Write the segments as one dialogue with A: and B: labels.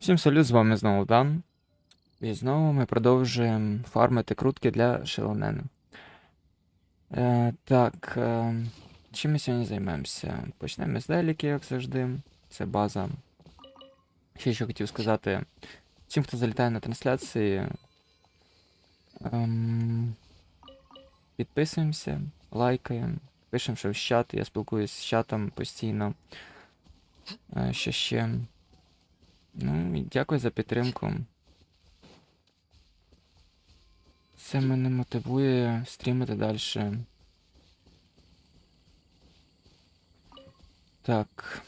A: Всім салют, з вами знову Дан. І знову ми продовжуємо фармити крутки для Шилонену. Так, чим ми сьогодні займемося? Почнемо з деліки, як завжди. Це база. Ще що хотів сказати. Всім, хто залітає на трансляції, підписуємося, лайкаємо, пишемо, що в чат. Я спілкуюсь з чатом постійно. Що ще? Ну, і дякую за підтримку. Це мене мотивує стрімити далі. Так,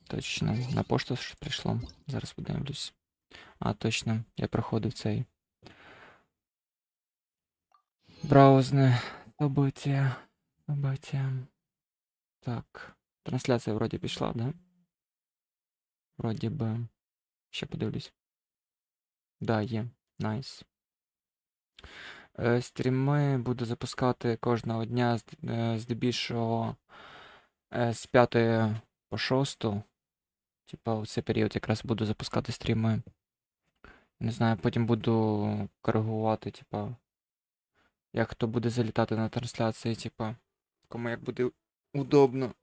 A: точно. На пошту що прийшло. Зараз подивлюсь. А, точно, я проходив цей браузне событие. Так. Трансляція вроді пішла, да? Вроді би. Ще подивлюсь. Да, є. Найс. Стріми буду запускати кожного дня, здебільшого з 5 по 6. Типа, в цей період якраз буду запускати стріми. Не знаю, потім буду коригувати, типа, як хто буде залітати на трансляції, типа, кому як буде удобно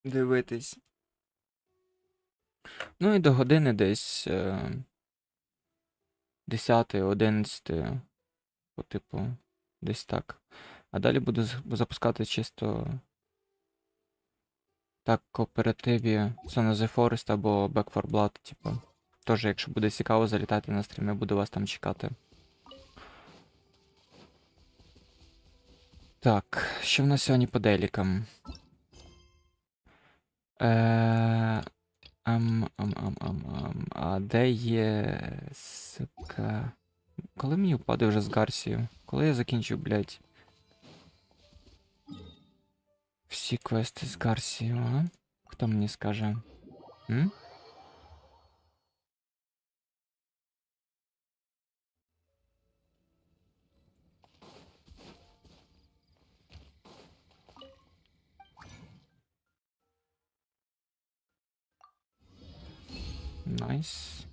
A: дивитись. Ну і до години десь 10, 11, по типу, десь так. А далі буду запускати чисто так в кооперативі Son of the Forest або Back 4 Blood, типу. Тож, якщо буде цікаво залітати на стрім, я буду вас там чекати. Так, що в нас сьогодні по делікам? А де є... Сука... Коли мені впаде вже з Гарсією? Коли я закінчу, блядь? Всі квести з Гарсією, а? Хто мені скаже? М? Найс.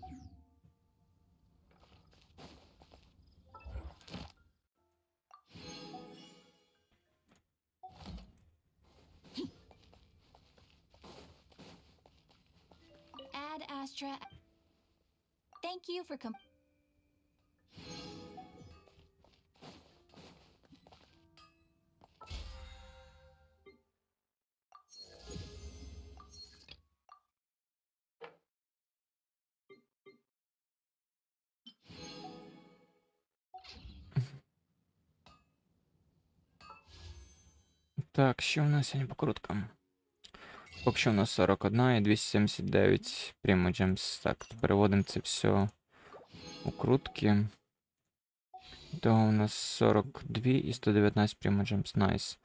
B: Ad Astra. Thank you for
A: Так, що в нас сьогодні по круткам? Поки що у нас 41 і 279 примогемів. Так, переводимо це все у крутки. То у нас 42 і 119 примогемів. Найс.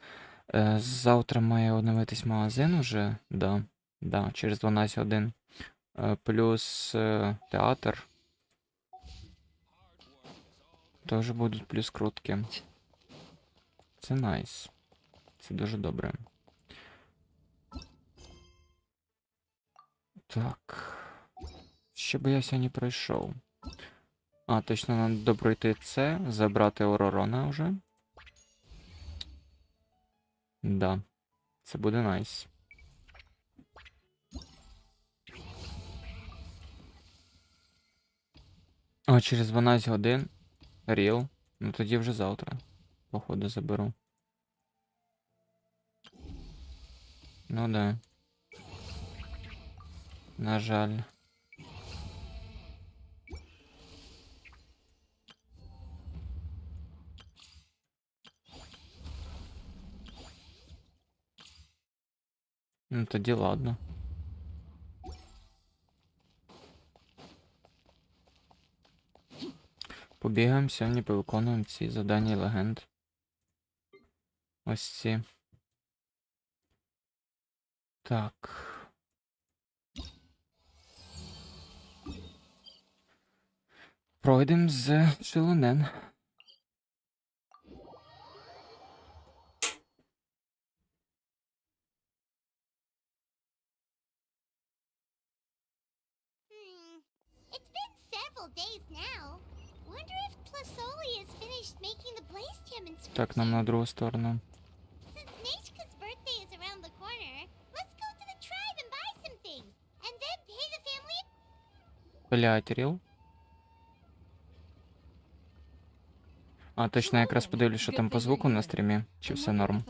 A: Завтра має оновитись магазин уже. Да, через 12 годин. Плюс театр. Теж будуть плюс крутки. Це найс. Це дуже добре. Так. Що би я сьогодні пройшов? А, точно, нам добройти це, забрати Оророна вже. Да. Це буде найс. А, через 12 годин. Ріл. Ну тоді вже завтра. Походу заберу. Ну да. На жаль. Ну тоді ладно. Побігаємо сьогодні, повиконуємо ці завдання легенд. Ось ці. Так. Пройдемо з Шилонен.
B: It's been several days now. Wonder if Plasoli has finished making the blaze gem inscription.
A: Так, нам на другу сторону.
B: Since Nechka's birthday is around the corner, let's go to the tribe and buy some things, and then pay the family.
A: Блять, ріл. А, точно, я якраз подивлюсь, що там по звуку на стрімі. Чи все норм.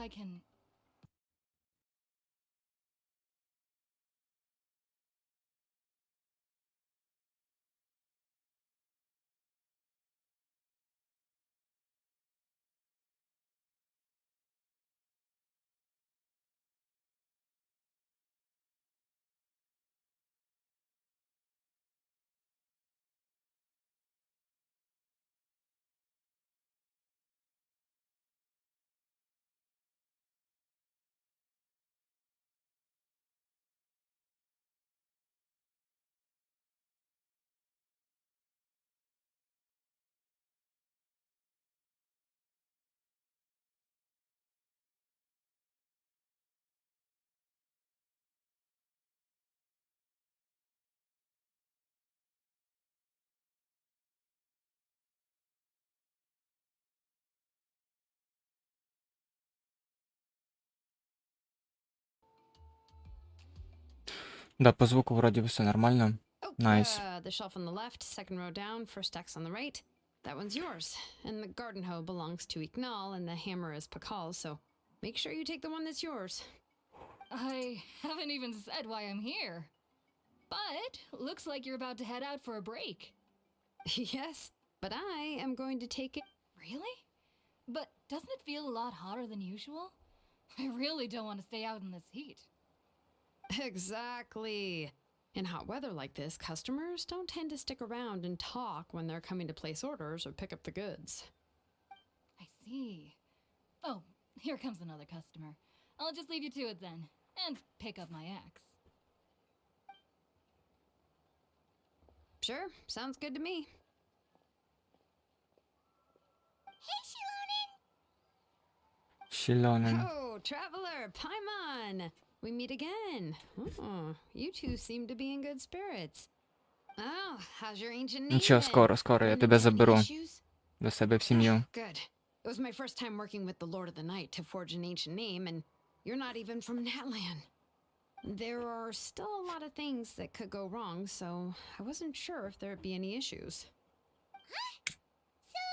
A: Да, по звуку вроді все нормально. Nice.
C: The shelf on the left, second row down, first X on the right. That one's yours. And the garden hoe belongs to Ignal, and the hammer is Pakal's, so make sure you take the one that's yours.
D: I haven't even said why I'm here. But looks like you're about to head out for a break.
C: Yes, but I am going to take it.
D: Really? But doesn't it feel a lot hotter than usual? I really don't want to stay out in this heat.
C: Exactly. In hot weather like this, customers don't tend to stick around and talk when they're coming to place orders or pick up the goods.
D: I see. Oh, here comes another customer. I'll just leave you to it then, and pick up my axe.
C: Sure, sounds good to me.
B: Hey, Shilonen!
A: Шилонен.
C: Oh, traveler, Paimon! We meet again. Oh, you two seem to be in good spirits. Oh, how's your ancient name?
A: Нічого,
C: been?
A: скоро, я
C: Any
A: тебе
C: daddy
A: заберу
C: issues?
A: до себе в сім'ю.
C: Good. It was my first time working with the Lord of the Night to forge an ancient name, and you're not even from Natland. There are still a lot of things that could go wrong, so I wasn't sure if there'd be any issues.
B: So,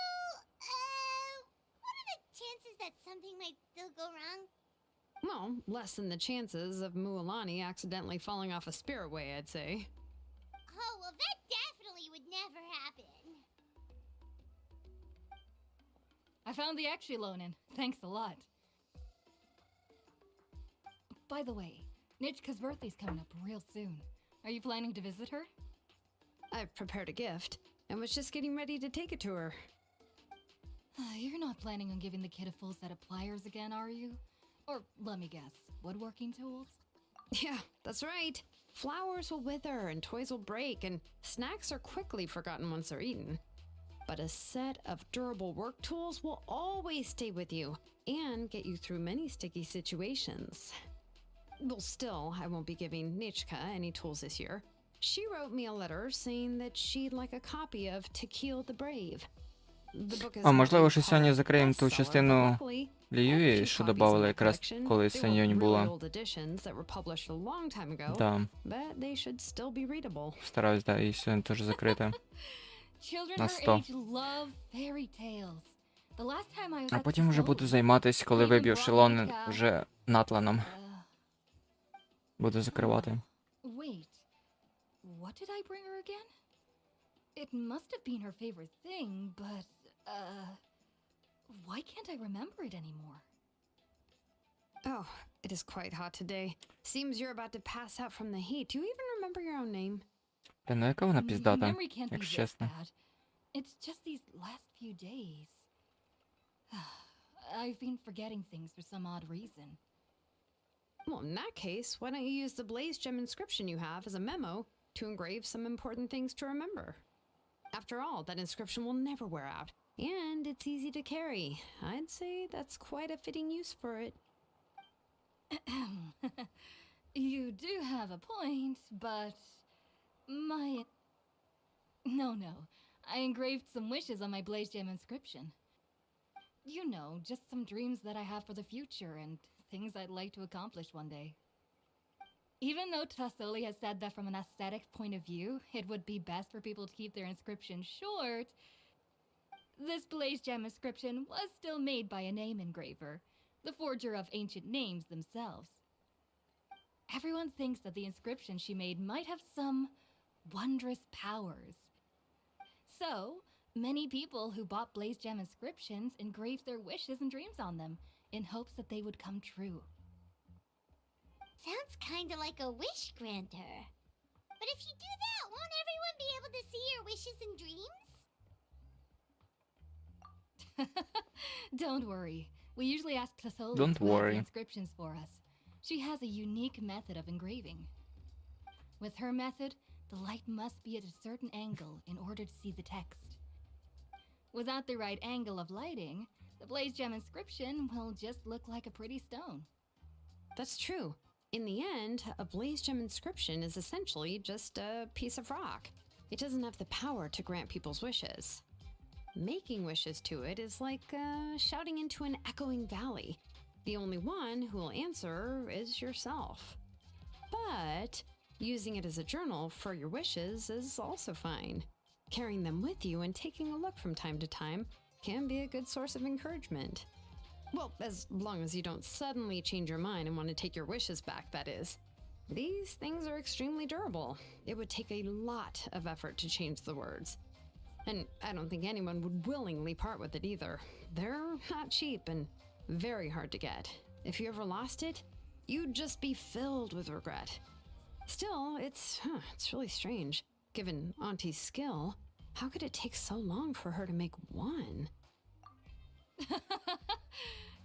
B: what are the chances that something might still go wrong?
C: Well, less than the chances of Mualani accidentally falling off a spiritway, I'd say.
B: Oh, well, that definitely would never happen.
D: I found the axe, Shilonen. Thanks a lot. By the way, Nichka's birthday's coming up real soon. Are you planning to visit her?
C: I've prepared a gift and was just getting ready to take it to her.
D: You're not planning on giving the kid a full set of pliers again, are you? Or, let me guess, woodworking tools?
C: Yeah, that's right. Flowers will wither and toys will break, and snacks are quickly forgotten once they're eaten. But a set of durable work tools will always stay with you and get you through many sticky situations. Well, still, I won't be giving Nichka any tools this year. She wrote me a letter saying that she'd like a copy of To Kill the Brave. The book is
A: А,
C: not
A: можливо,
C: a
A: що сьогодні закриємо ту
C: bestseller,
A: частину
C: but luckily,
A: Льюї, що додавали якраз коли Сеньонь
C: really
A: була.
C: old editions that were published a long time ago,
A: Да,
C: but they should still be readable.
A: стараюсь, да, і сьогодні теж закрити.
D: Children
A: На
D: her
A: 100.
D: age love fairy tales. The last time I was
A: А
D: at
A: потім
D: the
A: вже
D: zoo,
A: буду займатися, коли
D: Even
A: виб'ю
D: brought
A: Шилонен
D: Nichka.
A: вже натланом.
D: Uh,
A: Буду закривати.
D: Wait, what did I bring her again? It must have been her favorite thing, but, why can't I remember it anymore?
C: Oh, it is quite hot today. Seems you're about to pass out from the heat. Do you even remember your own name?
A: Блін, ну яка вона
D: My
A: піздата,
D: memory can't be
A: якщо
D: this
A: чесно.
D: bad. It's just these last few days. I've been forgetting things for some odd reason.
C: Well, in that case, why don't you use the blaze gem inscription you have as a memo to engrave some important things to remember? After all, that inscription will never wear out, and it's easy to carry. I'd say that's quite a fitting use for it.
D: You do have a point, but my... No. I engraved some wishes on my Blaze Gem inscription. You know, just some dreams that I have for the future and things I'd like to accomplish one day. Even though Tasoli has said that from an aesthetic point of view, it would be best for people to keep their inscription short, this Blaze Gem inscription was still made by a name engraver, the forger of ancient names themselves. Everyone thinks that the inscription she made might have some wondrous powers. So, many people who bought Blaze Gem inscriptions engraved their wishes and dreams on them, in hopes that they would come true.
B: Sounds kinda like a wish granter. But if you do that, won't everyone be able to see your wishes and dreams?
D: Don't worry. We usually ask Tasoli
A: Don't
D: to add
A: worry.
D: the inscriptions for us. She has a unique method of engraving. With her method, the light must be at a certain angle in order to see the text. Without the right angle of lighting, the Blaze Gem inscription will just look like a pretty stone.
C: That's true. In the end, a Blaze Gem inscription is essentially just a piece of rock. It doesn't have the power to grant people's wishes. Making wishes to it is like shouting into an echoing valley. The only one who will answer is yourself. But using it as a journal for your wishes is also fine. Carrying them with you and taking a look from time to time can be a good source of encouragement. Well, as long as you don't suddenly change your mind and want to take your wishes back, that is. These things are extremely durable. It would take a lot of effort to change the words. And I don't think anyone would willingly part with it either. They're not cheap and very hard to get. If you ever lost it, you'd just be filled with regret. Still, it's really strange. Given Auntie's skill, how could it take so long for her to make one?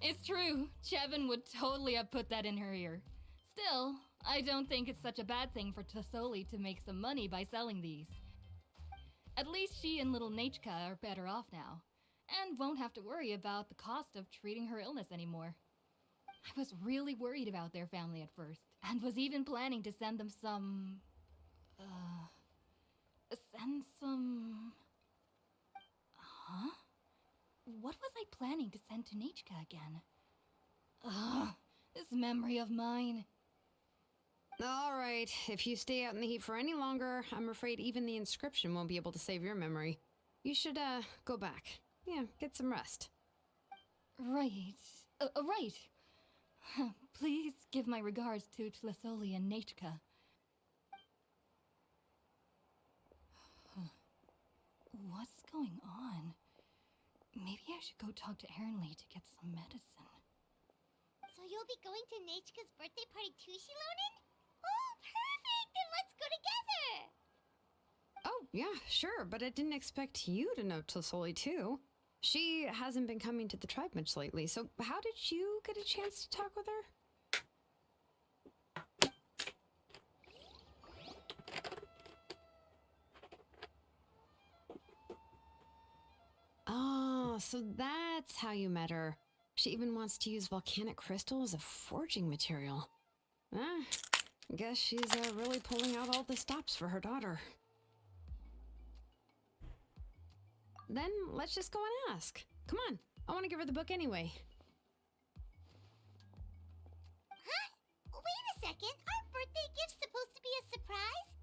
D: It's true. Chevin would totally have put that in her ear. Still, I don't think it's such a bad thing for Tasoli to make some money by selling these. At least she and little Nachka are better off now, and won't have to worry about the cost of treating her illness anymore. I was really worried about their family at first, and was even planning to send them some... Huh? What was I planning to send to Nachka again? This memory of mine.
C: All right, if you stay out in the heat for any longer, I'm afraid even the inscription won't be able to save your memory. You should, go back. Yeah, get some rest.
D: Right. Right. Please give my regards to Tlasoli and Nachka. What's going on? Maybe I should go talk to Ernly to get some medicine.
B: So you'll be going to Nachka's birthday party too, Shilonen? Oh, perfect! Then let's go together!
C: Oh, yeah, sure, but I didn't expect you to know Tlasoli too. She hasn't been coming to the tribe much lately, so how did you get a chance to talk with her? Oh, so that's how you met her. She even wants to use volcanic crystal as a forging material. Guess she's really pulling out all the stops for her daughter. Then let's just go and ask. Come on, I want to give her the book anyway.
B: Huh? Wait a second, aren't birthday gifts supposed to be a surprise?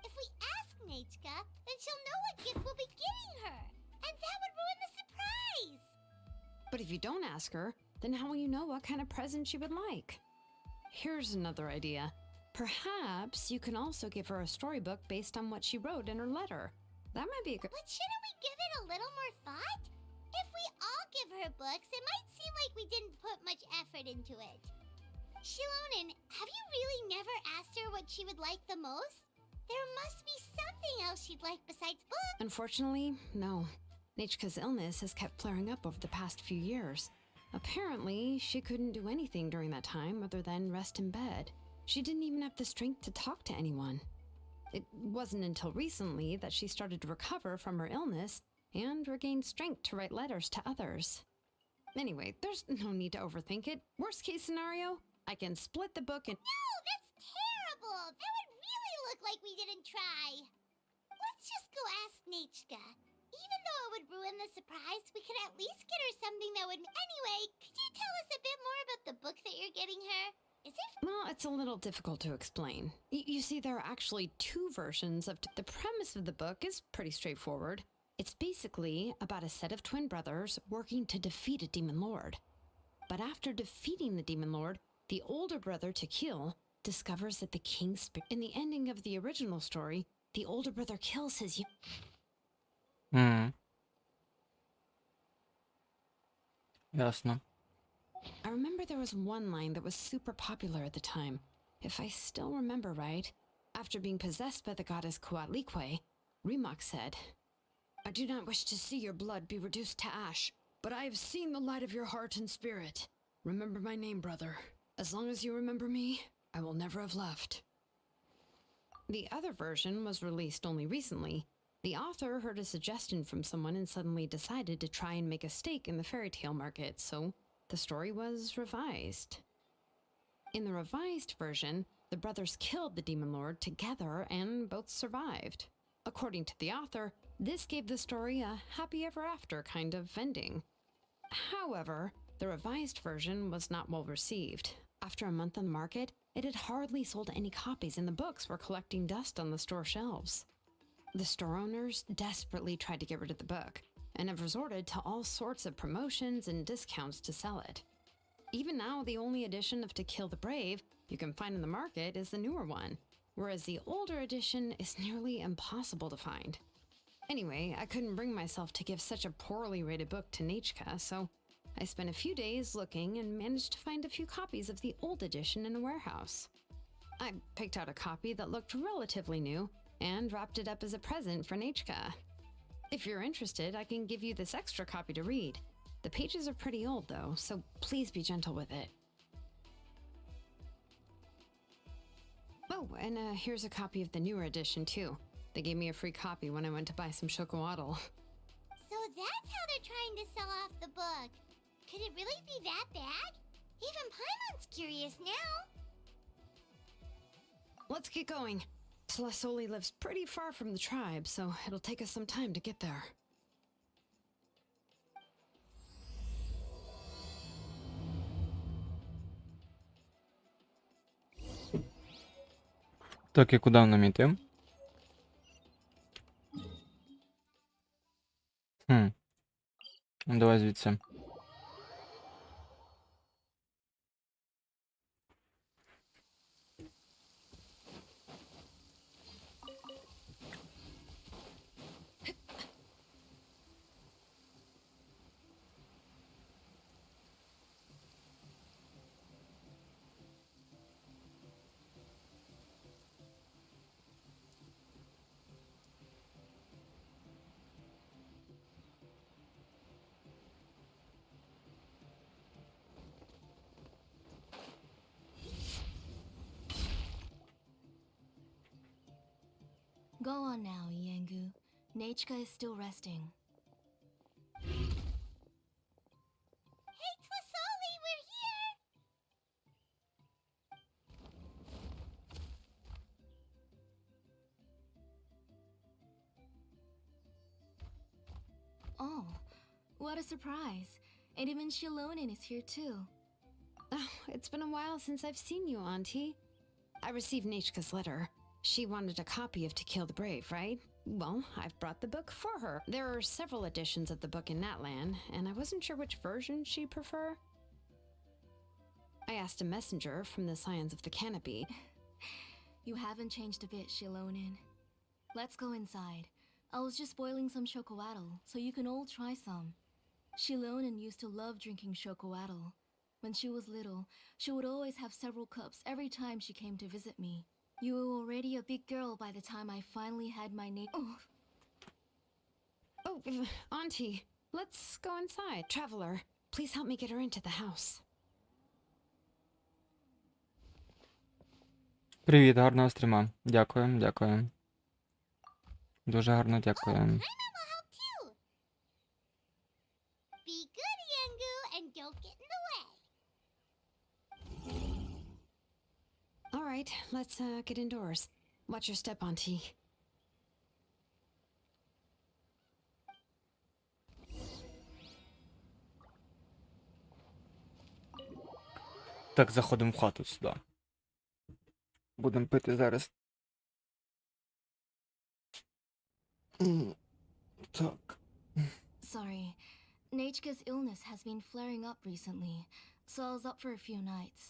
B: If we ask Nachka, then she'll know what gift we'll be getting her, and that would ruin the surprise!
C: But if you don't ask her, then how will you know what kind of present she would like? Here's another idea. Perhaps you can also give her a storybook based on what she wrote in her letter. That might be a good...
B: But shouldn't we give it a little more thought? If we all give her books, it might seem like we didn't put much effort into it. Shilonen, have you really never asked her what she would like the most? There must be something else she'd like besides books.
C: Unfortunately, no. Nachka's illness has kept flaring up over the past few years. Apparently, she couldn't do anything during that time other than rest in bed. She didn't even have the strength to talk to anyone. It wasn't until recently that she started to recover from her illness and regained strength to write letters to others. Anyway, there's no need to overthink it. Worst case scenario, I can split the book and...
B: No, that's terrible. That would really look like we didn't try. Let's just go ask Nechka. Even though it would ruin the surprise, we could at least get her something that would... Anyway, could you tell us a bit more about the book that you're getting her? Is it...
C: Well, it's a little difficult to explain. You see, there are actually two versions of... The premise of the book is pretty straightforward. It's basically about a set of twin brothers working to defeat a demon lord. But after defeating the demon lord, the older brother, Tequil, discovers that the king's spirit... In the ending of the original story, the older brother kills his...
A: Ясно.
C: I remember there was one line that was super popular at the time. If I still remember right, after being possessed by the goddess Coatlicue, Rimac said, "I do not wish to see your blood be reduced to ash, but I have seen the light of your heart and spirit. Remember my name, brother. As long as you remember me, I will never have left." The other version was released only recently. The author heard a suggestion from someone and suddenly decided to try and make a stake in the fairy tale market, so the story was revised. In the revised version, the brothers killed the demon lord together and both survived. According to the author, this gave the story a happy ever after kind of ending. However, the revised version was not well received. After a month on the market, it had hardly sold any copies and the books were collecting dust on the store shelves. The store owners desperately tried to get rid of the book and have resorted to all sorts of promotions and discounts to sell it. Even now, the only edition of To Kill the Brave you can find in the market is the newer one, whereas the older edition is nearly impossible to find. Anyway, I couldn't bring myself to give such a poorly rated book to Nechka, so I spent a few days looking and managed to find a few copies of the old edition in a warehouse. I picked out a copy that looked relatively new and wrapped it up as a present for Nechka. If you're interested, I can give you this extra copy to read. The pages are pretty old though, so please be gentle with it. Oh, and here's a copy of the newer edition too. They gave me a free copy when I went to buy some chocolatl.
B: So that's how they're trying to sell off the book. Could it really be that bad? Even Paimon's curious now.
C: Let's get going. Tlasoli lives pretty far from the tribe, so it'll take us some time to get there.
A: Так, і куди нам іти? Давай звідси.
D: Go on now, Yengu. Nechka is still resting.
B: Hey, Tlasoli, we're here!
D: Oh, what a surprise. And even Shilonen is here too.
C: Oh, it's been a while since I've seen you, Auntie. I received Nechka's letter. She wanted a copy of To Kill the Brave, right? Well, I've brought the book for her. There are several editions of the book in Natlan, and I wasn't sure which version she'd prefer. I asked a messenger from the Scions of the Canopy.
D: You haven't changed a bit, Shilonen. Let's go inside. I was just boiling some chocolatl, so you can all try some. Shilonen used to love drinking chocolatl. When she was little, she would always have several cups every time she came to visit me. You were already a big girl by the time I finally had my name.
C: Oh, Auntie, let's go inside. Traveler, please help me get her into the house.
A: Привіт, гарного стріма. Дякую, дякую. Дуже гарно дякую.
B: Paimon will help too. Be good, Yengu, and don't get in the way.
C: All right, let's get indoors. Watch your step, Auntie.
A: Так, заходимо в хату сюди. Будемо пити зараз. Так.
D: Sorry. Nechka's illness has been flaring up recently, so I was up for a few nights.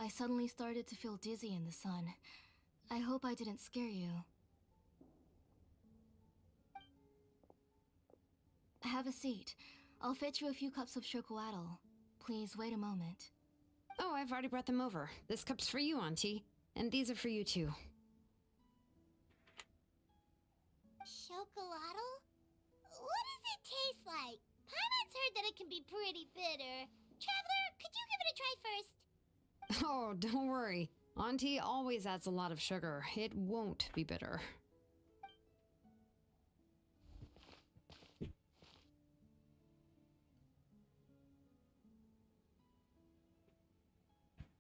D: I suddenly started to feel dizzy in the sun. I hope I didn't scare you. Have a seat. I'll fetch you a few cups of chocolate. Please wait a moment.
C: Oh, I've already brought them over. This cup's for you, Auntie. And these are for you, too.
B: Chocolate? What does it taste like? Paimon's heard that it can be pretty bitter. Traveler, could you give it a try first?
C: Oh, don't worry. Auntie always adds a lot of sugar. It won't be bitter.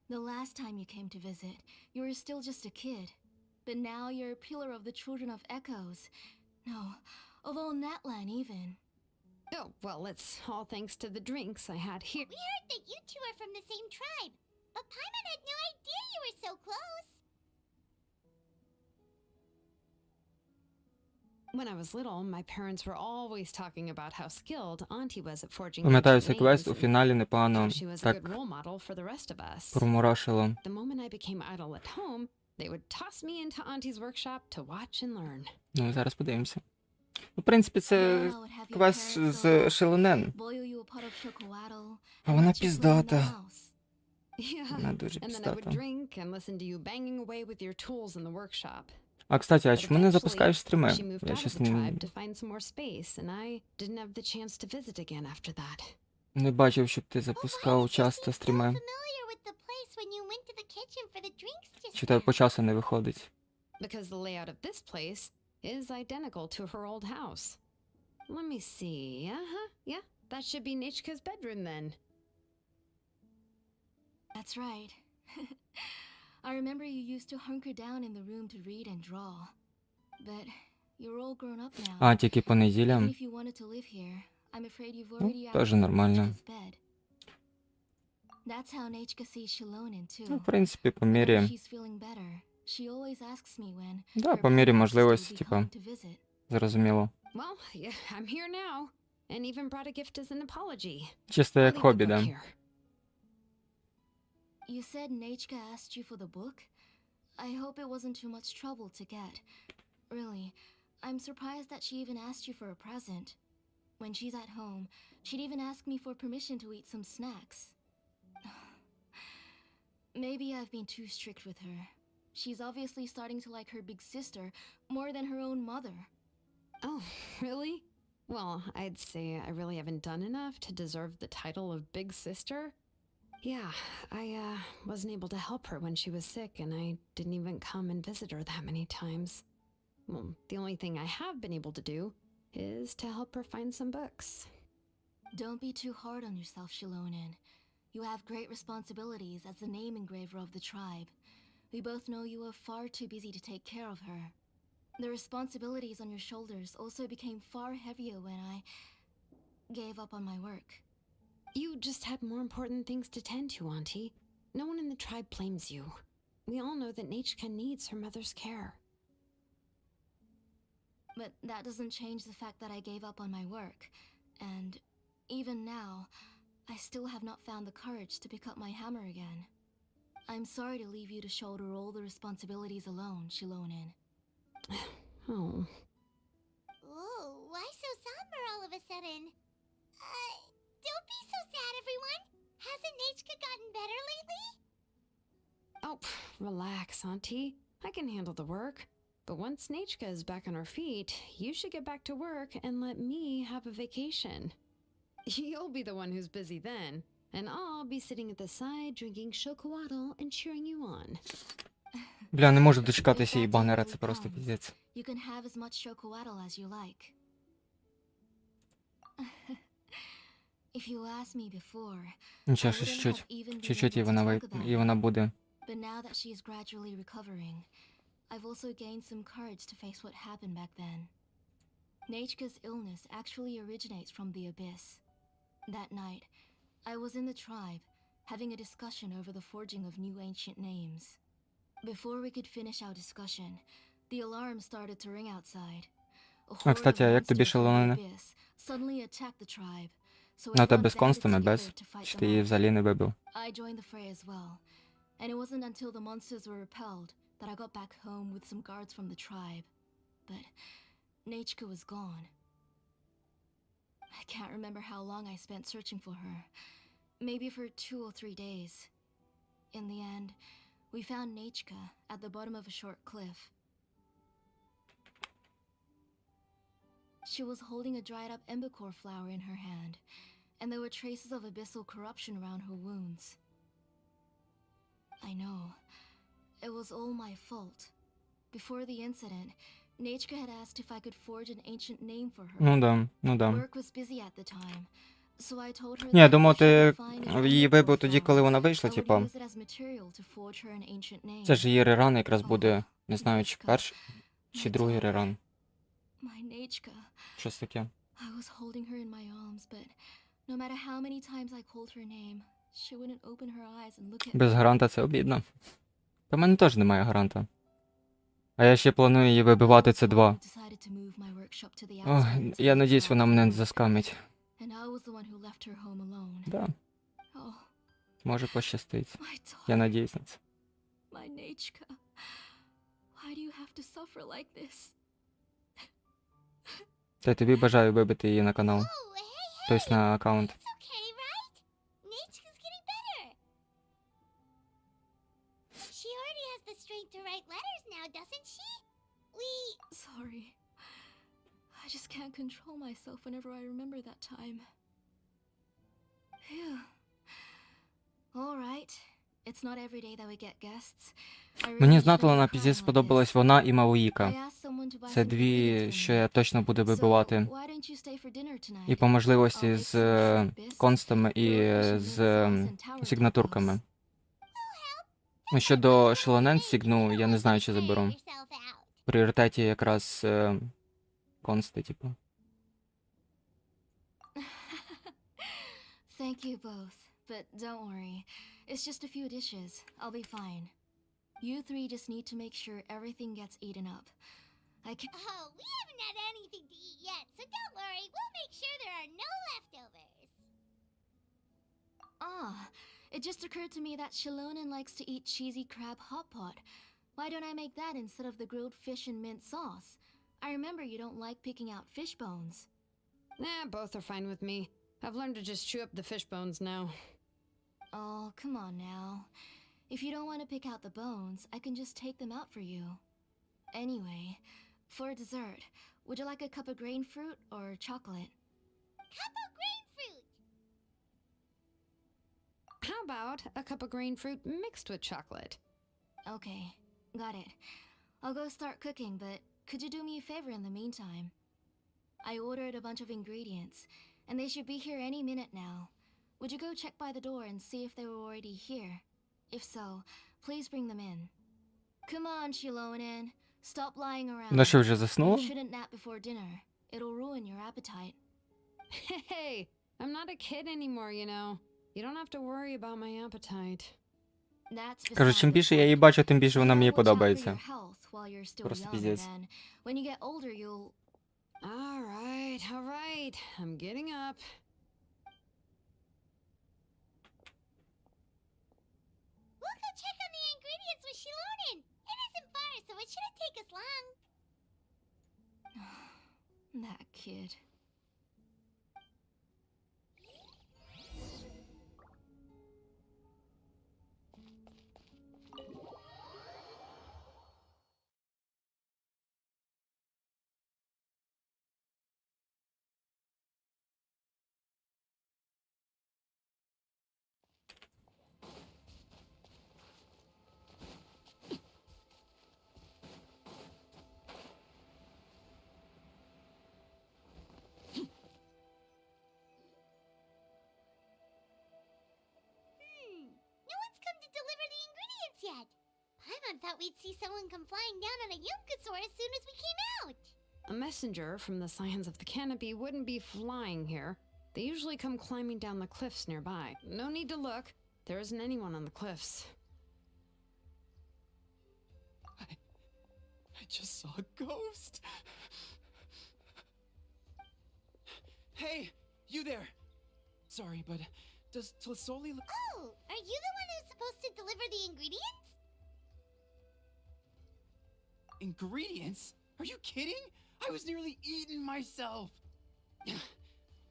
D: The last time you came to visit, you were still just a kid. But now you're a pillar of the children of Echoes. No, of all Natlan even.
C: Oh, well, it's all thanks to the drinks I had here.
B: We heard that you two are from the same tribe, but Paimon had no idea you were so close.
C: When I was little, my parents were always talking about how skilled Auntie was at forging
A: Пам'ятаю
C: ancient
A: цей квест, у
C: names and
A: фіналі непогано
C: how she was a
A: так
C: good role model for the rest of us.
A: промурашило.
C: The moment I became idle at home, they would toss me into Auntie's workshop to watch and learn.
A: Ну, зараз подивимося. В принципі, це
D: Then I would have your
A: квест
D: parents
A: з
D: go
A: Шилонен.
D: boil you a pot of chocolate,
A: А
D: and
A: вона
D: let you play in the
A: піздата.
D: house.
C: Yeah,
A: Вона дуже
C: and then I would
A: піздата.
C: drink and listen to you banging away with your tools in the workshop.
A: А, кстати, а
C: But
A: чому не
C: eventually,
A: запускаєш стріми?
C: she moved
A: Я
C: out of
A: щось
C: the tribe to find some more space, and I didn't have the chance to visit again after that.
A: не бачив, щоб ти
B: Oh, why
A: запускав
B: did you
A: часто
B: seem so
A: стріми.
B: familiar with the place when you went to the kitchen for the drinks just
A: Чи в тебе
B: now?
A: по часу не виходить?
C: Because the layout of this place is identical to her old house. Let me see. Yeah, that should be Nechka's bedroom then.
D: That's right. I remember you used to hunker down in the room to read and draw. But you're all grown up now.
A: А, тільки по
D: Even
A: неділям?
D: if you wanted to live here, I'm afraid you've
A: Ну,
D: already
A: теж
D: outgrown
A: нормально.
D: Nechka's bed. That's how Nechka sees Шилонен too.
A: Ну, в принципі, по
D: Whenever
A: мірі...
D: she's feeling better, she always asks me when
A: Да,
D: her
A: по мірі
D: brother or sister
A: можливості,
D: will be
A: типа,
D: coming to visit.
A: зрозуміло.
C: Well, yeah, I'm here now. And even brought a gift as an apology.
A: Чисто
C: I'll
A: як
C: leave the
A: хобі,
C: book
A: да.
C: here.
D: You said Nechka asked you for the book? I hope it wasn't too much trouble to get. Really, I'm surprised that she even asked you for a present. When she's at home, she'd even ask me for permission to eat some snacks. Maybe I've been too strict with her. She's obviously starting to like her big sister more than her own mother.
C: Oh, really? Well, I'd say I really haven't done enough to deserve the title of Big Sister. Yeah, I wasn't able to help her when she was sick, and I didn't even come and visit her that many times. Well, the only thing I have been able to do is to help her find some books.
D: Don't be too hard on yourself, Shilonen. You have great responsibilities as the name engraver of the tribe. We both know you are far too busy to take care of her. The responsibilities on your shoulders also became far heavier when I gave up on my work.
C: You just had more important things to tend to, Auntie. No one in the tribe blames you. We all know that Nechka needs her mother's care.
D: But that doesn't change the fact that I gave up on my work. And even now, I still have not found the courage to pick up my hammer again. I'm sorry to leave you to shoulder all the responsibilities alone, Shilonen.
C: Oh.
B: Ooh, why so somber all of a sudden? Don't be so sad, everyone. Hasn't Nechka gotten better lately?
C: Oh, relax, Auntie. I can handle the work. But once Nechka is back on her feet, you should get back to work and let me have a vacation. You'll be the one who's busy then, and I'll be sitting at the side drinking chocolate and cheering you on.
A: Бля, не можу
D: If
A: дочекатися її
D: that day
A: банера,
D: really
A: це просто
D: comes,
A: піздець.
D: You can have as much chocolate as you like. If you asked me before,
A: Нічого,
D: I
A: ще
D: wouldn't
A: чуть-чуть.
D: have even been
A: Чуть-чуть
D: able
A: і
D: to
A: вона,
D: talk about
A: і вона
D: it.
A: буде.
E: But now that she is gradually recovering, I've also gained some courage to face what happened back then. Nechka's illness actually originates from the abyss. That night, I was in the tribe, having a discussion over the forging of new ancient names. Before we could finish our discussion, the alarm started to ring outside. A horde of
A: кстати, а як тобі,
E: monsters from the
A: Шилонене?
E: abyss suddenly attacked the tribe, so
A: Ну,
E: everyone
A: тебе з
E: banded
A: констами,
E: together
A: без?
E: to fight
A: Чи
E: them
A: ти її
E: off.
A: взагалі не вибив?
E: I joined the fray as well, and it wasn't until the monsters were repelled that I got back home with some guards from the tribe. But Nechka was gone. I can't remember how long I spent searching for her. Maybe for 2 or 3 days. In the end, we found Nechka at the bottom of a short cliff. She was holding a dried up embercore flower in her hand, and there were traces of abyssal corruption around her wounds. I know. It was all my fault. Before the incident, Nechka had asked if I could forge an ancient name for her.
A: Ну да, ну да.
E: Work was busy at the time, so I told her
A: Ні, я
E: that
A: думав,
E: if she
A: ти
E: could find an
A: її
E: embercore
A: вибив тоді, коли
E: flower,
A: вона вийшла,
E: I would
A: типа.
E: use it as material to forge her an ancient name.
A: Це ж її реран якраз буде, не знаю, чи перший, чи другий реран.
E: My Nechka.
A: Щось таке.
E: I was holding her in my arms, but no matter how many times I called her name, she wouldn't open her eyes and look at me.
A: Без гаранта це обідно. Та в мене теж немає гаранта. А я ще планую її вибивати це 2.
E: Decided to move my workshop to the
A: Ох,
E: outskirts
A: я
E: of the
A: надіюсь, вона мене не
E: tribe.
A: заскамить.
E: And I was the one who left her home alone.
A: Да,
E: Oh,
A: може пощастить.
E: my daughter,
A: Я надіюсь на це.
E: my Nechka. Why do you have to suffer like this?
A: Та й тобі бажаю вибити її на канал.
B: Oh, hey,
A: Тобто на аккаунт.
B: It's okay, right? Nechka's getting better. She already has the strength to write letters now, doesn't she?
E: Sorry. I just can't control myself whenever I remember that time. Phew. All right. It's not every day that we get guests. I really
A: Мені
E: shouldn't
A: знатила
E: be
A: на
E: crying
A: пізі
E: like
A: сподобалась
E: this.
A: вона і
E: I
A: Мауїка.
E: asked someone to buy
A: Це
E: some
A: дві,
E: ingredients for
A: що
E: me.
A: я точно буду
E: So,
A: вибивати.
E: why don't you stay for dinner tonight?
A: І по можливості
E: I'll make
A: з
E: some shrimp bisque,
A: констами і
E: grilled fish and
A: з
E: mint sauce, and tower
A: сигнатурками.
E: tacos.
A: Ну, щодо Шилонен сігну, я не знаю, чи заберу.
B: Yourself out.
A: В пріоритеті якраз консти, типу.
E: Thank you both, but don't worry. It's just a few dishes. I'll be fine. You three just need to make sure everything gets eaten up. I can.
B: Oh, we haven't had anything to eat yet, so don't worry. We'll make sure there are no leftovers.
E: Ah, it just occurred to me that Shilonen likes to eat cheesy crab hot pot. Why don't I make that instead of the grilled fish and mint sauce? I remember you don't like picking out fish bones.
C: Nah, both are fine with me. I've learned to just chew up the fish bones now.
E: Oh, come on now. If you don't want to pick out the bones, I can just take them out for you. Anyway, for dessert, would you like a cup of grain fruit or chocolate?
B: Cup of grain fruit.
C: How about a cup of green fruit mixed with chocolate?
E: Okay, got it. I'll go start cooking, but could you do me a favor in the meantime? I ordered a bunch of ingredients, and they should be here any minute now. Would you go check by the door and see if they were already here? If so, please bring them in. Come on, Shilonen. Stop lying around.
A: Вона що, вже
E: You
A: заснула?
E: shouldn't nap before dinner. It'll ruin your appetite.
C: Hey, I'm not a kid anymore, you know. You don't have to worry about my appetite.
E: That's
A: Кажу, чим
E: beside the
A: більше я її
E: point.
A: бачу, тим більше вона
E: You
A: мені
E: gotta watch out for
A: подобається.
E: your health while you're still
A: Просто
E: young,
A: піздець.
E: and then when you get older, you'll...
C: All right. I'm getting up.
B: We'll go check on the ingredients with Shilonen. It isn't far, so it shouldn't take us long.
E: That kid.
B: have thought we'd see someone come flying down on a Yunkasaur as soon as we came out.
C: A messenger from the Scions of the Canopy wouldn't be flying here. They usually come climbing down the cliffs nearby. No need to look. There isn't anyone on the cliffs.
F: I just saw a ghost. Hey, you there. Sorry, but does Tlisoli look...
B: Oh, are you the one who's supposed to deliver the ingredients?
F: Ingredients? Are you kidding? I was nearly eaten myself.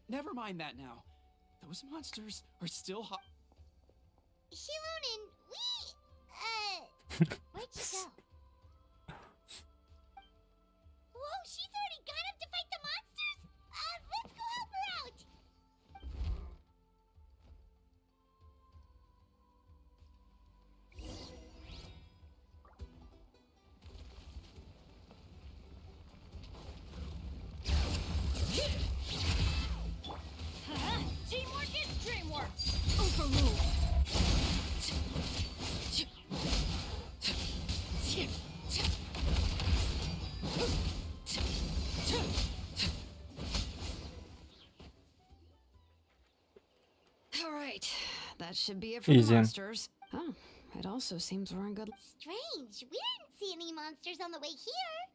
F: Never mind that now. Those monsters are still hot.
B: Shilonen, where'd she go? Whoa, she's already gone up to fight the monsters? Let's go help her out!
D: Teamwork is dreamwork! Overruled!
C: All right, that should be it for
A: Easy.
C: the monsters. Oh, it also seems we're in good...
B: Strange, we didn't see any monsters on the way here.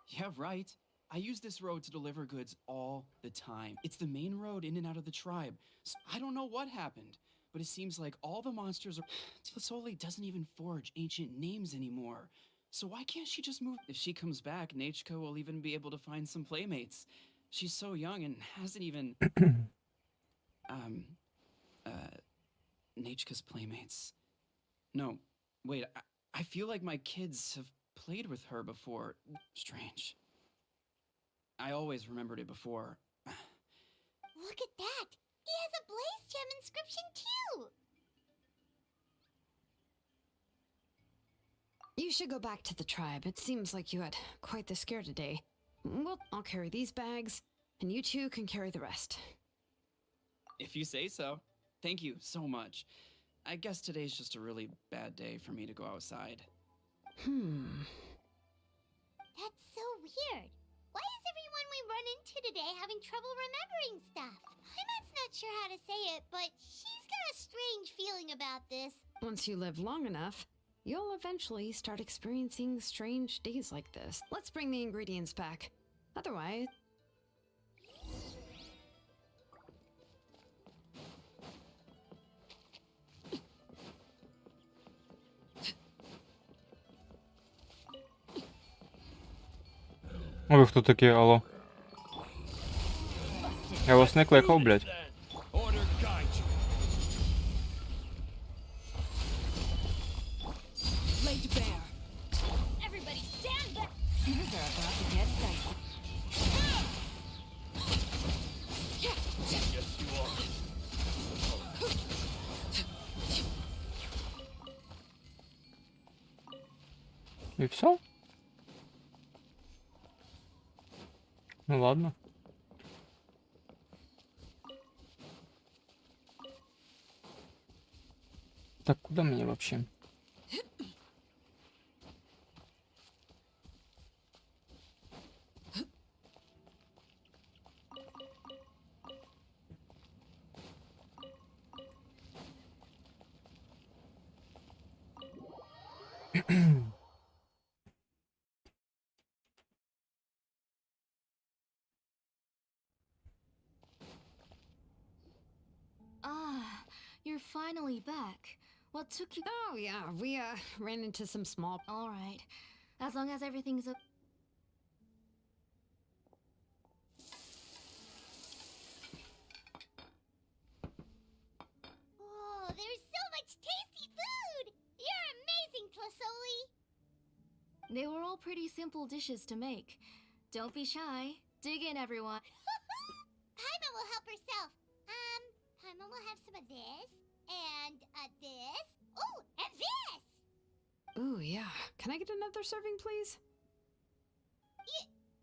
F: Yeah, right. I use this road to deliver goods all the time. It's the main road in and out of the tribe. So I don't know what happened, but it seems like all the monsters are... Tlisoli doesn't even forge ancient names anymore. So why can't she just move? If she comes back, Nachka will even be able to find some playmates. She's so young and hasn't even... Nachka's playmates. No, wait, I feel like my kids have played with her before. Strange. I always remembered it before.
B: Look at that! He has a blaze gem inscription too!
C: You should go back to the tribe. It seems like you had quite the scare today. Well, I'll carry these bags, and you two can carry the rest.
F: If you say so. Thank you so much. I guess today's just a really bad day for me to go outside.
B: That's so weird. Why is everyone we run into today having trouble remembering stuff? I'm not sure how to say it, but she's got a strange feeling about this.
C: Once you live long enough, you'll eventually start experiencing strange days like this. Let's bring the ingredients back. Otherwise...
A: Ой, хто такі, алло? Я вас не кликав, блядь.
G: Order guide you.
D: Laid bare. Everybody stand back! Things are about to get dicey.
G: Yes, you are.
A: І все? Ну ладно. Так, куда мне вообще?
E: Ah, you're finally back. What took you...
C: Oh, yeah, we, ran into some small...
E: All right. As long as everything's okay.
B: Whoa, there's so much tasty food! You're amazing, Tlisoli!
E: They were all pretty simple dishes to make. Don't be shy. Dig in, everyone.
B: Paima will help herself. Paima will have some of this, and this. Oh, and this!
C: Ooh, yeah. Can I get another serving, please?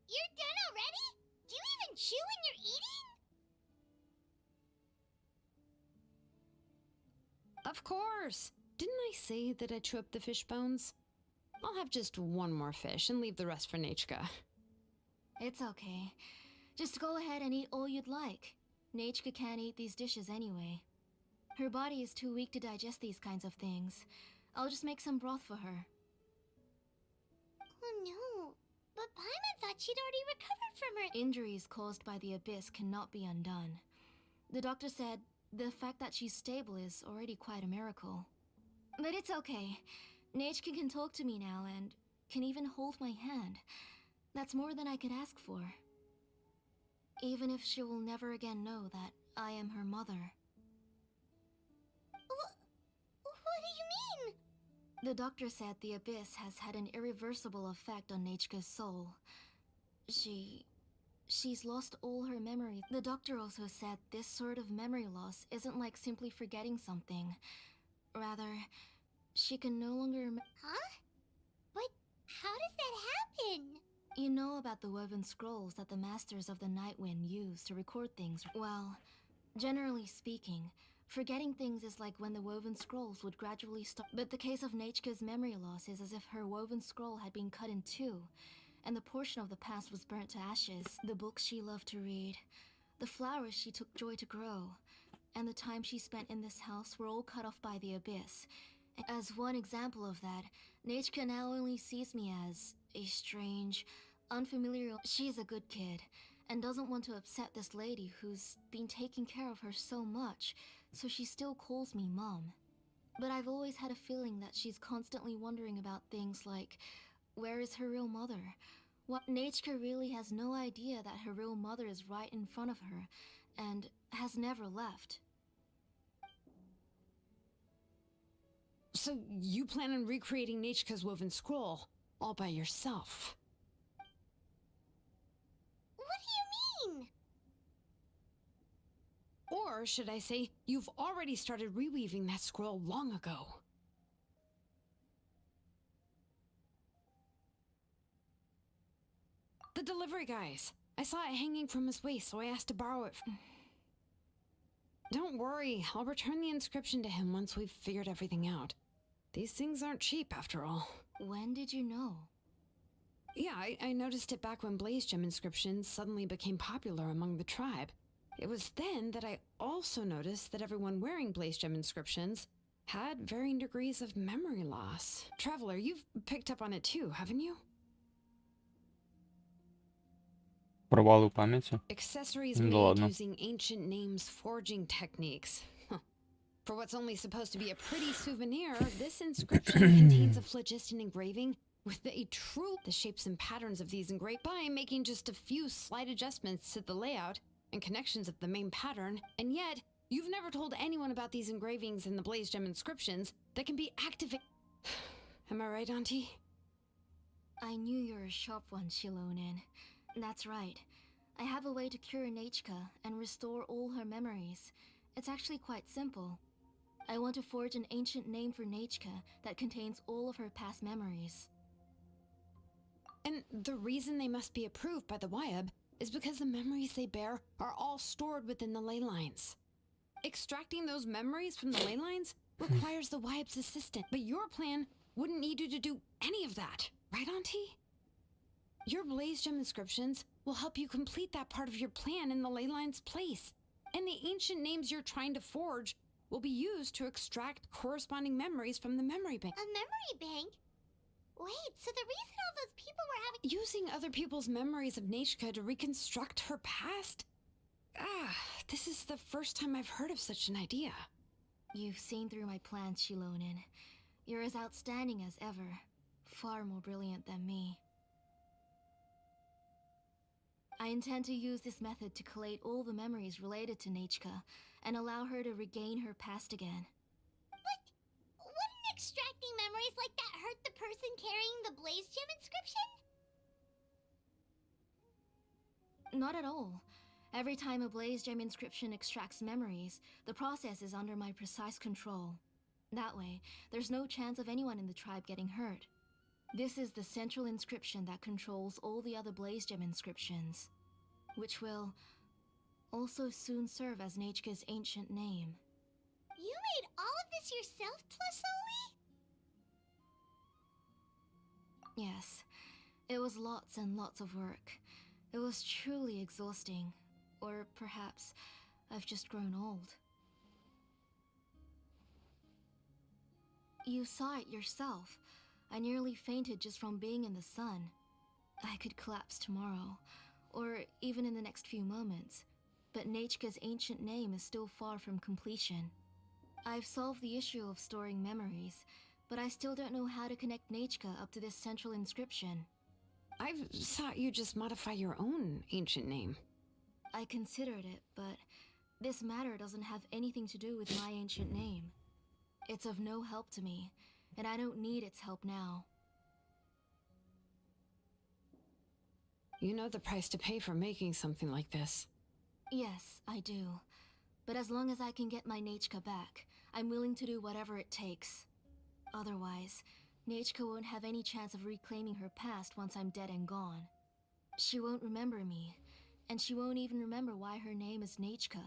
B: You're done already? Do you even chew when you're eating?
C: Of course! didn't I say that I'd chew up the fish bones? I'll have just one more fish and leave the rest for Nechka.
E: It's okay. Just go ahead and eat all you'd like. Nechka can't eat these dishes anyway. Her body is too weak to digest these kinds of things. I'll just make some broth for her.
B: Oh no, but Paimon thought she'd already recovered from her
E: Injuries caused by the abyss cannot be undone. The doctor said the fact that she's stable is already quite a miracle. But it's okay. Nechka can talk to me now and can even hold my hand. That's more than I could ask for. Even if she will never again know that I am her mother.
B: What do you mean?
E: The doctor said the abyss has had an irreversible effect on Nechka's soul. She's lost all her memories. The doctor also said this sort of memory loss isn't like simply forgetting something. Rather, she can no longer
B: Huh? But how does that happen?
E: You know about the woven scrolls that the Masters of the Nightwind use to record things. Well, generally speaking, forgetting things is like when the woven scrolls would gradually stop. But the case of Nechka's memory loss is as if her woven scroll had been cut in two, and the portion of the past was burnt to ashes. The books she loved to read, the flowers she took joy to grow, and the time she spent in this house were all cut off by the abyss. As one example of that, Nechka now only sees me as a strange, unfamiliar... She's a good kid, and doesn't want to upset this lady who's been taking care of her so much, so she still calls me Mom. But I've always had a feeling that she's constantly wondering about things like, where is her real mother? What Nechka really has no idea that her real mother is right in front of her, and has never left.
C: So you plan on recreating Nechka's woven scroll all by yourself?
B: What do you mean?
C: Or should I say, you've already started reweaving that scroll long ago? The delivery guys. I saw it hanging from his waist, so I asked to borrow it. Don't worry, I'll return the inscription to him once we've figured everything out. These things aren't cheap, after all.
E: When did you know?
C: Yeah, I noticed it back when Blaze Gem inscriptions suddenly became popular among the tribe. It was then that I also noticed that everyone wearing Blaze Gem inscriptions had varying degrees of memory loss. Traveler, you've picked up on it too, haven't you?
A: Провал у пам'яті.
C: Accessories
A: Да
C: made
A: ладно.
C: using ancient names forging techniques. Huh. For what's only supposed to be a pretty souvenir, this inscription contains a phlogiston engraving with the shapes and patterns of these engraved by making just a few slight adjustments to the layout and connections of the main pattern, and yet you've never told anyone about these engravings in the Blaze Gem inscriptions that can be activated. Am I right, Auntie?
E: I knew you're a sharp one, Shilonen. That's right. I have a way to cure Nechka and restore all her memories. It's actually quite simple. I want to forge an ancient name for Nechka that contains all of her past memories.
C: And the reason they must be approved by the Wyab is because the memories they bear are all stored within the ley lines. Extracting those memories from the ley lines requires the Wyab's assistant, but your plan wouldn't need you to do any of that, right, Auntie? Your Blaze Gem inscriptions will help you complete that part of your plan in the ley line's place, and the ancient names you're trying to forge will be used to extract corresponding memories from the memory bank.
B: A memory bank? Wait, so the reason all those people were having—
C: Using other people's memories of Nechka to reconstruct her past? This is the first time I've heard of such an idea.
E: You've seen through my plans, Shilonen. You're as outstanding as ever. Far more brilliant than me. I intend to use this method to collate all the memories related to Nechka and allow her to regain her past again.
B: But wouldn't extracting memories like that hurt the person carrying the Blaze Gem inscription?
E: Not at all. Every time a Blaze Gem inscription extracts memories, the process is under my precise control. That way, there's no chance of anyone in the tribe getting hurt. This is the central inscription that controls all the other Blaze Gem inscriptions, which will also soon serve as Nechka's ancient name.
B: You made all of this yourself, Tlusoli?
E: Yes, it was lots and lots of work. It was truly exhausting. Or perhaps I've just grown old. You saw it yourself. I nearly fainted just from being in the sun. I could collapse tomorrow, or even in the next few moments. But Nechka's ancient name is still far from completion. I've solved the issue of storing memories, but I still don't know how to connect Nechka up to this central inscription.
C: I thought you just modify your own ancient name.
E: I considered it, but this matter doesn't have anything to do with my ancient name. It's of no help to me, and I don't need its help now.
C: You know the price to pay for making something like this.
E: Yes, I do. But as long as I can get my Nechka back, I'm willing to do whatever it takes. Otherwise, Nechka won't have any chance of reclaiming her past once I'm dead and gone. She won't remember me, and she won't even remember why her name is Nechka.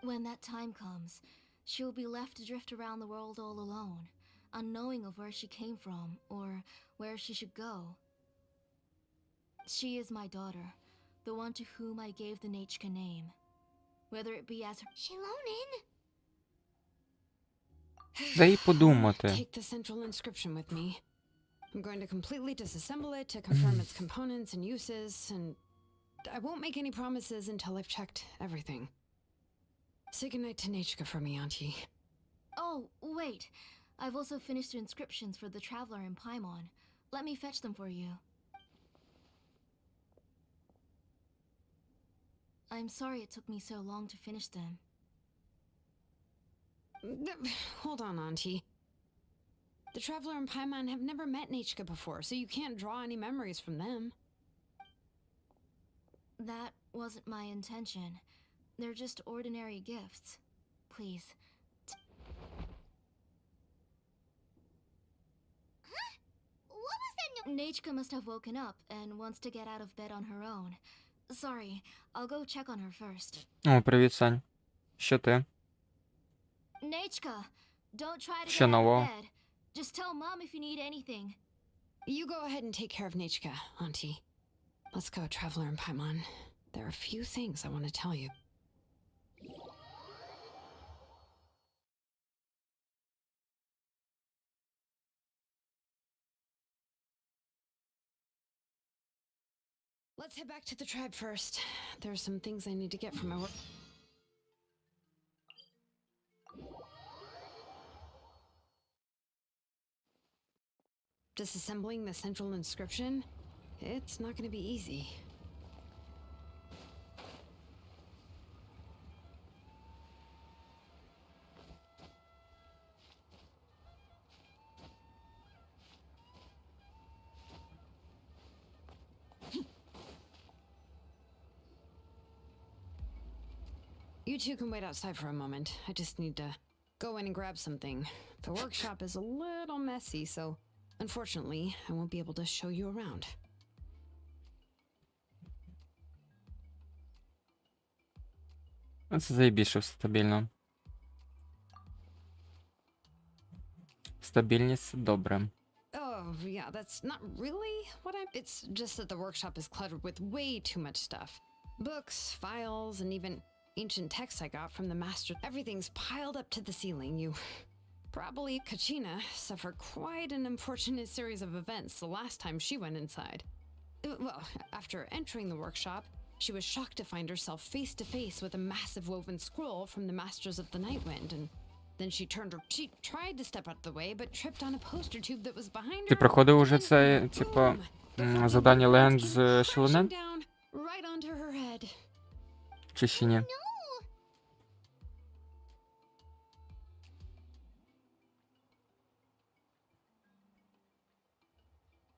E: When that time comes, she'll be left to drift around the world all alone, unknowing of where she came from or where she should go. She is my daughter, the one to whom I gave the Nechka name. Whether it be as her...
B: Shilonen!
A: Дай подумати.
C: Take the central inscription with me. I'm going to completely disassemble it to confirm its components and uses, and I won't make any promises until I've checked everything. Say goodnight to Nechka for me, Auntie.
E: Oh, wait. I've also finished the inscriptions for the Traveler in Paimon. Let me fetch them for you. I'm sorry it took me so long to finish them.
C: Hold on, Auntie. The Traveler and Paimon have never met Nechka before, so you can't draw any memories from them.
E: That wasn't my intention. They're just ordinary gifts. Please.
B: Huh? What was that no-
E: Nechka must have woken up and wants to get out of bed on her own. Sorry, I'll go check on her first.
A: О, привіт, Сань. Що ти?
E: Nechka, don't try to
A: Що
E: get out
A: нового?
E: of bed. Just tell Mom if you need anything.
C: You go ahead and take care of Nechka, Auntie. Let's go, Traveler and Paimon. There are a few things I want to tell you. Let's head back to the tribe first. There are some things I need to get from my work. Disassembling the central inscription? It's not going to be easy. You two can wait outside for a moment. I just need to go in and grab something. The workshop is a little messy, so unfortunately, I won't be able to show you around.
A: Це заєбіше стабільно. Стабільність — це добре.
C: Oh, yeah, that's not really what It's just that the workshop is cluttered with way too much stuff. Books, files, and even ancient texts I got from the master. Everything's piled up to the ceiling. You probably... Kachina suffered quite an unfortunate series of events the last time she went inside. Well, after entering the workshop, she was shocked to find herself face to face with a massive woven scroll from the Masters of the Nightwind, and then she tried to step out of the way, but tripped on a poster tube that was behind her.
A: Ти проходив уже
C: and
A: це,
C: boom,
A: типа,
C: the fucking
A: завдання
C: world
A: Легенд
C: came
A: з
C: crashing
A: Шилонен?
C: down right onto her head.
A: Чи ще ні?
B: No!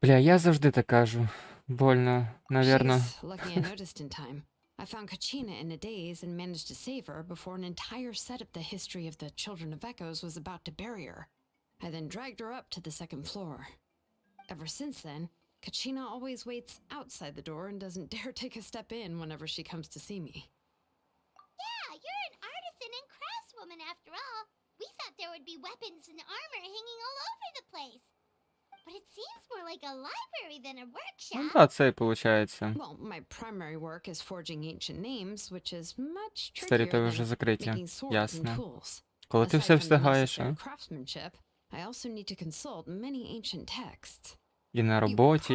A: Бля, я завжди так кажу. Больно, навірно.
C: She's lucky I noticed in time. I found Kachina in a daze and managed to save her before an entire set of the history of the Children of Echoes was about to bury her. I then dragged her up to the second floor. Ever since then, Kachina always waits outside the door and doesn't dare take a step in whenever she comes to see me.
B: Yeah, you're an artisan and craftswoman after all. We thought there would be weapons and armor hanging all over the place. but it seems more like a library than a
A: Ну
B: workshop.
A: да, це і виходить.
C: Well, my primary work is forging ancient names, which is much
A: Старі
C: trickier
A: то вже
C: than
A: закриті.
C: making swords and
A: Ясно.
C: tools.
A: Коли ти
C: Aside
A: все
C: from the
A: встигаєш,
C: necessary
A: а?
C: craftsmanship, I also need to consult many ancient texts.
A: І на роботі,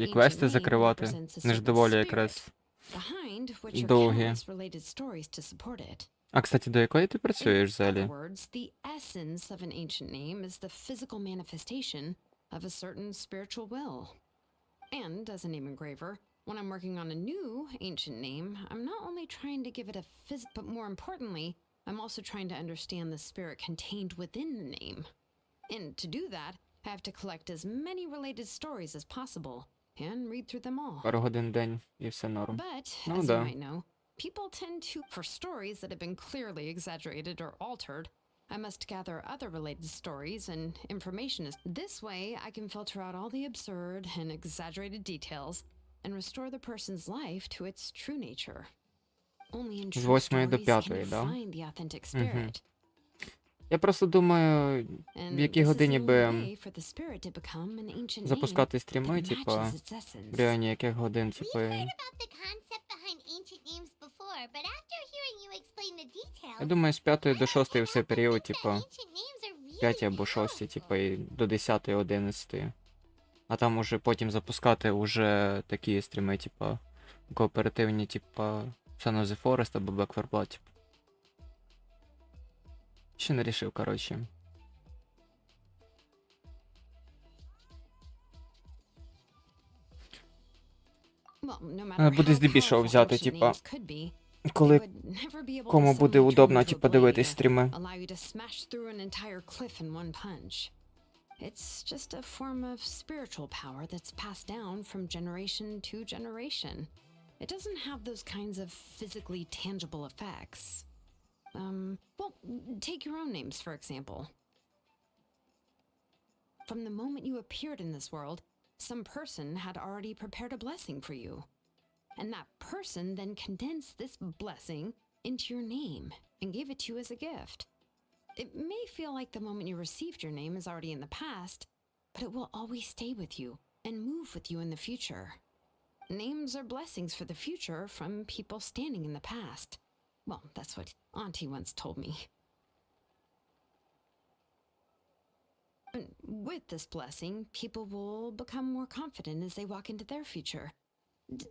A: і квести закривати. Не ж доволі якраз
C: Behind which are
A: довгі.
C: countless related stories to support it.
A: А, кстати, до якої ти
C: In
A: працюєш
C: other
A: взагалі?
C: words, the essence of an ancient name is the physical manifestation of a certain spiritual will. And as a name engraver, when I'm working on a new ancient name, I'm not only trying to give it a but more importantly, I'm also trying to understand the spirit contained within the name. And to do that, I have to collect as many related stories as possible and read through them all.
A: Пару годин в день і все норм.
C: But,
A: Ну
C: as you
A: да.
C: might know, people tend to, for stories that have been clearly exaggerated or altered, I must gather other related stories and information. This way, I can filter out all the absurd and exaggerated details and restore the person's life to its true nature. Only in
A: З
C: true
A: 8 до
C: stories can
A: 5,
C: you
A: да?
C: find the authentic spirit.
A: Я просто думаю,
C: And
A: в якій
C: this is
A: годині
C: the only
A: би
C: way for the spirit to become an ancient name
A: запускати
C: that
A: стріми, типа,
C: matches its essence.
A: в районі яких годин,
B: We've
A: типа.
B: heard about the concept behind ancient names before, but after hearing you explain the details,
A: Я думаю, з 5 до 6
B: I
A: все
B: can't
A: період,
B: believe that
A: типа,
B: ancient names are really
A: 5 або 6,
B: powerful.
A: типа, і до 10, 11. А там уже потім запускати уже такі стріми, типа, кооперативні, типа, Son of the Forest або Back 4 Blood, типа. Ще не рішив, коротше.
C: Well, no matter
A: Треба буде
C: how
A: здебільшого
C: powerful
A: взяти,
C: ancient
A: типа,
C: names could be,
A: коли
C: they would never be able to
A: кому буде
C: suddenly turn
A: удобно,
C: into a
A: типа,
C: blade
A: дивитись
C: or
A: стріми.
C: allow you to smash through an entire cliff in one punch. It's just a form of spiritual power that's passed down from generation to generation. It doesn't have those kinds of physically tangible effects. Well, take your own names, for example. From the moment you appeared in this world, some person had already prepared a blessing for you. And that person then condensed this blessing into your name and gave it to you as a gift. It may feel like the moment you received your name is already in the past, but it will always stay with you and move with you in the future. Names are blessings for the future from people standing in the past. Well, that's what Auntie once told me. And with this blessing, people will become more confident as they walk into their future.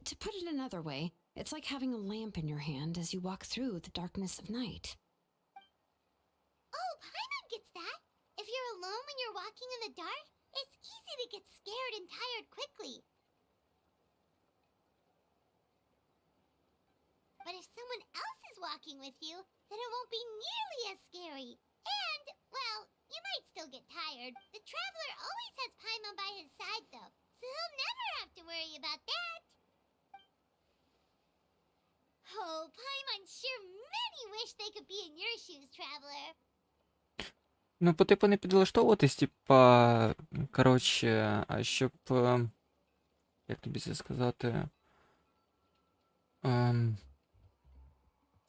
C: To put it another way, it's like having a lamp in your hand as you walk through the darkness of night.
B: Oh, Paimon gets that. If you're alone when you're walking in the dark, it's easy to get scared and tired quickly. But if someone else is walking with you, then it won't be nearly as scary. And, well, you might still get tired. The traveler always has Paimon by his side, though, so he'll never have to worry about that. Oh, Paimon sure many wish they could be in your shoes, traveler.
A: Ну, по типу не підлаштовуватись, типа, коротше, а щоб, як тобі це сказати,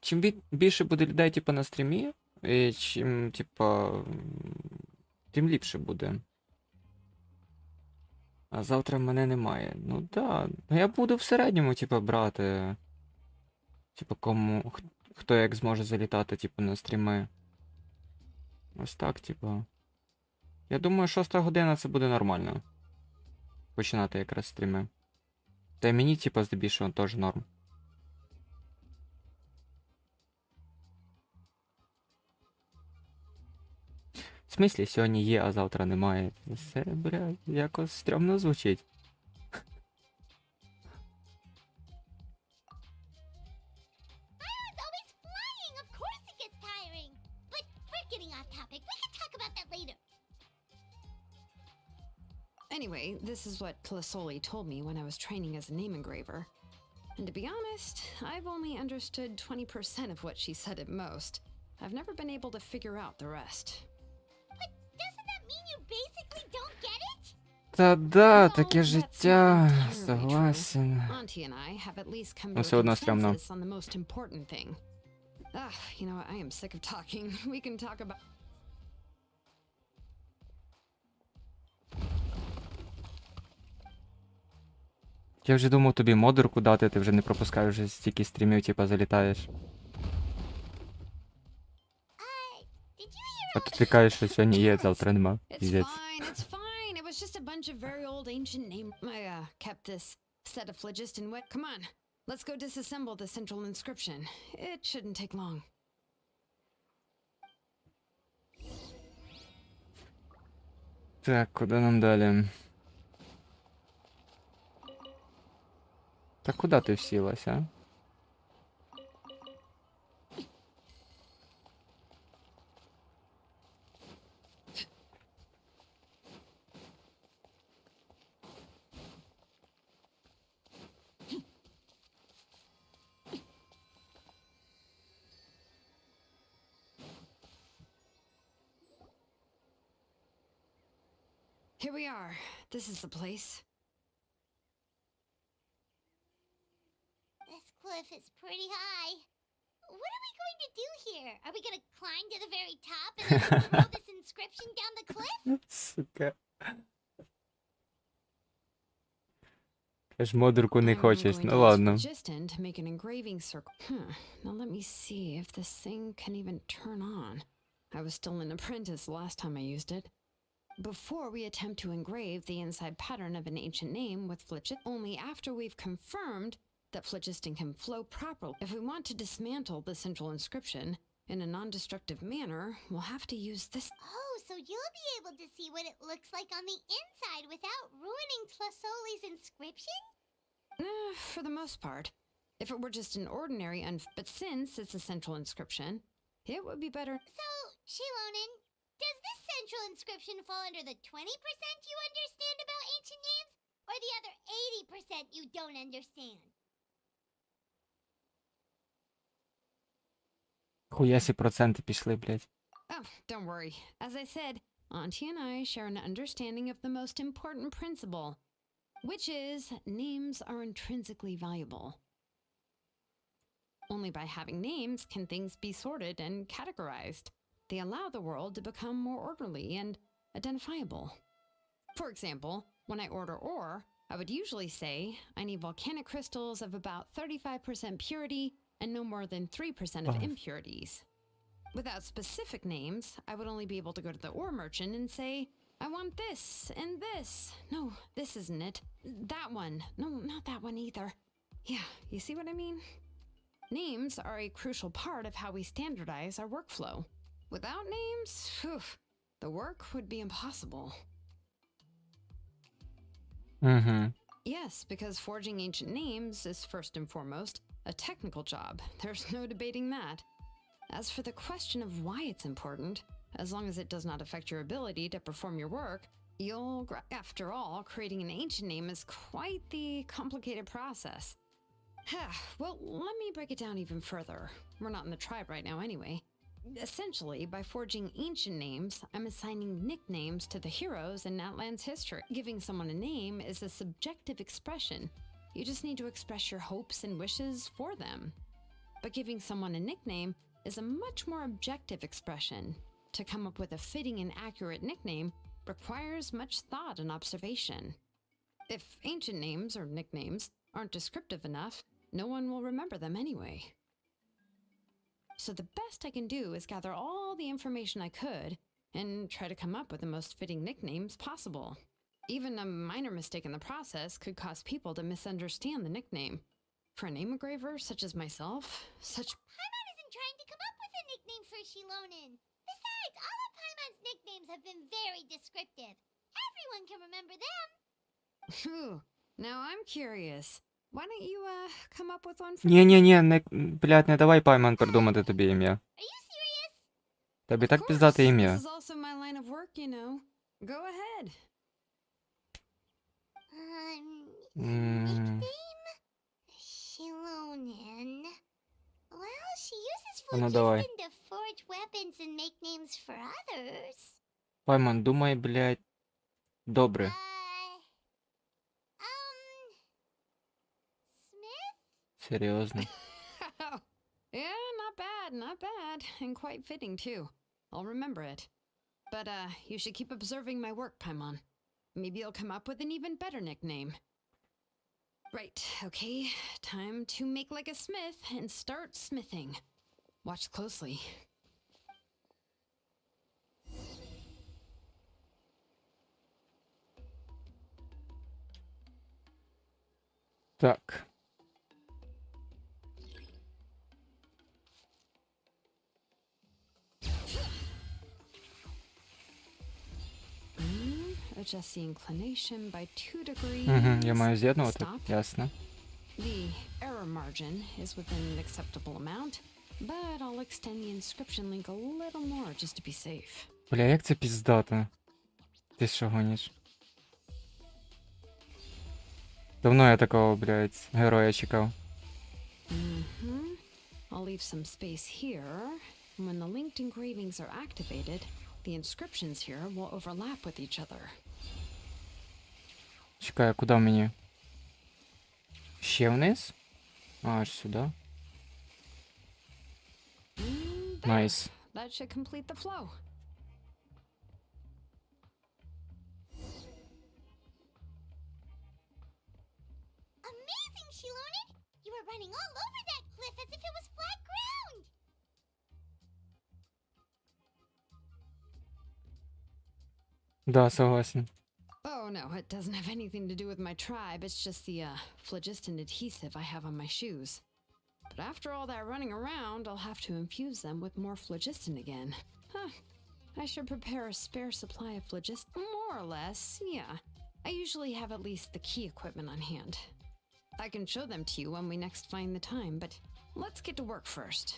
A: чим більше буде людей, типа, на стрімі, і чим, типа, тим ліпше буде. А завтра мене немає. Ну да, ну я буду в середньому, типа, брати, типа, кому, хто як зможе залітати, типу, на стріми. Ось так, типу. Я думаю, 6 година це буде нормально. Починати якраз стріми. Та й мені, типу, здебільшого теж норм. В смислі, сьогодні є, а завтра немає. Це, бля, якось стрьомно звучить.
B: Iron's always flying. Of course it gets tiring. But we're getting off topic. We can talk about that later.
C: Anyway, this is what Tlisoli told me when I was training as a name engraver. And to be honest, I've only understood 20% of what she said at most. I've never been able to figure out the rest.
B: But doesn't that mean you basically don't get it?
A: Та да,
C: Well,
A: таке
C: that's
A: життя,
C: not entirely true.
A: согласен.
C: Auntie and I have at least come
A: Ну,
C: to
A: все
C: a
A: одно стрьомно.
C: consensus on the most important thing. You know, I am sick of talking. We can talk about...
A: Я вже думав тобі модерку дати, ти вже не пропускаєш вже стільки стрімів, типа залітаєш.
B: Did you hear
A: А тут ти кажеш, що сьогодні є, завтра нема.
C: It's
A: Піздець.
C: fine, it's fine. It was just a bunch of very old ancient name. I kept this set of phlogiston wet. Come on, let's go disassemble the central inscription. It shouldn't take long.
A: Так, куди нам далі? Та куди ти всілась, а?
C: Here we are. This is the place.
B: This cliff is pretty high. What are we going to do here? Are we going to climb to the very top and then throw this inscription down the cliff?
A: Сука. Каж модерку не
C: I'm
A: хочеш,
C: going
A: ну
C: to use
A: ладно.
C: phlogiston to make an engraving circle. Now let me see if this thing can even turn on. I was still an apprentice last time I used it. Before we attempt to engrave the inside pattern of an ancient name with phlogiston, only after we've confirmed that phlogiston can flow properly. If we want to dismantle the central inscription in a non-destructive manner, we'll have to use this.
B: Oh, so you'll be able to see what it looks like on the inside without ruining Tlasoli's inscription?
C: For the most part. If it were just an ordinary but since it's a central inscription, it would be better.
B: So, Shilonen, does this central inscription fall under the 20% you understand about ancient names, or the other 80% you don't understand?
A: Хуясі проценти пішли, блядь.
C: Oh, don't worry. As I said, Auntie and I share an understanding of the most important principle, which is names are intrinsically valuable. Only by having names can things be sorted and categorized. They allow the world to become more orderly and identifiable. For example, when I order ore, I would usually say I need volcanic crystals of about 35% purity and no more than 3% of impurities. Without specific names, I would only be able to go to the ore merchant and say, I want this and this. No, this isn't it. That one. No, not that one either. Yeah, you see what I mean? Names are a crucial part of how we standardize our workflow. Without names, the work would be impossible.
A: Угу.
C: Yes, because forging ancient names is first and foremost a technical job. There's no debating that. As for the question of why it's important, as long as it does not affect your ability to perform your work, after all, creating an ancient name is quite the complicated process. Well, let me break it down even further. We're not in the tribe right now anyway. Essentially, by forging ancient names, I'm assigning nicknames to the heroes in Natlan's history. Giving someone a name is a subjective expression. You just need to express your hopes and wishes for them. But giving someone a nickname is a much more objective expression. To come up with a fitting and accurate nickname requires much thought and observation. If ancient names or nicknames aren't descriptive enough, no one will remember them anyway. So the best I can do is gather all the information I could and try to come up with the most fitting nicknames possible. Even a minor mistake in the process could cause people to misunderstand the nickname. For a name engraver such as myself, such...
B: Paimon isn't trying to come up with a nickname for Shilonen. Besides, all of Paimon's nicknames have been very descriptive. Everyone can remember them.
C: Phew. Now I'm curious. Why don't you, come up with one for me?
A: Ні-ні-ні, не, блядь, не давай Пайман придумати тобі ім'я.
B: Are you serious?
A: Тобі
C: Of
A: так
C: course,
A: піздате
C: This
A: ім'я.
C: is also my line of work, you know. Go ahead.
A: М,
B: Nickname? Shilonen. Well, she uses
A: Ну, давай.
B: phlogiston to forge weapons and make names for others.
A: Пайман, думай, блядь. Добре.
B: Smith?
A: Серйозно.
C: Yeah, not bad, and quite fitting too. I'll remember it. But, you should keep observing my work, Paimon. Maybe you'll come up with an even better nickname. Right, okay. Time to make like a smith and start smithing. Watch closely.
A: Так.
C: Adjust the inclination by 2 degrees.
A: Угу, я маю з'єднувати,
C: Stop.
A: ясно.
C: The error margin is within an acceptable amount, but I'll extend the inscription link a little more just to be safe.
A: Бля, як це піздато? Ти що гониш? Давно я такого, блядь, героя чекав.
C: I'll leave some space here. When the linked engravings are activated, the inscriptions here will overlap with each other.
A: Чекай, а куди мені? Ще вниз? А, аж сюди.
C: There.
A: Найс.
C: That should complete the flow.
B: Amazing, Shilonen! You were running all over that cliff as if it was flat ground!
A: Да, согласен.
C: Oh no, it doesn't have anything to do with my tribe. It's just the phlogiston adhesive I have on my shoes. But after all that running around, I'll have to infuse them with more phlogiston again. Huh. I should prepare a spare supply of phlogiston. More or less, yeah. I usually have at least the key equipment on hand. I can show them to you when we next find the time, but let's get to work first.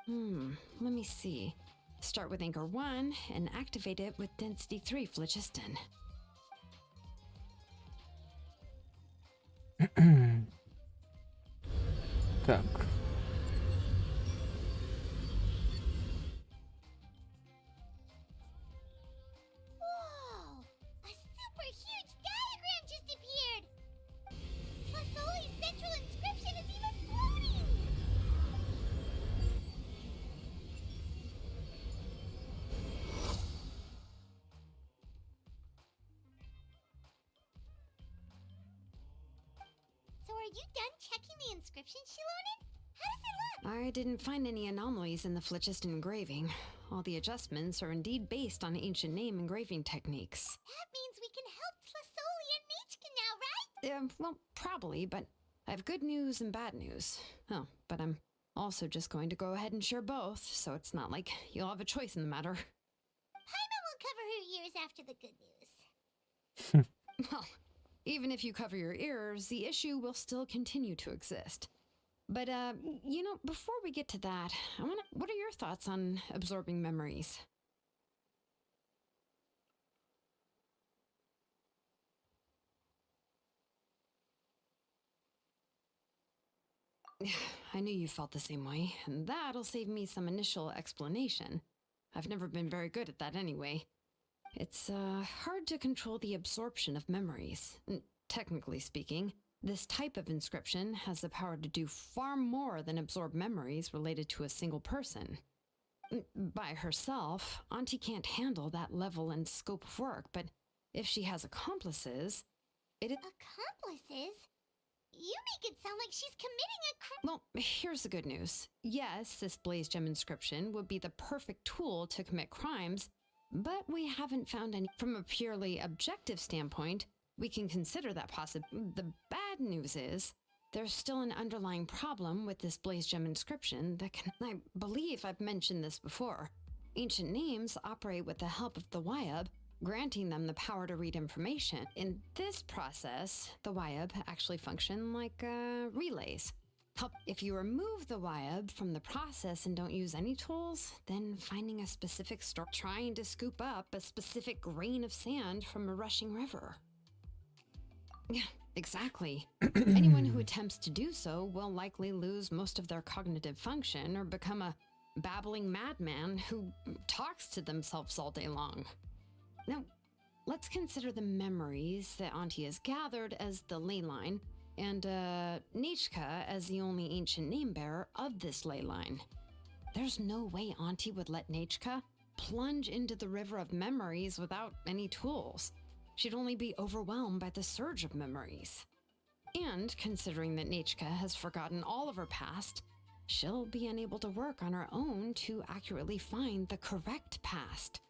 C: Let me see. Start with anchor 1 and activate it with density 3 phlogiston.
A: Так.
B: Whoa! A super huge diagram just appeared! Fasoli's central inscription is even floating! So are you done checking the inscription, Shilonen? How does it look?
C: I didn't find any anomalies in the phlogiston engraving. All the adjustments are indeed based on ancient name engraving techniques.
B: That means we can help Fasoli and Nechka now, right?
C: Well, probably, but I have good news and bad news. Oh, but I'm also just going to go ahead and share both, so it's not like you'll have a choice in the matter.
B: Paimon will cover her ears after the good news.
C: Well, even if you cover your ears, the issue will still continue to exist. But, before we get to that, what are your thoughts on absorbing memories? I knew you felt the same way, and that'll save me some initial explanation. I've never been very good at that anyway. It's hard to control the absorption of memories. Technically speaking, this type of inscription has the power to do far more than absorb memories related to a single person. By herself, Auntie can't handle that level and scope of work, but if she has accomplices,
B: Accomplices? You make it sound like she's committing a crime.
C: Well, here's the good news. Yes, this blaze gem inscription would be the perfect tool to commit crimes, but we haven't found any. From a purely objective standpoint, we can consider that possible. The bad news is, there's still an underlying problem with this blaze gem inscription that can. I believe I've mentioned this before. Ancient names operate with the help of the Wyab, granting them the power to read information. In this process, the Wyab actually function like relays. If you remove the Wyab from the process and don't use any tools, then finding a specific store, trying to scoop up a specific grain of sand from a rushing river. Yeah, exactly. Anyone who attempts to do so will likely lose most of their cognitive function or become a babbling madman who talks to themselves all day long. Now, let's consider the memories that Auntie has gathered as the ley line, and Nechka as the only ancient name bearer of this ley line. There's no way Auntie would let Nechka plunge into the river of memories without any tools. She'd only be overwhelmed by the surge of memories. And considering that Nechka has forgotten all of her past, she'll be unable to work on her own to accurately find the correct past.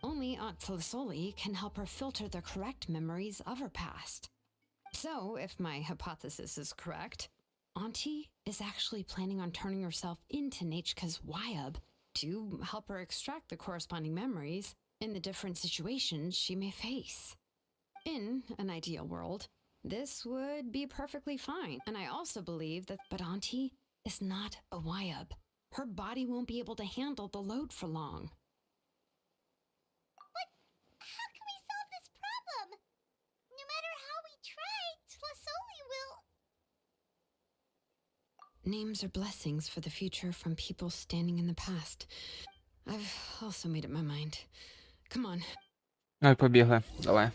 C: Only Aunt Tlisoli can help her filter the correct memories of her past. So, if my hypothesis is correct, Auntie is actually planning on turning herself into Nechka's Wyab to help her extract the corresponding memories in the different situations she may face. In an ideal world, this would be perfectly fine. And I also believe that, but Auntie is not a Wyab. Her body won't be able to handle the load for long.
B: But how can we solve this problem? No matter how we try, Tlasoli will...
C: Names are blessings for the future from people standing in the past. I've also made up my mind. Come on.
A: Ой, побігли. Давай.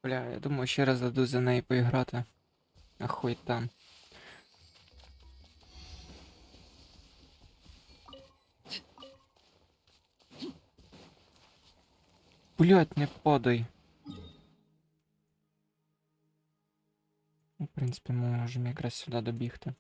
A: Бля, я думаю, ще раз дадуть за неї поіграти. А хуй там. Блять, не падай. В принципі, ми можемо якраз сюди добігти.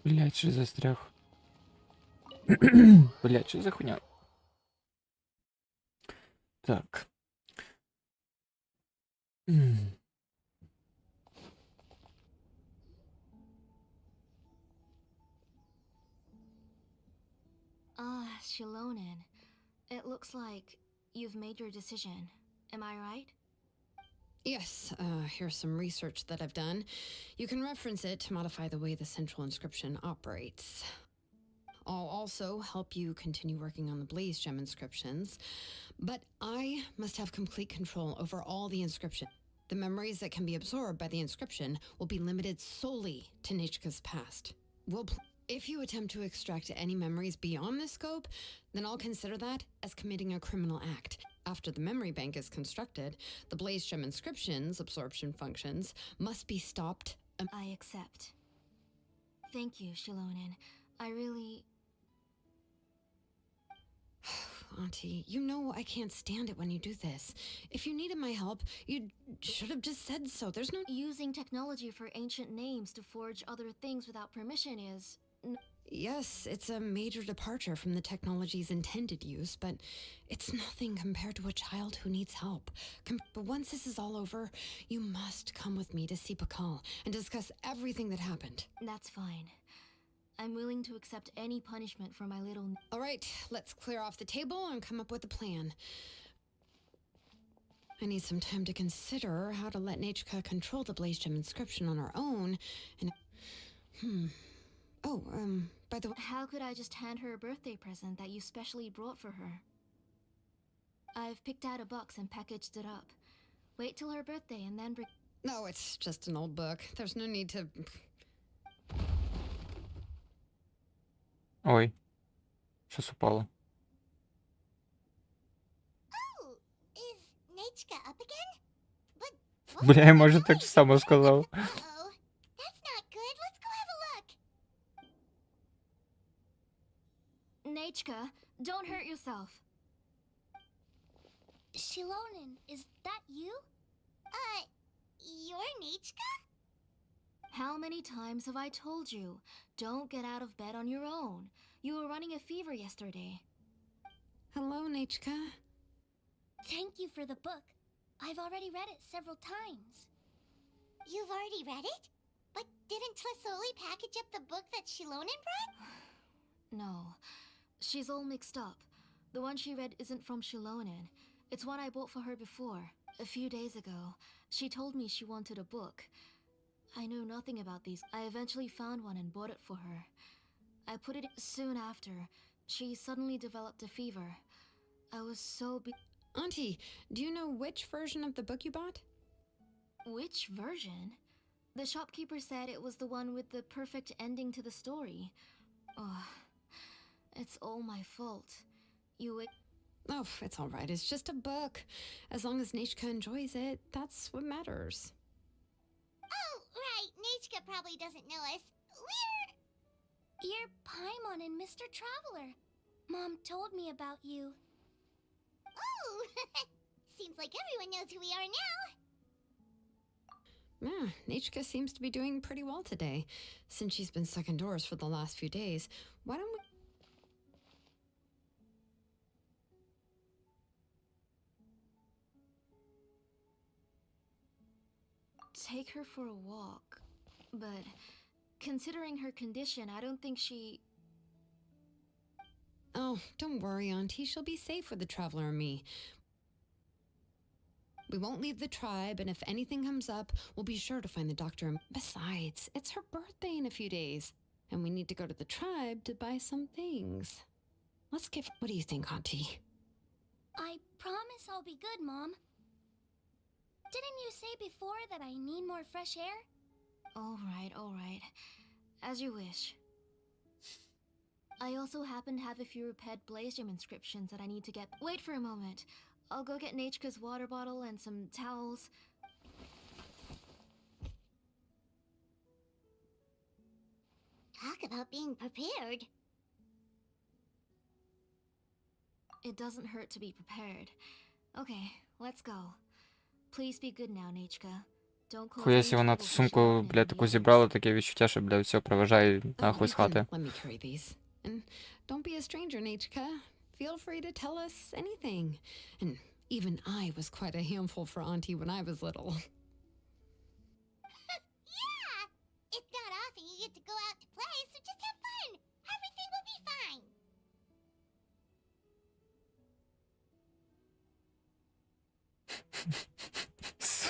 A: Блять, що застряг. Блять, що за хуйня? Так.
E: Shilonen. It looks like you've made your decision. Am I right?
C: Yes, here's some research that I've done. You can reference it to modify the way the central inscription operates. I'll also help you continue working on the Blaze Gem inscriptions, but I must have complete control over all the inscription. The memories that can be absorbed by the inscription will be limited solely to Nechka's past. If you attempt to extract any memories beyond this scope, then I'll consider that as committing a criminal act. After the memory bank is constructed, the Blaze Gem inscription's absorption functions must be stopped.
E: I accept. Thank you, Shilonen. I really...
C: Auntie, you know I can't stand it when you do this. If you needed my help, you should have just said so. There's no...
E: Using technology for ancient names to forge other things without permission is...
C: Yes, it's a major departure from the technology's intended use, but it's nothing compared to a child who needs help. But once this is all over, you must come with me to see Pakal and discuss everything that happened.
E: That's fine. I'm willing to accept any punishment for my little...
C: All right, let's clear off the table and come up with a plan. I need some time to consider how to let Nechka control the Blaze Gem inscription on her own, and... Oh, by the way...
E: How could I just hand her a birthday present that you specially brought for her? I've picked out a box and packaged it up. Wait till her birthday and then bring...
C: No, it's just an old book. There's no need to...
A: Ой. Щось упало.
B: Oh, is Nechka up again? But
A: Бля, я може так само сказав.
B: Uh-oh. That's not good. Let's go have a look.
E: Nechka, don't hurt yourself.
B: Shilonen, is that you? You're Nechka?
E: How many times have I told you? Don't get out of bed on your own. You were running a fever yesterday.
C: Hello, Nechka.
B: Thank you for the book. I've already read it several times. You've already read it? But didn't Tlasoli package up the book that Shilonen brought?
E: She's all mixed up. The one she read isn't from Shilonen. It's one I bought for her before. A few days ago, she told me she wanted a book. I know nothing about these. I eventually found one and bought it for her. I put it soon after. She suddenly developed a fever. I was so
C: Auntie, do you know which version of the book you bought?
E: Which version? The shopkeeper said it was the one with the perfect ending to the story. Oh, it's all my fault.
C: Oh, it's all right. It's just a book. As long as Nechka enjoys it, that's what matters.
B: Oh, right. Nechka probably doesn't know us. You're Paimon and Mr. Traveler. Mom told me about you. Oh, seems like everyone knows who we are now.
C: Yeah, Nechka seems to be doing pretty well today. Since she's been stuck indoors for the last few days, why don't we...
E: Take her for a walk. But considering her condition, I don't think she...
C: Oh, don't worry, Auntie. She'll be safe with the Traveler and me. We won't leave the tribe, and if anything comes up, we'll be sure to find the doctor. Besides, it's her birthday in a few days, and we need to go to the tribe to buy some things. Let's give... What do you think, Auntie?
B: I promise I'll be good, Mom. Didn't you say before that I need more fresh air?
E: All right. As you wish. I also happen to have a few repaired Blaze Gem inscriptions that I need to get. Wait for a moment. I'll go get Nechka's water bottle and some towels.
B: Talk about being prepared.
E: It doesn't hurt to be prepared. Okay, let's go. Please be good now, Nechka. Don't cause
A: Хуя
E: any
A: сі вона
E: trouble
A: ту
E: for
A: сумку,
E: Shilonen
A: бля,
E: and
A: таку
E: the
A: зібрала,
E: others.
A: таке відчуття, що, бля, все, проважає нахуй з хати.
C: Let me carry these. And don't be a stranger, Nechka. Feel free to tell us anything. And even I was quite a handful for Auntie when I was little.
B: Yeah! It's not often you get to go out to play, so just have fun. Everything will be fine.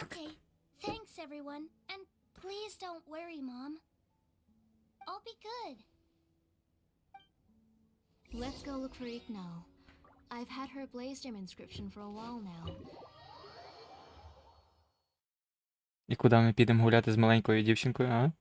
B: Okay, thanks everyone. And please don't worry, Mom. I'll be good.
E: Let's go look for Ignal. I've had her Blaze Gem inscription for a while now.
A: І куди ми підемо гуляти з маленькою дівчинкою, а?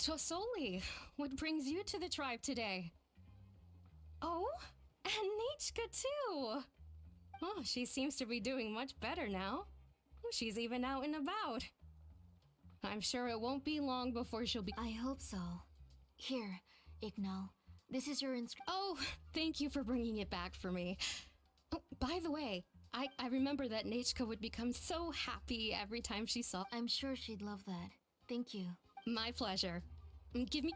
D: Tosoli, what brings you to the tribe today? Oh, and Nechka too. Oh, she seems to be doing much better now. She's even out and about. I'm sure it won't be long before she'll be...
E: I hope so. Here, Ignal. This is your inscription.
D: Oh, thank you for bringing it back for me. Oh, by the way, I remember that Nechka would become so happy every time she saw...
E: I'm sure she'd love that. Thank you.
D: My pleasure. Give me...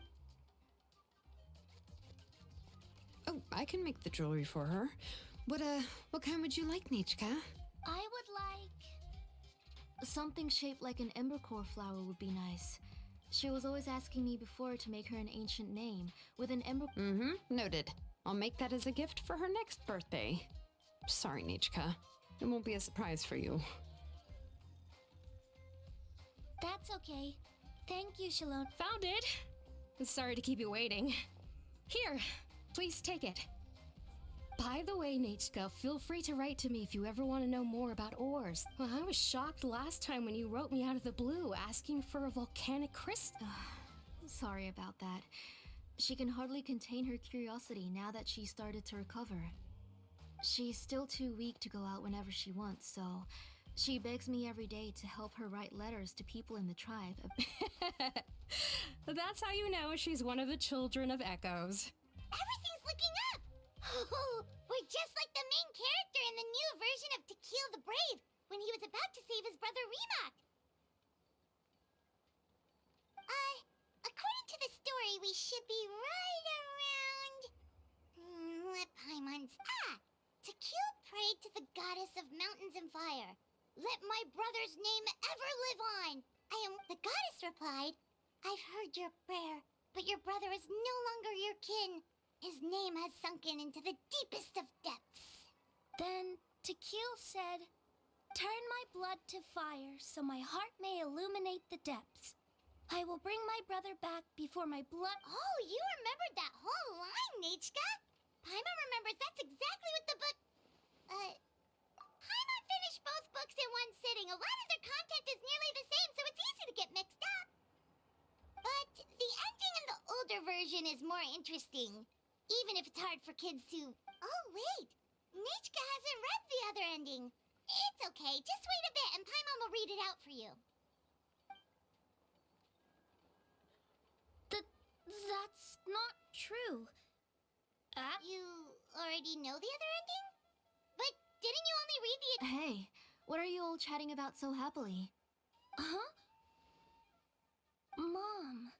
C: Oh, I can make the jewelry for her. What kind would you like, Nechka?
B: I would like...
E: Something shaped like an embercore flower would be nice. She was always asking me before to make her an ancient name with an ember...
C: Mm-hmm, noted. I'll make that as a gift for her next birthday. Sorry, Nechka. It won't be a surprise for you.
B: That's okay. Thank you, Shilonene.
D: Found it. Sorry to keep you waiting. Here, please take it. By the way, Nechka, feel free to write to me if you ever want to know more about ores. Well, I was shocked last time when you wrote me out of the blue asking for a volcanic crystal.
E: Sorry about that. She can hardly contain her curiosity now that she started to recover. She's still too weak to go out whenever she wants, so she begs me every day to help her write letters to people in the tribe.
D: That's how you know she's one of the children of echoes.
B: Everything's looking up! Oh, we're just like the main character in the new version of To Kill the Brave when he was about to save his brother Remak. According to the story, we should be right around... let Paimon's... To kill prayed to the goddess of mountains and fire. Let my brother's name ever live on. The goddess replied, I've heard your prayer, but your brother is no longer your kin. His name has sunken into the deepest of depths.
E: Then Tequil said, turn my blood to fire so my heart may illuminate the depths. I will bring my brother back before my blood...
B: Oh, you remembered that whole line, Nechka? Paimon remembers that's exactly what the book... Paimon finished both books in one sitting. A lot of their content is nearly the same, so it's easy to get mixed up. But the ending in the older version is more interesting. Even if it's hard for kids to... Oh, wait! Nechka hasn't read the other ending. It's okay, just wait a bit and Paimon will read it out for you.
E: That's not true.
B: You already know the other ending? But didn't you only read the...
E: Hey, what are you all chatting about so happily? Huh? Mom.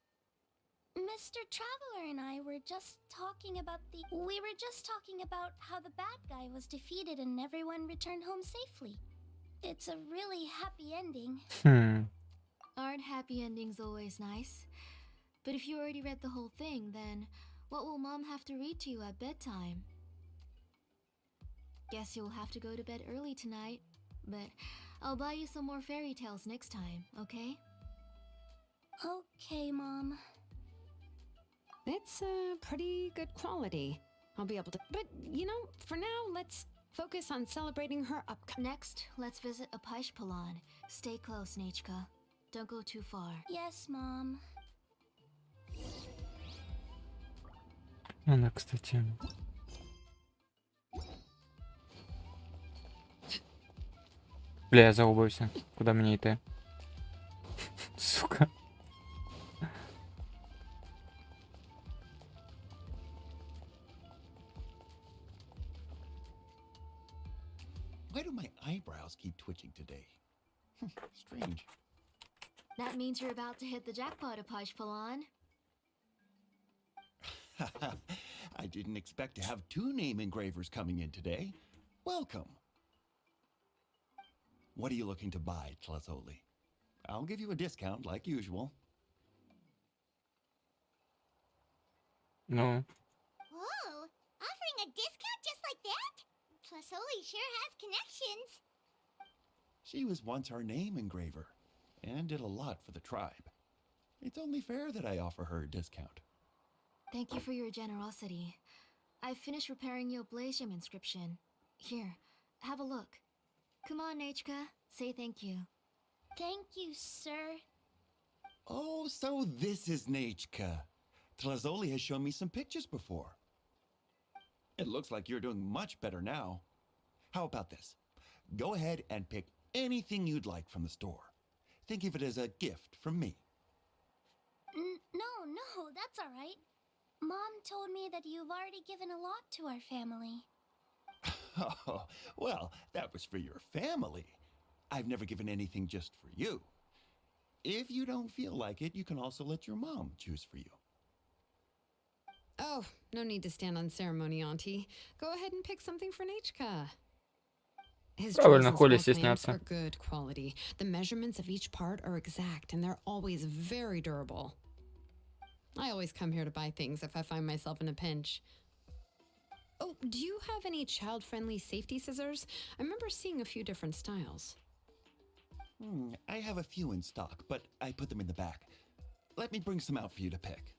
E: Mr. Traveler and I were just talking about how the bad guy was defeated and everyone returned home safely. It's a really happy ending. Aren't happy endings always nice? But if you already read the whole thing, then what will Mom have to read to you at bedtime? Guess you'll have to go to bed early tonight, but I'll buy you some more fairy tales next time, okay? Okay, Mom.
C: It's pretty good quality. I'll be able to... But, for now, let's focus on celebrating her upcoming...
E: Next, let's visit Apashpalan. Stay close, Nechka. Don't go too far. Yes, Mom.
A: Она, кстати... Бля, я загубився. Куди мені йти? Сука.
H: Why do my eyebrows keep twitching today? Strange.
E: That means you're about to hit the jackpot, Apashpalan.
H: I didn't expect to have 2 name engravers coming in today. Welcome. What are you looking to buy, Tlazoli? I'll give you a discount like usual.
A: Ну,
B: Whoa! Offering a discount just like that? Plasoli sure has connections.
H: She was once our name engraver and did a lot for the tribe. It's only fair that I offer her a discount.
E: Thank you for your generosity. I've finished repairing your Blasium inscription. Here, have a look. Come on, Nechka, say thank you. Thank you, sir.
H: Oh, so this is Nechka. Tlazoli has shown me some pictures before. It looks like you're doing much better now. How about this? Go ahead and pick anything you'd like from the store. Think of it as a gift from me.
E: No, that's all right. Mom told me that you've already given a lot to our family.
H: Oh, well, that was for your family. I've never given anything just for you. If you don't feel like it, you can also let your mom choose for you.
C: Oh, no need to stand on ceremony, Auntie. Go ahead and pick something for Nechka. His
A: Правильно,
C: drills
A: Коля
C: and small clamps
A: стесняться.
C: are good quality. The measurements of each part are exact, and they're always very durable. I always come here to buy things if I find myself in a pinch. Oh, do you have any child-friendly safety scissors? I remember seeing a few different styles.
H: I have a few in stock, but I put them in the back. Let me bring some out for you to pick.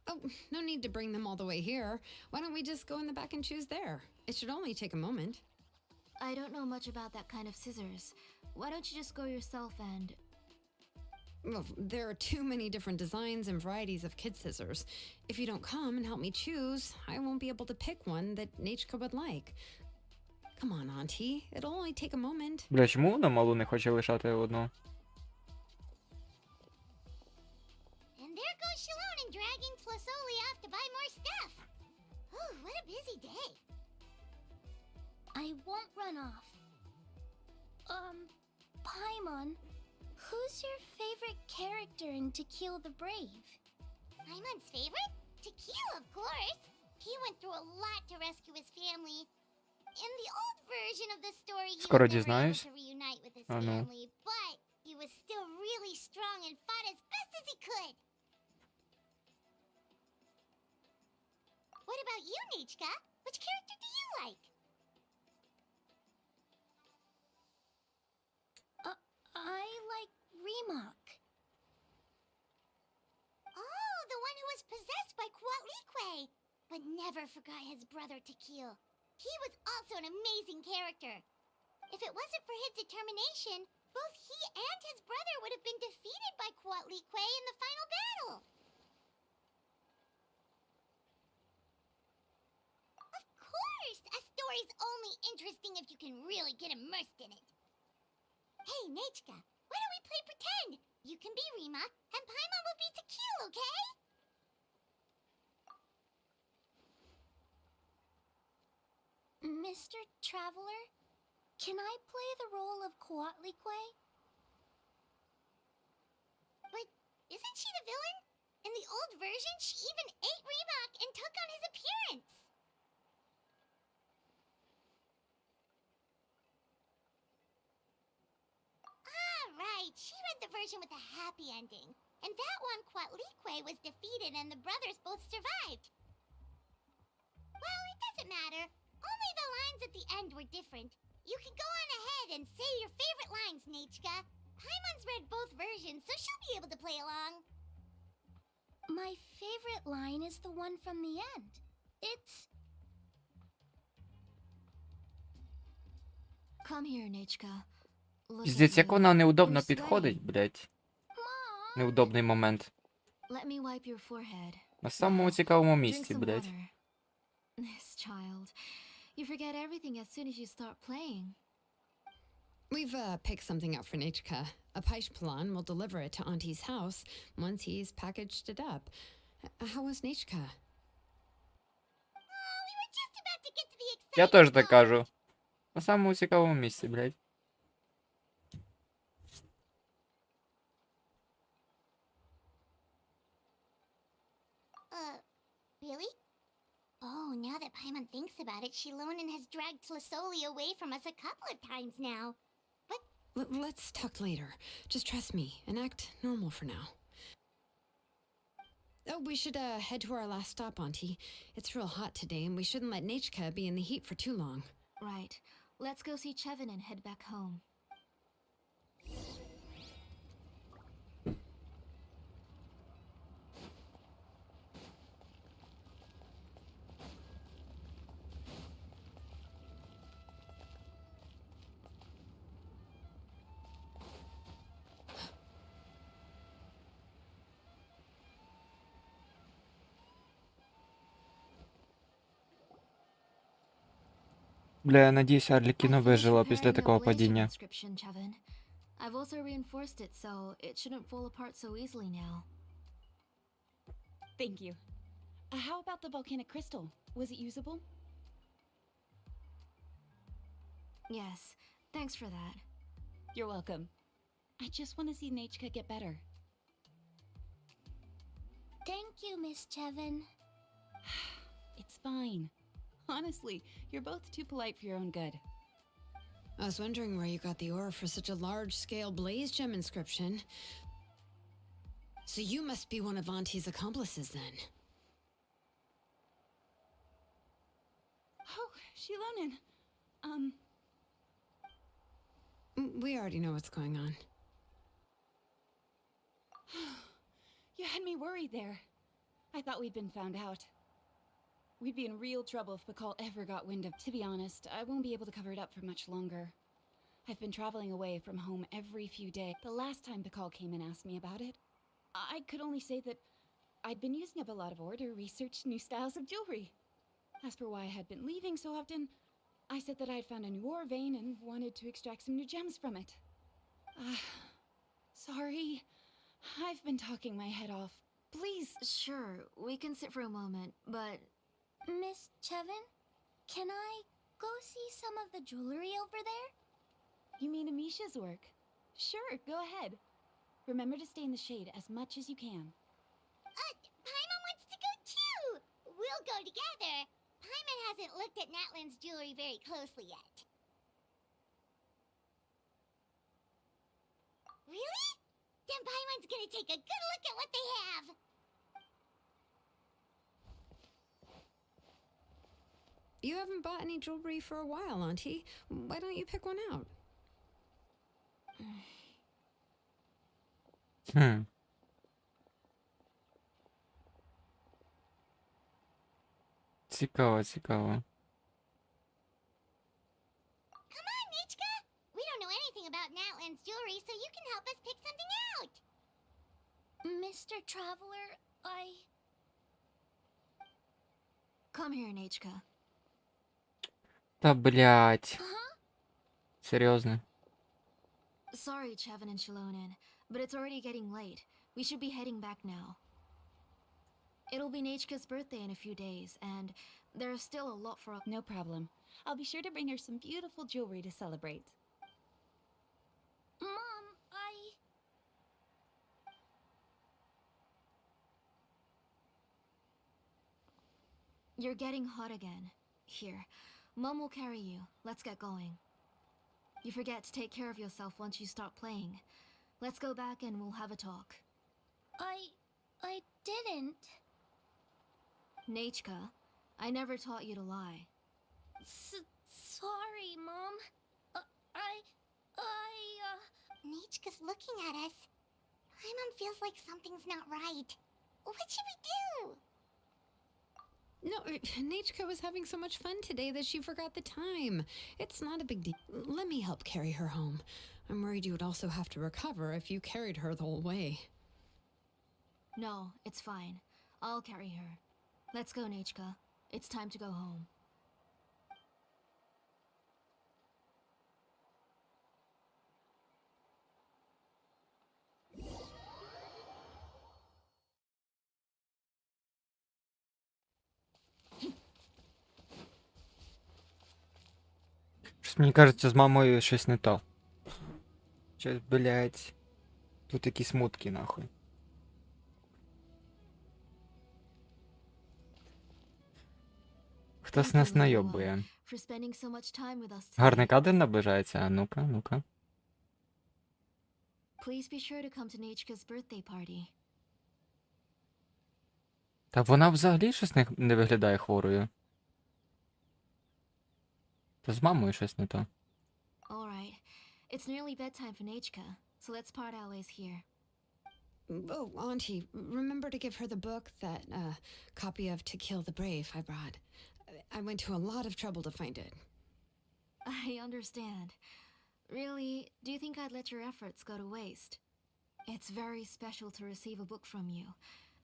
C: Oh, no need to bring them all the way here. Why don't we just go in the back and choose there? It should only take a moment.
E: I don't know much about that kind of scissors. Why don't you just go yourself and...
C: Well, there are too many different designs and varieties of kid scissors. If you don't come and help me choose, I won't be able to pick one that Nechka would like. Come on, Auntie. It'll only take a moment.
A: Бля, чому вона малу не хоче лишати одну?
B: And there goes Шилонен dragging Plasoli off to buy more stuff. Ooh, what a busy day.
E: I won't run off. Paimon,
B: Who's your favorite character in To Kill the Brave? Paimon's favorite? To Kill, of course. He went through a lot to rescue his family. In the old version of the story, he
A: Скоро
B: was never able
A: дізнаюсь.
B: to reunite with his
A: А ну.
B: family, but he was still really strong and fought as best as he could. What about you, Nichka? Which character do you like? I like Remak. Oh, the one who was possessed by Quatlique, but never forgot his brother Tequil. He was also an amazing character. If it wasn't for his determination, both he and his brother would have been defeated by Quatlique in the final battle. Of course! A story's only interesting if you can really get immersed in it. Hey, Nechka, why don't we play pretend? You can be Rima, and Paimon will be Tequil, okay? Mr. Traveler, can I play the role of Quatlique? But isn't she the villain? In the old version, she even ate Reebok and took on his appearance. Ah, right. She read the version with a happy ending. And that one, Quatlique was defeated and the brothers both survived. Well, it doesn't matter. Only the lines at the end were different. You can go on ahead and say your favorite lines, Nechka. Paimon's read both versions, so she'll be able to play along. My favorite line is the one from the end. It's...
E: Come here, Nechka. Look
A: Піздець,
E: at
A: як
E: you.
A: вона неудобно
E: You're
A: підходить,
E: sweating.
A: блядь.
B: Mom!
A: Неудобний момент.
E: Let me wipe your forehead.
A: На самому
E: Now,
A: цікавому
E: drink
A: місці,
E: some
A: блядь.
E: water. This child. You forget everything as soon as you start playing.
C: We've picked something up for Nichka. A Paishpalan will deliver it to Auntie's house once he's packaged it up. How was Nichka?
B: Oh, we were just about to get to the exciting
A: Я теж так
B: part.
A: кажу. На самому цікавому місці, блядь.
B: Really? Oh, now that Paimon thinks about it, Shilonen has dragged Tlisoli away from us a couple of times now.
C: Let's talk later. Just trust me and act normal for now. Oh, we should head to our last stop, Auntie. It's real hot today, and we shouldn't let Nichka be in the heat for too long.
E: Right. Let's go see Chevin and head back home.
A: Бля, я надіюсь, Арлікіно
E: I finished
A: вижила після
E: preparing the
A: такого
E: blaze
A: падіння.
E: inscription, Chevin. I've also reinforced it so it shouldn't fall apart so easily now.
I: Thank you. How about the volcanic crystal? Was it usable?
E: Yes, thanks for that.
I: You're welcome. I just want to see Nechka get better.
B: Thank you, Miss Chevin.
I: It's fine. Honestly, you're both too polite for your own good.
C: I was wondering where you got the ore for such a large-scale blaze gem inscription. So you must be one of Auntie's accomplices, then.
I: Oh, Shilonen.
C: We already know what's going on.
I: You had me worried there. I thought we'd been found out. We'd be in real trouble if Bakal ever got wind of. To be honest, I won't be able to cover it up for much longer. I've been traveling away from home every few days. The last time Bakal came and asked me about it, I could only say that I'd been using up a lot of ore to research new styles of jewelry. As for why I had been leaving so often, I said that I had found a new ore vein and wanted to extract some new gems from it. Sorry. I've been talking my head off. Please.
E: Sure, we can sit for a moment, but...
B: Miss Chevin, can I go see some of the jewelry over there?
I: You mean Amisha's work? Sure, go ahead. Remember to stay in the shade as much as you can.
B: Paimon wants to go too! We'll go together. Paimon hasn't looked at Natlan's jewelry very closely yet. Really? Then Paimon's gonna take a good look at what they have!
C: You haven't bought any jewelry for a while, Auntie. Why don't you pick one out?
A: Цікаво, цікаво.
B: Come on, Nichka! We don't know anything about Natlan's jewelry, so you can help us pick something out!
E: Mr. Traveler, Come here, Nechka.
A: Та блять.
E: Uh-huh.
A: Серйозно.
E: Sorry, Chevin and Shilonen, but it's already getting late. We should be heading back now. It'll be Nechka's birthday in a few days, and there's still a lot for...
I: No problem. I'll be sure to bring her some beautiful jewelry to celebrate.
E: Mom, You're getting hot again. Here, Mom will carry you. Let's get going. You forget to take care of yourself once you stop playing. Let's go back and we'll have a talk.
B: I didn't.
E: Nechka, I never taught you to lie.
B: Sorry, Mom. Nichka's looking at us. Paimon feels like something's not right. What should we do?
C: No, Nechka was having so much fun today that she forgot the time. It's not a big deal. Let me help carry her home. I'm worried you would also have to recover if you carried her the whole way.
E: No, it's fine. I'll carry her. Let's go, Nechka. It's time to go home.
A: Щось мені кажеться, з мамою щось не то. Щось, блять. Тут якісь мутки, нахуй. Хтось нас найобує.
E: For spending so much time with us today.
A: Гарний кадр наближається, а ну-ка, ну-ка.
E: Please be sure to come to Nechka's birthday party.
A: Та вона взагалі щось не виглядає хворою. Та з мамою щось не то.
E: All right. It's nearly bedtime for Nechka, so let's part our ways here.
C: Oh, Auntie, remember to give her the book, that copy of To Kill the Brave I brought. I went to a lot of trouble to find it.
E: I understand. Really, do you think I'd let your efforts go to waste? It's very special to receive a book from you.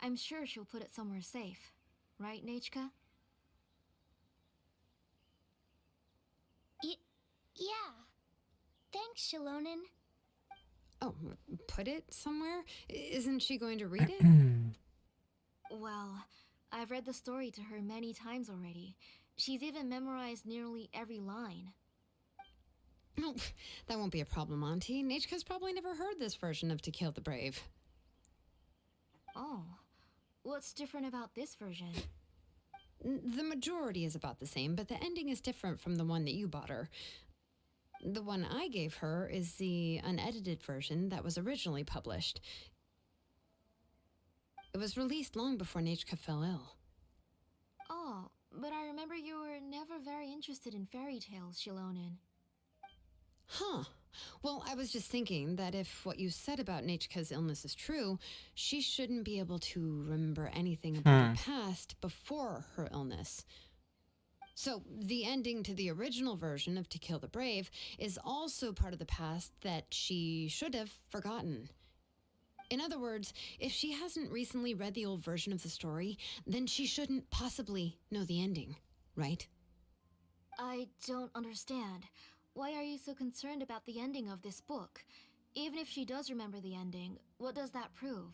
E: I'm sure she'll put it somewhere safe. Right, Nechka?
B: Yeah. Thanks, Shilonen.
C: Oh, put it somewhere? Isn't she going to read it?
E: Well, I've read the story to her many times already. She's even memorized nearly every line.
C: Oh, that won't be a problem, Auntie. Nechka's probably never heard this version of To Kill the Brave.
E: Oh, what's different about this version?
C: The majority is about the same, but the ending is different from the one that you bought her. The one I gave her is the unedited version that was originally published. It was released long before Nechka fell ill.
E: Oh, but I remember you were never very interested in fairy tales, Shilonen.
C: Huh. Well, I was just thinking that if what you said about Nechka's illness is true, she shouldn't be able to remember anything about the past before her illness. So, the ending to the original version of To Kill the Brave is also part of the past that she should have forgotten. In other words, if she hasn't recently read the old version of the story, then she shouldn't possibly know the ending, right?
E: I don't understand. Why are you so concerned about the ending of this book? Even if she does remember the ending, what does that prove?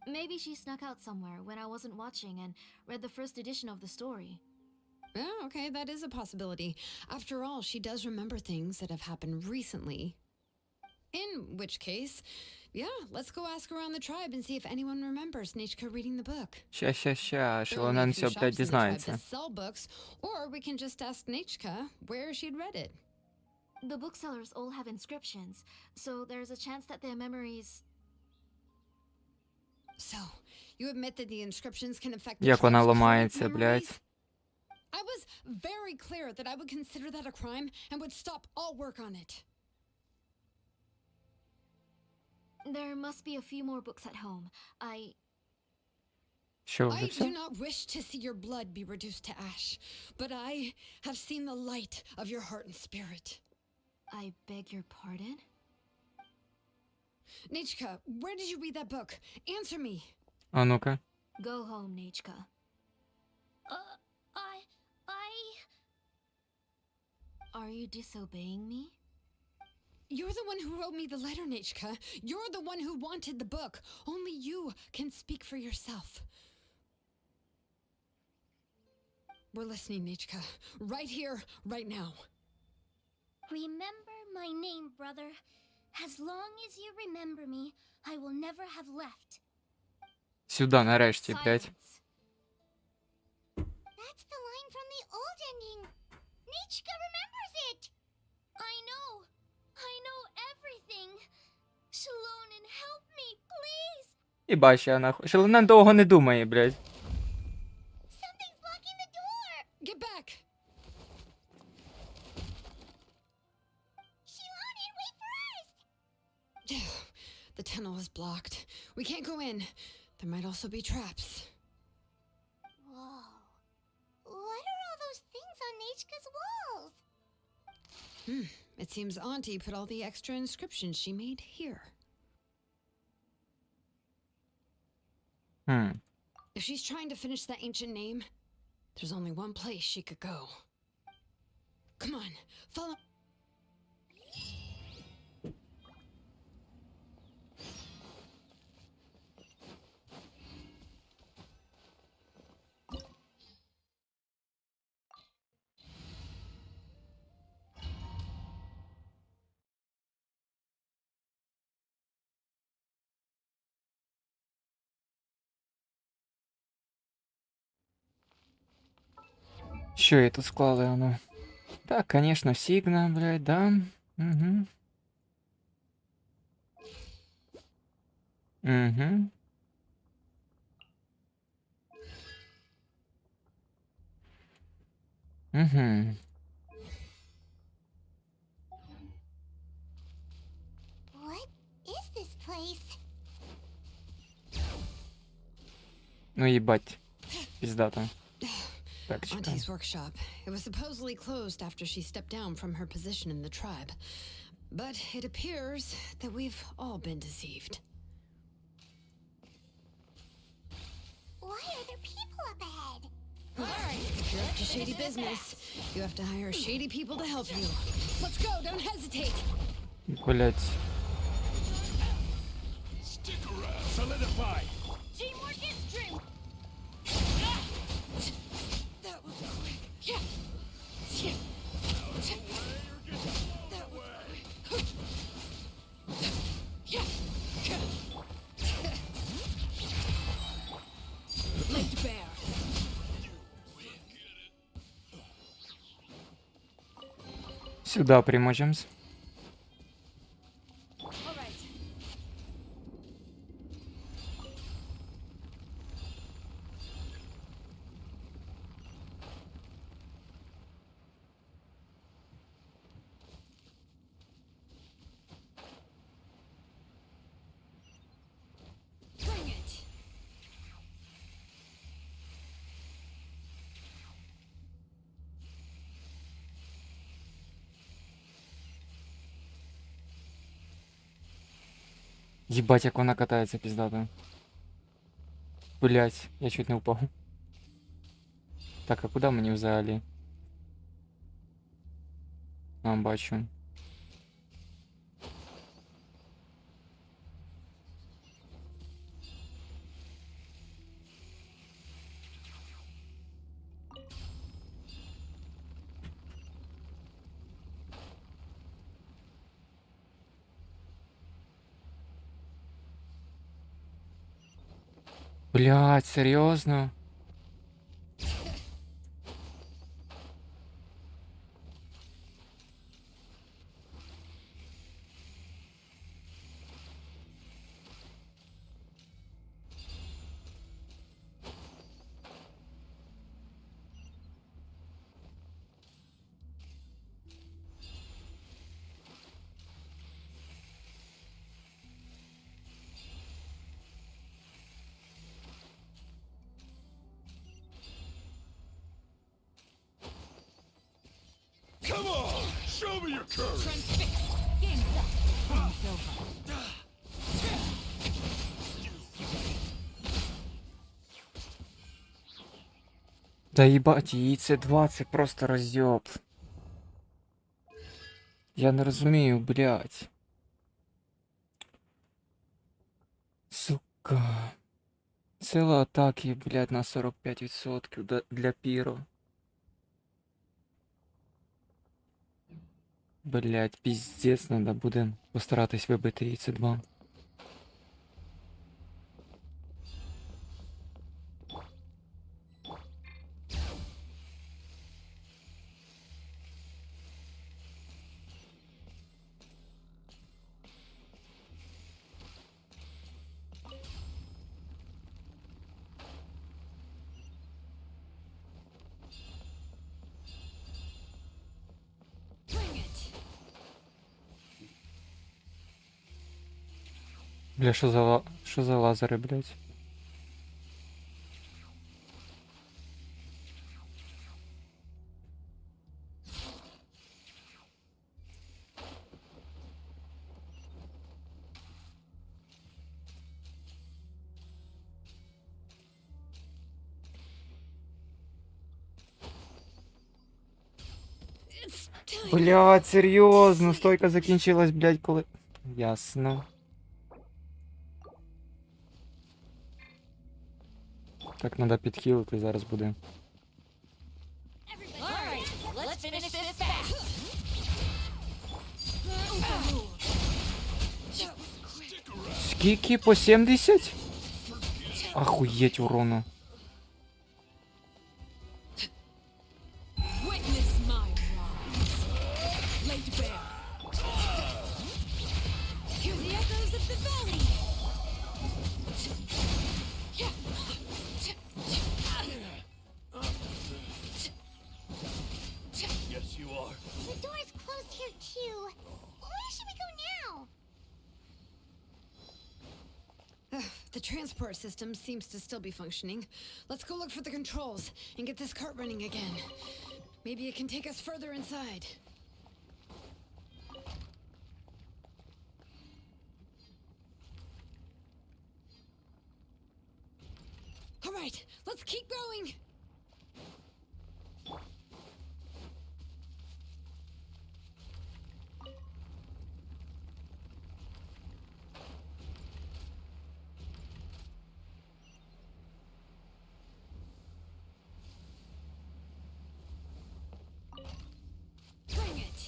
E: Maybe she snuck out somewhere when I wasn't watching and read the first edition of the story.
C: Oh, okay, that is a possibility. After all, she does remember things that have happened recently. In which case, Yeah, let's go ask around the tribe and see if anyone remembers Nechka reading the book.
A: Ща,
C: There will be
A: Шилонен
C: a
A: все,
C: few
A: блядь,
C: shops in the tribe
A: дізнається.
C: that sell books, or we can just ask Nechka where she'd read it.
E: The booksellers all have inscriptions, so there's a chance that their memories.
C: So, you admit that the inscriptions can affect the
A: Як вона
C: tribe's current
A: ламається,
C: memories?
A: блядь.
C: I was very clear that I would consider that a crime and would stop all work on it.
E: There must be a few more books at home.
A: Що, вже
C: I do
A: все?
C: not wish to see your blood be reduced to ash, but I have seen the light of your heart and spirit.
E: I beg your pardon?
C: Nechka, where did you read that book? Answer me.
A: А ну-ка.
E: Go home, Nechka. Are you disobeying me?
C: You're the one who wrote me the letter, Nechka. You're the one who wanted the book. Only you can speak for yourself. We're listening, Nechka. Right here, right now.
B: Remember my name, brother. As long as you remember me, I will never have left.
A: Сюди, нарешті, блядь.
E: Silence.
B: That's the line from the old ending. Nichka remembers it. I know everything. Shilonen, help me, please.
A: І бача, нахуй. Шилонен довго не думає, блядь.
B: Something's blocking the door.
C: Get back!
B: Shilonen, wait for us.
C: The tunnel is blocked. We can't go in. There might also be traps.
B: Whoa. What are all those things on Nichka's walls?
C: It seems Auntie put all the extra inscriptions she made here. If she's trying to finish that ancient name, there's only one place she could go. Come on, follow.
A: Що я тут склали, воно? Так, конечно, Сігна, блядь, да. Угу. Угу. Угу.
B: What is this place?
A: Ну, їбать. Піздато. Так, чекай.
C: Auntie's workshop. It was supposedly closed after she stepped down from her position in the tribe. But it appears that we've all been deceived.
B: Why are there people up ahead?
C: Alright, if you're up to shady business, you have to hire shady people to help you. Let's go, don't hesitate!
A: Блядь.
G: Stick around. Solidify.
B: Teamwork is strength.
C: That was quick. Yeah. That was Laid bare.
A: Сюди приможемось.
I: Alright.
C: Bring it!
A: Їбать, як вона катається, піздато. Блять, я чуть не впав. Так, а куди мені взагалі? А, бачу. Блядь, серйозно?
G: Come on! Show me your courage!
A: Да їбать, їй це 2, це просто розйоб. Я не розумію, блядь. Сука. Сила атаки, блядь, на 45% для піро. Блядь, піздець, надо буде постаратись вибити їй це 2. Бля, що за лазери, блядь? Блядь, серйозно, стойка закінчилась, блядь, коли... Ясно. Так, надо підхилити, зараз буде. Скільки? По 70? Охуєть урону.
G: Yes, you are.
B: The door's closed here too. Where should we go now?
C: The transport system seems to still be functioning. Let's go look for the controls and get this cart running again. Maybe it can take us further inside. All right, let's keep going. Bring it.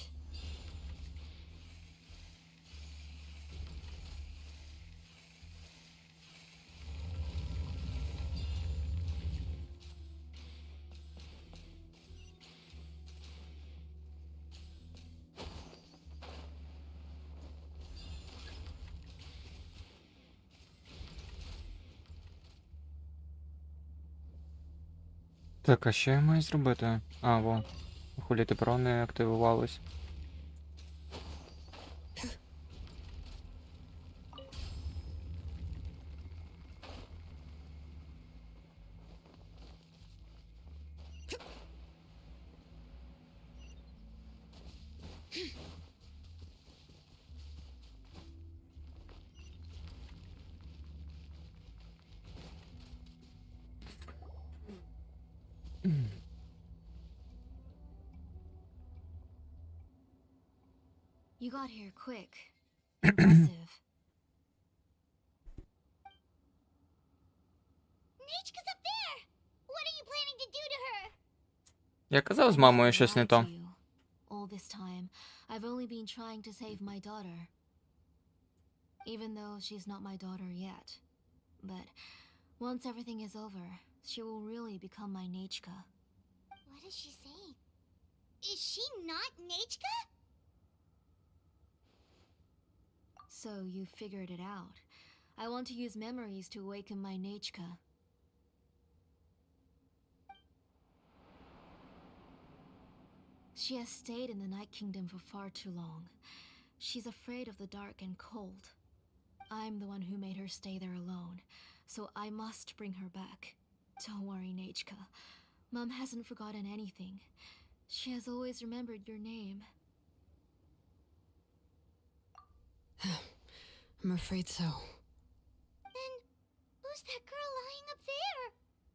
A: Так, а що я маю зробити? А, во. Хулі тепер не активувалось.
E: You got here quick. Impressive.
B: Nechka's up there! What are you planning to do to her?
A: Я казав з
E: I
A: мамою
E: never
A: щось не
E: lied
A: то.
E: to you. All this time, I've only been trying to save my daughter. Even though she's not my daughter yet. But Once everything is over, she will really become my Nechka.
B: What is she saying? Is she not Nechka?
E: So you figured it out. I want to use memories to awaken my Nechka. She has stayed in the Night Kingdom for far too long. She's afraid of the dark and cold. I'm the one who made her stay there alone, so I must bring her back. Don't worry, Nechka. Mom hasn't forgotten anything. She has always remembered your name.
C: I'm afraid so.
B: Then, who's that girl lying up there?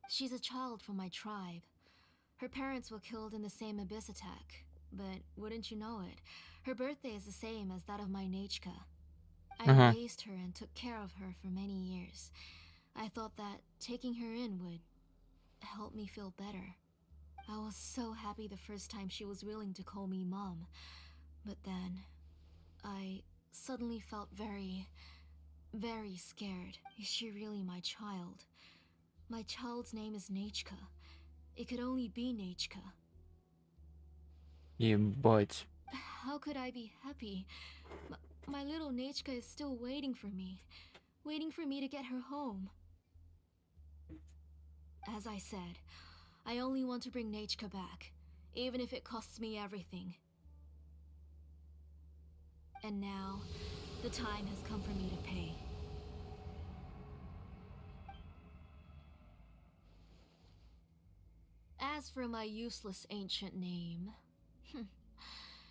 E: She's a child from my tribe. Her parents were killed in the same abyss attack. But wouldn't you know it, her birthday is the same as that of my Nechka. I raised her and took care of her for many years. I thought that taking her in would help me feel better. I was so happy the first time she was willing to call me Mom. But then, I suddenly felt very scared. Is she really my child? My child's name is Nechka. It could only be Nechka.
A: Єбать.
E: How could I be happy? My little Nechka is still waiting for me to get her home. As I said, I only want to bring Nechka back, even if it costs me everything. And now, the time has come for me to pay. As for my useless ancient name,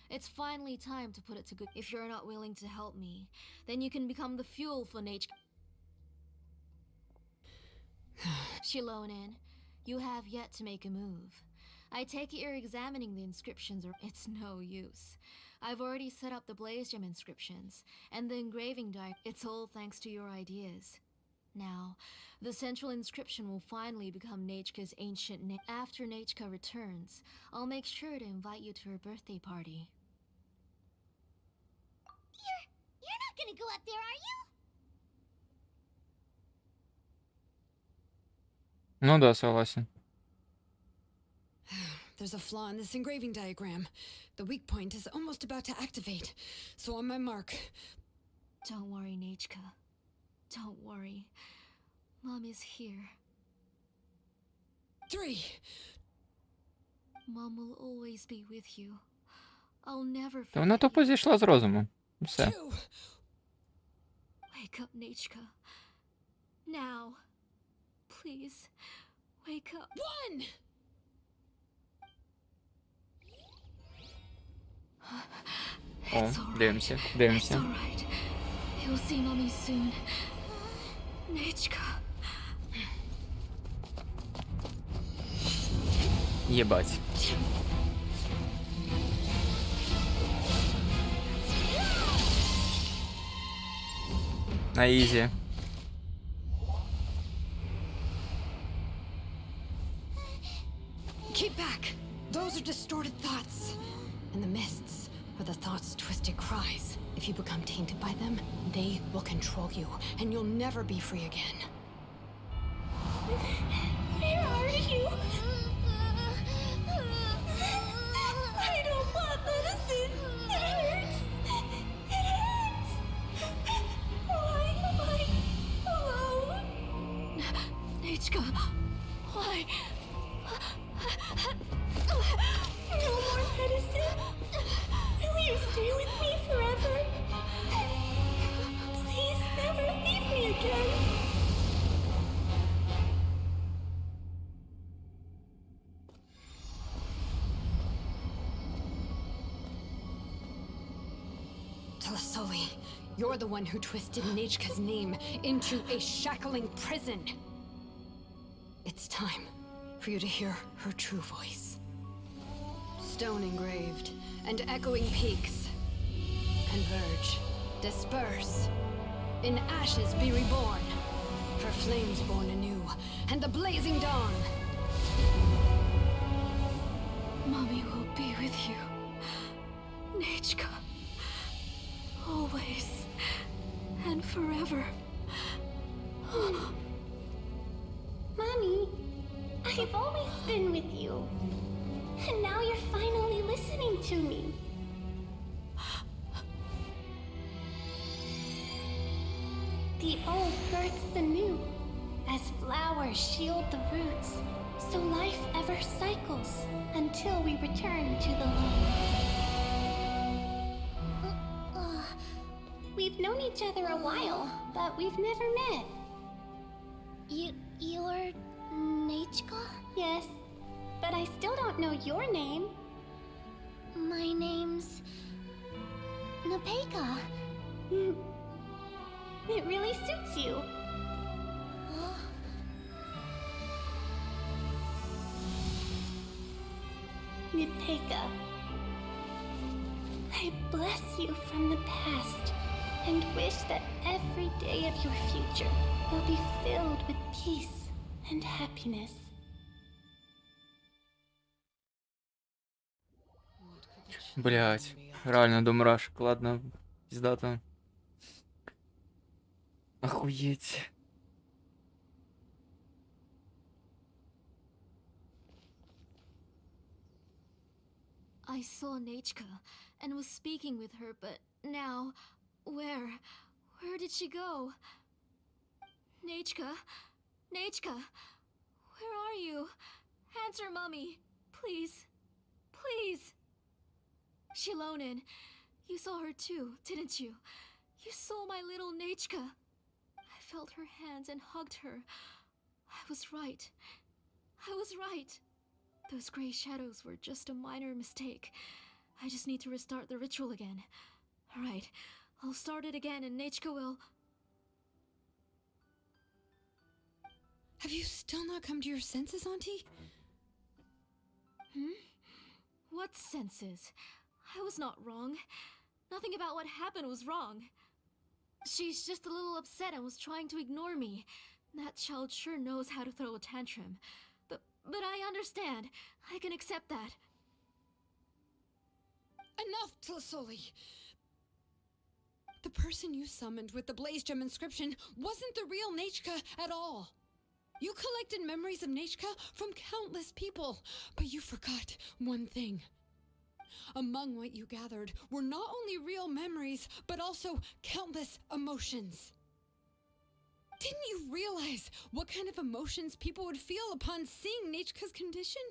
E: it's finally time to put it to good. If you're not willing to help me, then you can become the fuel for Nechka. Shilonen, you have yet to make a move. I take it you're examining the inscriptions, or it's no use. I've already set up the blaze gem inscriptions, and the engraving die. It's all thanks to your ideas. Now, the central inscription will finally become Nechka's ancient name. After Nechka returns, I'll make sure to invite you to her birthday party.
B: You're not gonna go up there, are you?
A: Ну да, согласен.
C: There's a flaw in this engraving diagram. The weak point is almost about to activate. So on my mark.
E: Don't worry, Nechka. Don't worry. Mom is here.
C: 3.
E: Mom will always be with you. I'll never
A: Та вона
E: forget
A: тупо
E: you.
A: зійшла з розуму. Все.
C: 2.
E: Wake up, Nechka. Now. Please. Wake up.
C: 1.
A: О,
E: It's all right.
A: дивимося,
E: It's
A: дивимося.
E: all right. You'll see Mommy soon. Nechka.
A: Єбать. На ізі.
C: Keep back. Those are distorted thoughts. And the mists are the thoughts' twisted cries. If you become tainted by them, they will control you, and you'll never be free again.
B: Where are you? I don't want medicine. It hurts. It hurts. Why am I alone?
E: Nechka. Why?
B: No more medicine. Will you stay with me forever? Please never leave me again.
C: Telasoli, you're the one who twisted Nechka's name into a shackling prison. It's time for you to hear her true voice. Stone engraved and echoing peaks converge, disperse, in ashes be reborn, for flames born anew, and the blazing dawn.
E: Mommy will be with you. Nechka. Always and forever.
B: I've always been with you. And now you're finally listening to me. The old births the new, as flowers shield the roots, so life ever cycles until we return to the light. We've known each other a while, but we've never met. You're Nechka? Yes, but I still don't know your name. My name's Napeka. It really suits you. Napeka, I bless you from the past and wish that every day of your future will be filled with peace and happiness.
A: Блять, реально до мурашек, ладно, пиздато. Охуеть.
E: I saw Nechka and was speaking with her, but now, where did she go? Nechka? Nechka? Where are you? Answer, Mummy. Please. Please. Shilonen, you saw her too, didn't you? You saw my little Nechka. I felt her hands and hugged her. I was right. I was right. Those gray shadows were just a minor mistake. I just need to restart the ritual again. Alright, I'll start it again and Nechka will...
C: Have you still not come to your senses, Auntie?
E: What senses? I was not wrong. Nothing about what happened was wrong. She's just a little upset and was trying to ignore me. That child sure knows how to throw a tantrum. But I understand. I can accept that.
C: Enough, Tlasoli! The person you summoned with the Blaze Gem inscription wasn't the real Nechka at all. You collected memories of Nechka from countless people, but you forgot one thing. Among what you gathered were not only real memories, but also countless emotions. Didn't you realize what kind of emotions people would feel upon seeing Nechka's condition?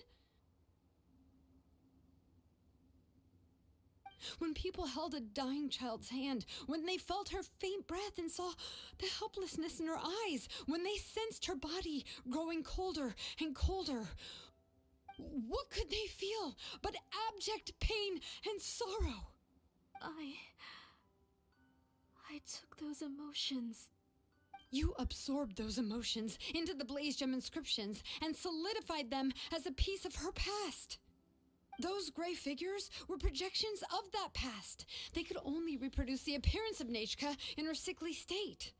C: When people held a dying child's hand, when they felt her faint breath and saw the helplessness in her eyes, when they sensed her body growing colder and colder, what could they feel but abject pain and sorrow?
E: I took those emotions.
C: You absorbed those emotions into the Blaze Gem inscriptions and solidified them as a piece of her past. Those gray figures were projections of that past. They could only reproduce the appearance of Nechka in her sickly state.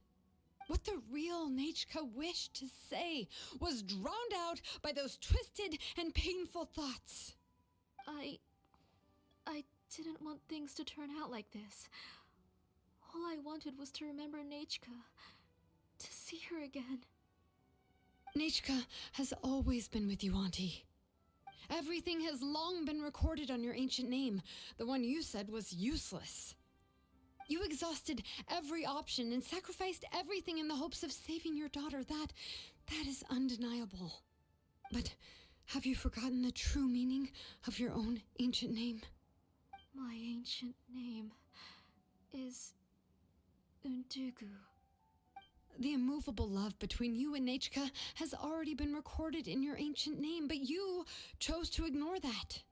C: What the real Nechka wished to say was drowned out by those twisted and painful thoughts.
E: I didn't want things to turn out like this. All I wanted was to remember Nechka, to see her again.
C: Nechka has always been with you, Auntie. Everything has long been recorded on your ancient name, the one you said was useless. You exhausted every option and sacrificed everything in the hopes of saving your daughter. That is undeniable. But have you forgotten the true meaning of your own ancient name?
E: My ancient name is Undugu.
C: The immovable love between you and Nechka has already been recorded in your ancient name, but you chose to ignore that.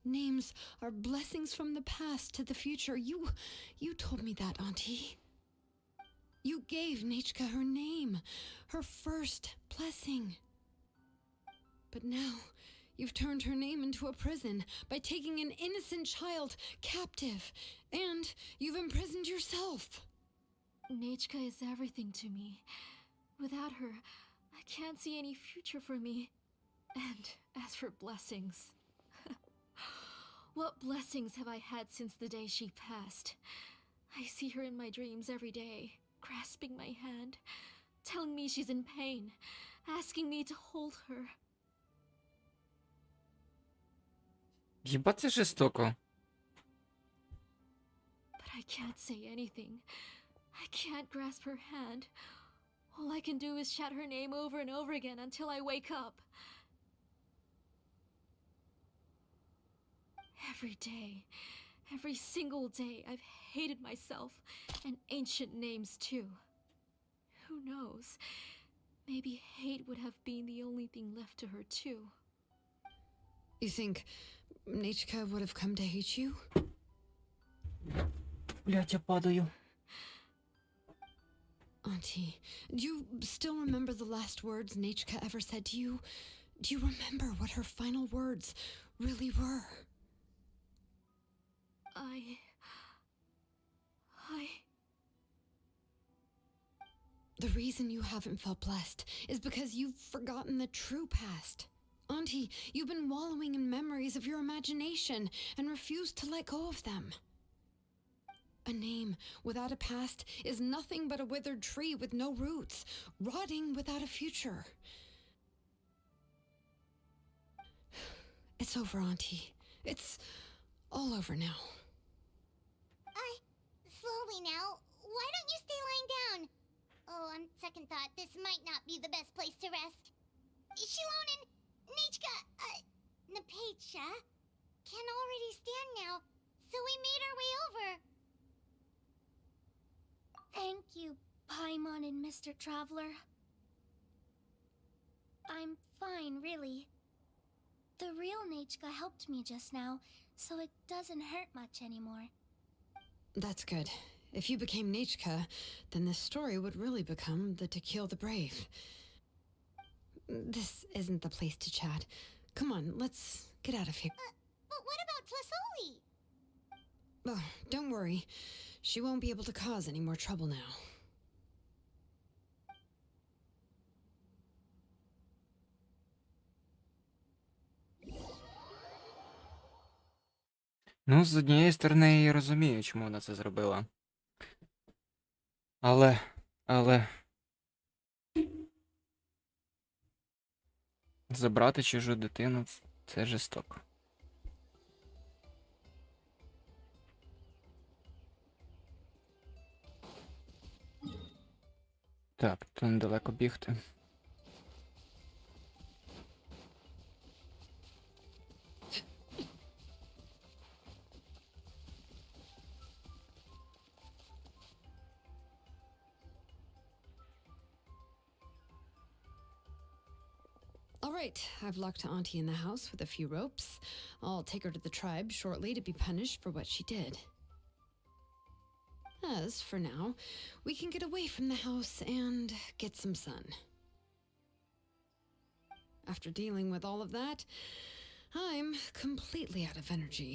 C: Names are blessings from the past to the future. You told me that, Auntie. You gave Nechka her name, her first blessing. But now, you've turned her name into a prison by taking an innocent child captive, and you've imprisoned yourself.
E: Nechka is everything to me. Without her, I can't see any future for me. And as for blessings... What blessings have I had since the day she passed? I see her in my dreams every day, grasping my hand, telling me she's in pain, asking me to hold her.
A: Хіба це жорстоко?
E: But I can't say anything. I can't grasp her hand. All I can do is shout her name over and over again until I wake up. Every day, every single day, I've hated myself and ancient names too. Who knows? Maybe hate would have been the only thing left to her too.
C: You think Nechka would have come to hate you?
A: Блять, я падаю.
C: Auntie, do you still remember the last words Nechka ever said to you? Do you remember what her final words really were? The reason you haven't felt blessed is because you've forgotten the true past. Auntie, you've been wallowing in memories of your imagination and refused to let go of them. A name without a past is nothing but a withered tree with no roots, rotting without a future. It's over, Auntie. It's all over now.
B: Slowly now. Why don't you stay lying down? Oh, on second thought, this might not be the best place to rest. Shilonen, Nechka, Napecha can already stand now, so we made our way over. Thank you, Paimon and Mr. Traveler. I'm fine, really. The real Nechka helped me just now, so it doesn't hurt much anymore.
C: That's good. If you became Nechka, then this story would really become the To Kill the Brave. This isn't the place to chat. Come on, let's get out of here.
B: But what about Tlasoli?
C: Oh, don't worry. She won't be able to cause any more trouble now.
A: Ну, з однієї сторони, я розумію, чому вона це зробила. Але... Забрати чужу дитину — це жорстоко. Так, тут недалеко бігти.
C: All right, I've locked Auntie in the house with a few ropes. I'll take her to the tribe shortly to be punished for what she did. As for now, we can get away from the house and get some sun. After dealing with all of that, I'm completely out of energy.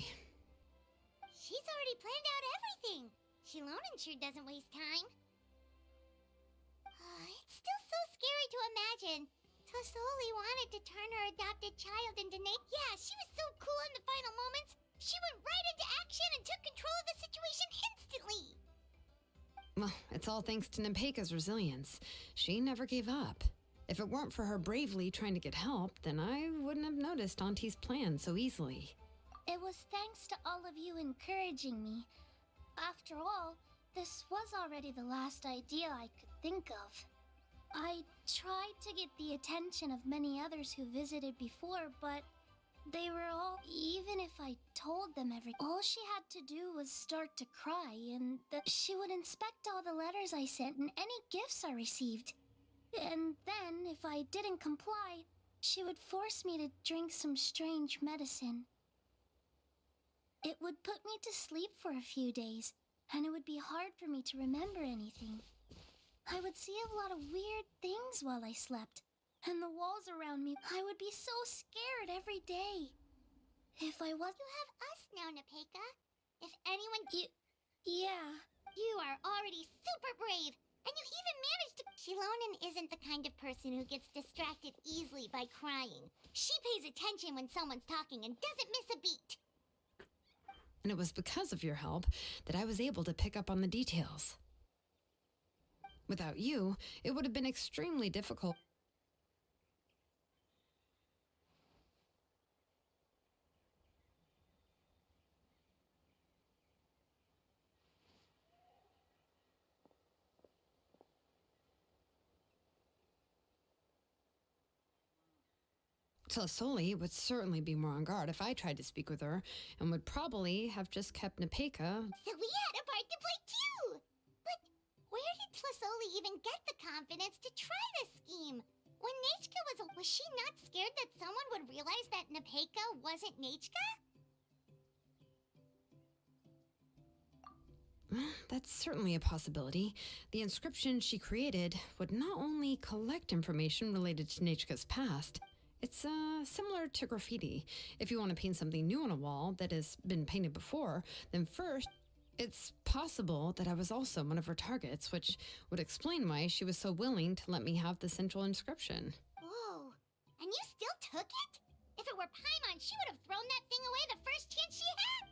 B: She's already planned out everything. Shilonen sure doesn't waste time. It's still so scary to imagine. Tlasoli wanted to turn her adopted child into Nate. Yeah, she was so cool in the final moments. She went right into action and took control of the situation instantly.
C: Well, it's all thanks to Nepeka's resilience. She never gave up. If it weren't for her bravely trying to get help, then I wouldn't have noticed Auntie's plan so easily.
B: It was thanks to all of you encouraging me. After all, this was already the last idea I could think of. I tried to get the attention of many others who visited before, but they were all... Even if I told them all she had to do was start to cry, and that she would inspect all the letters I sent and any gifts I received. And then, if I didn't comply, she would force me to drink some strange medicine. It would put me to sleep for a few days, and it would be hard for me to remember anything. I would see a lot of weird things while I slept, and the walls around me, I would be so scared every day. If I was... You have us now, Nepeka. If anyone... Yeah. You are already super brave, and you even managed to... Shilonen isn't the kind of person who gets distracted easily by crying. She pays attention when someone's talking and doesn't miss a beat.
C: And it was because of your help that I was able to pick up on the details. Without you, it would have been extremely difficult. Tlasoli would certainly be more on guard if I tried to speak with her, and would probably have just kept Nepeka.
B: So we had a part to play too! But where did Tlasoli even get the confidence to try this scheme? When Nechka was she not scared that someone would realize that Nepeka wasn't Nechka?
C: That's certainly a possibility. The inscription she created would not only collect information related to Nechka's past, it's similar to graffiti. If you want to paint something new on a wall that has been painted before, then first, it's possible that I was also one of her targets, which would explain why she was so willing to let me have the central inscription.
B: Whoa. And you still took it? If it were Paimon, she would have thrown that thing away the first chance she had!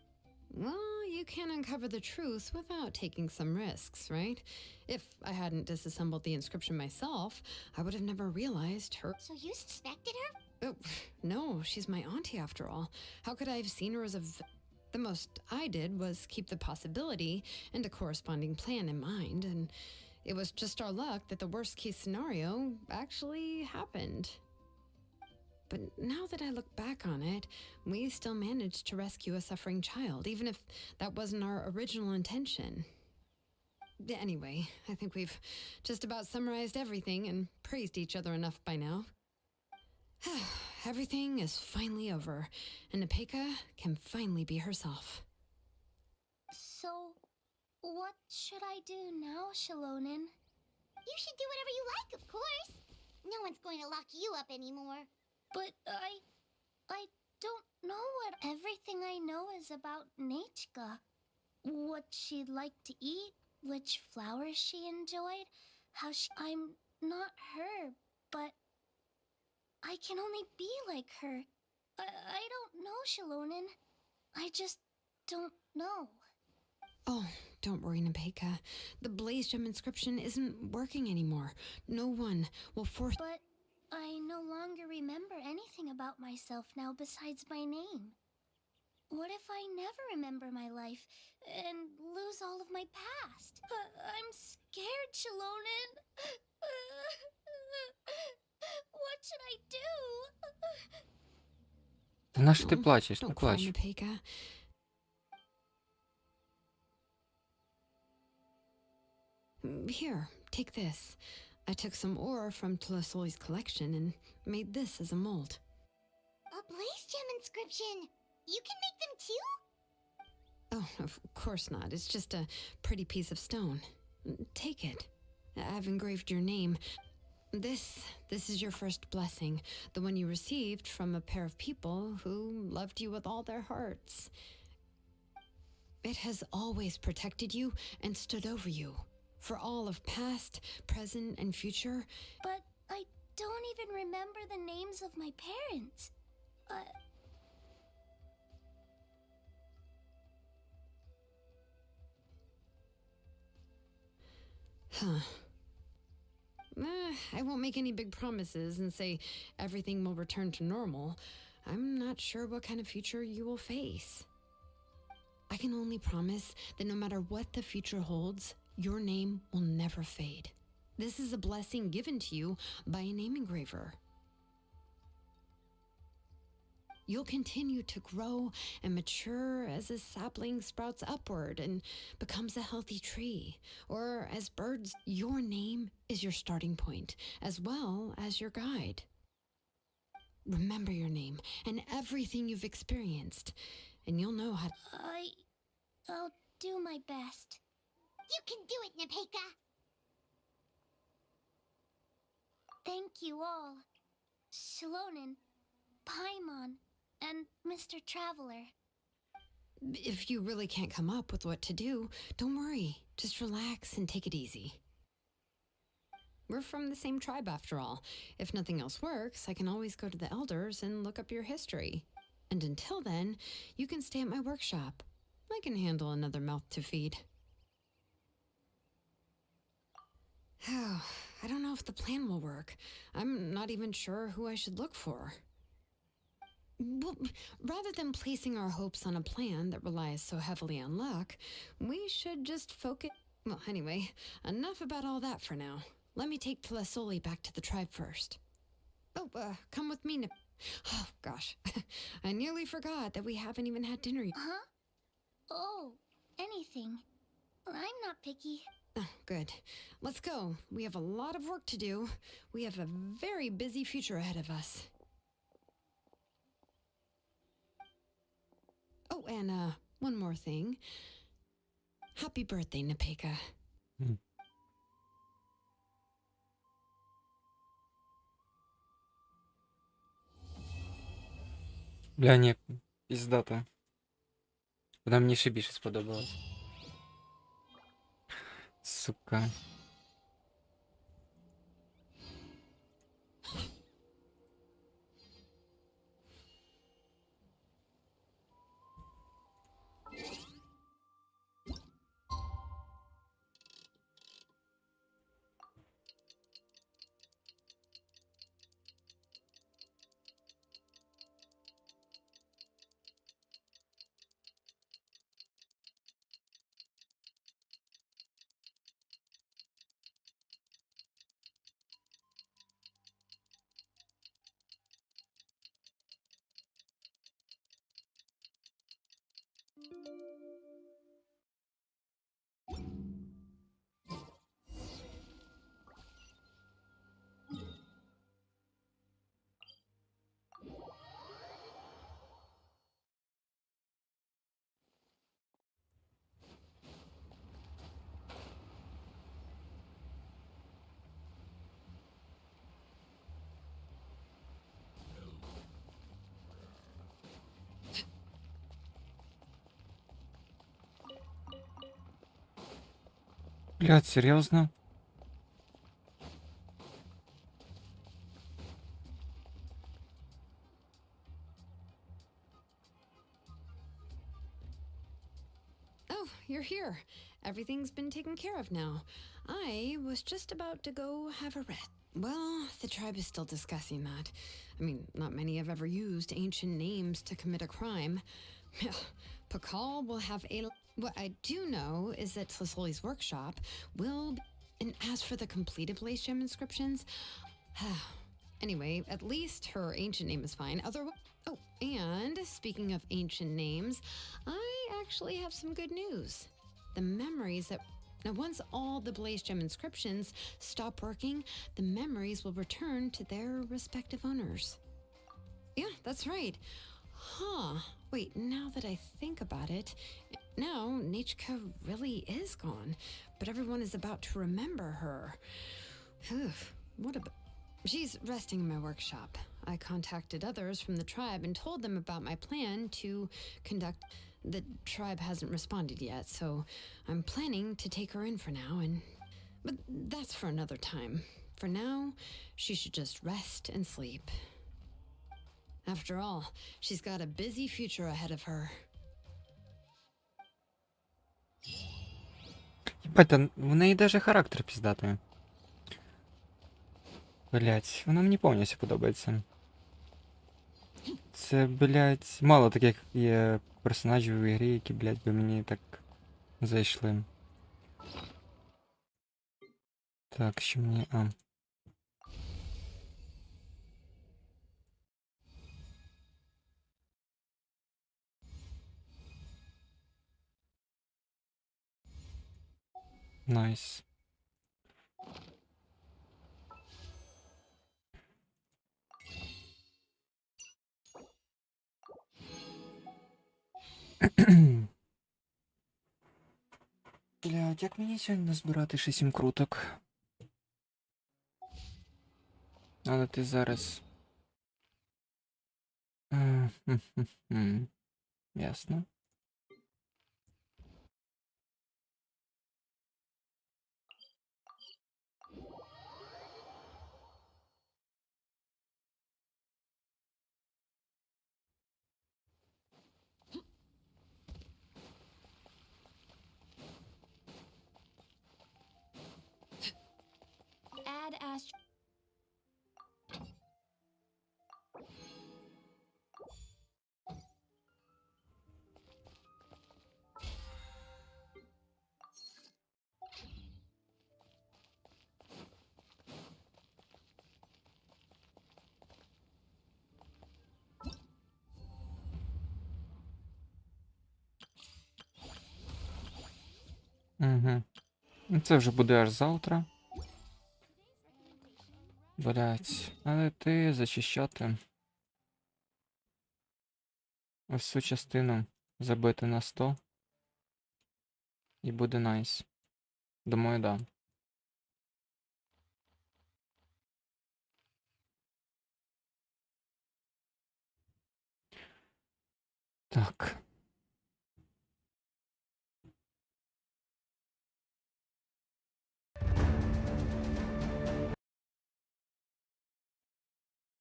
C: Well, you can't uncover the truth without taking some risks, right? If I hadn't disassembled the inscription myself, I would have never realized her.
B: So you suspected her?
C: Oh, no, she's my auntie after all. How could I have seen her as a... The most I did was keep the possibility and a corresponding plan in mind, and it was just our luck that the worst case scenario actually happened. But now that I look back on it, we still managed to rescue a suffering child, even if that wasn't our original intention. Anyway, I think we've just about summarized everything and praised each other enough by now. Everything is finally over, and Nepeka can finally be herself.
B: So, what should I do now, Shilonen? You should do whatever you like, of course. No one's going to lock you up anymore. But I don't know what everything I know is about Nechka. What she'd like to eat, which flowers she enjoyed, I'm not her, but I can only be like her. I don't know, Shilonen. I just don't know.
C: Oh, don't worry, Nepeka. The Blaze Gem inscription isn't working anymore. No one will force...
B: But I no longer remember anything about myself now besides my name. What if I never remember my life and lose all of my past? I'm scared, Shilonen. What should I do?
A: Та на що ти плачеш? Не
C: Don't cry,
A: плач.
C: Nepeka. Here, take this. I took some ore from Tlasoli's collection and made this as a mold.
B: A Blaze Gem inscription. You can make them too?
C: Oh, of course not. It's just a pretty piece of stone. Take it. I've engraved your name. This is your first blessing, the one you received from a pair of people who loved you with all their hearts. It has always protected you and stood over you, for all of past, present, and future.
B: But I don't even remember the names of my parents.
C: Huh. I won't make any big promises and say everything will return to normal. I'm not sure what kind of future you will face. I can only promise that no matter what the future holds, your name will never fade. This is a blessing given to you by a name engraver. You'll continue to grow and mature as a sapling sprouts upward and becomes a healthy tree. Or as birds, your name is your starting point, as well as your guide. Remember your name and everything you've experienced, and you'll know how to...
B: I'll do my best. You can do it, Nepeka! Thank you all. Shilonen, Paimon, and Mr. Traveler.
C: If you really can't come up with what to do, don't worry. Just relax and take it easy. We're from the same tribe after all. If nothing else works, I can always go to the elders and look up your history. And until then, you can stay at my workshop. I can handle another mouth to feed. Oh, I don't know if the plan will work. I'm not even sure who I should look for. Well, rather than placing our hopes on a plan that relies so heavily on luck, we should just focus... Well, anyway, enough about all that for now. Let me take Tlasoli back to the tribe first. Oh, come with me, Oh, gosh. I nearly forgot that we haven't even had dinner yet.
B: Huh? Oh, anything. I'm not picky.
C: Oh, good. Let's go. We have a lot of work to do. We have a very busy future ahead of us. Oh, and one more thing. Happy birthday, Napeka.
A: Бля, ні, піздата. Вона мені ще більше сподобалась. Сука. Блядь, серйозно?
C: Oh, you're here. Everything's been taken care of now. I was just about to go have a rest. Well, the tribe is still discussing that. I mean, not many have ever used ancient names to commit a crime. Pakal will have a... What I do know is that Tlisoli's workshop will... And as for the completed Blaze Gem inscriptions... Anyway, at least her ancient name is fine. Otherwise... Oh, and speaking of ancient names, I actually have some good news. The memories that... Now, once all the Blaze Gem inscriptions stop working, the memories will return to their respective owners. Yeah, that's right. Huh. Wait, now that I think about it, now Nechka really is gone, but everyone is about to remember her. Phew, what a... She's resting in my workshop. I contacted others from the tribe and told them about my plan to conduct... The tribe hasn't responded yet, so I'm planning to take her in for now, but that's for another time. For now, she should just rest and sleep. After all, she's got a busy future ahead of her.
A: Єбать, та в неї даже характер піздатий. Блять, вона мені повністю подобається. Це, блять, мало таких є персонажів у ігрі, які, блять, би мені так зайшли. Так, що мені... Найс. Блядь, як мені сьогодні назбирати ще 7 круток? Але ти зараз... Ясно.
E: Add ast...
A: Угу. Це вже буде аж завтра. Блять. Але ти зачищати. Ось цю частину забити на 100. І буде найс. Думаю, да. Так.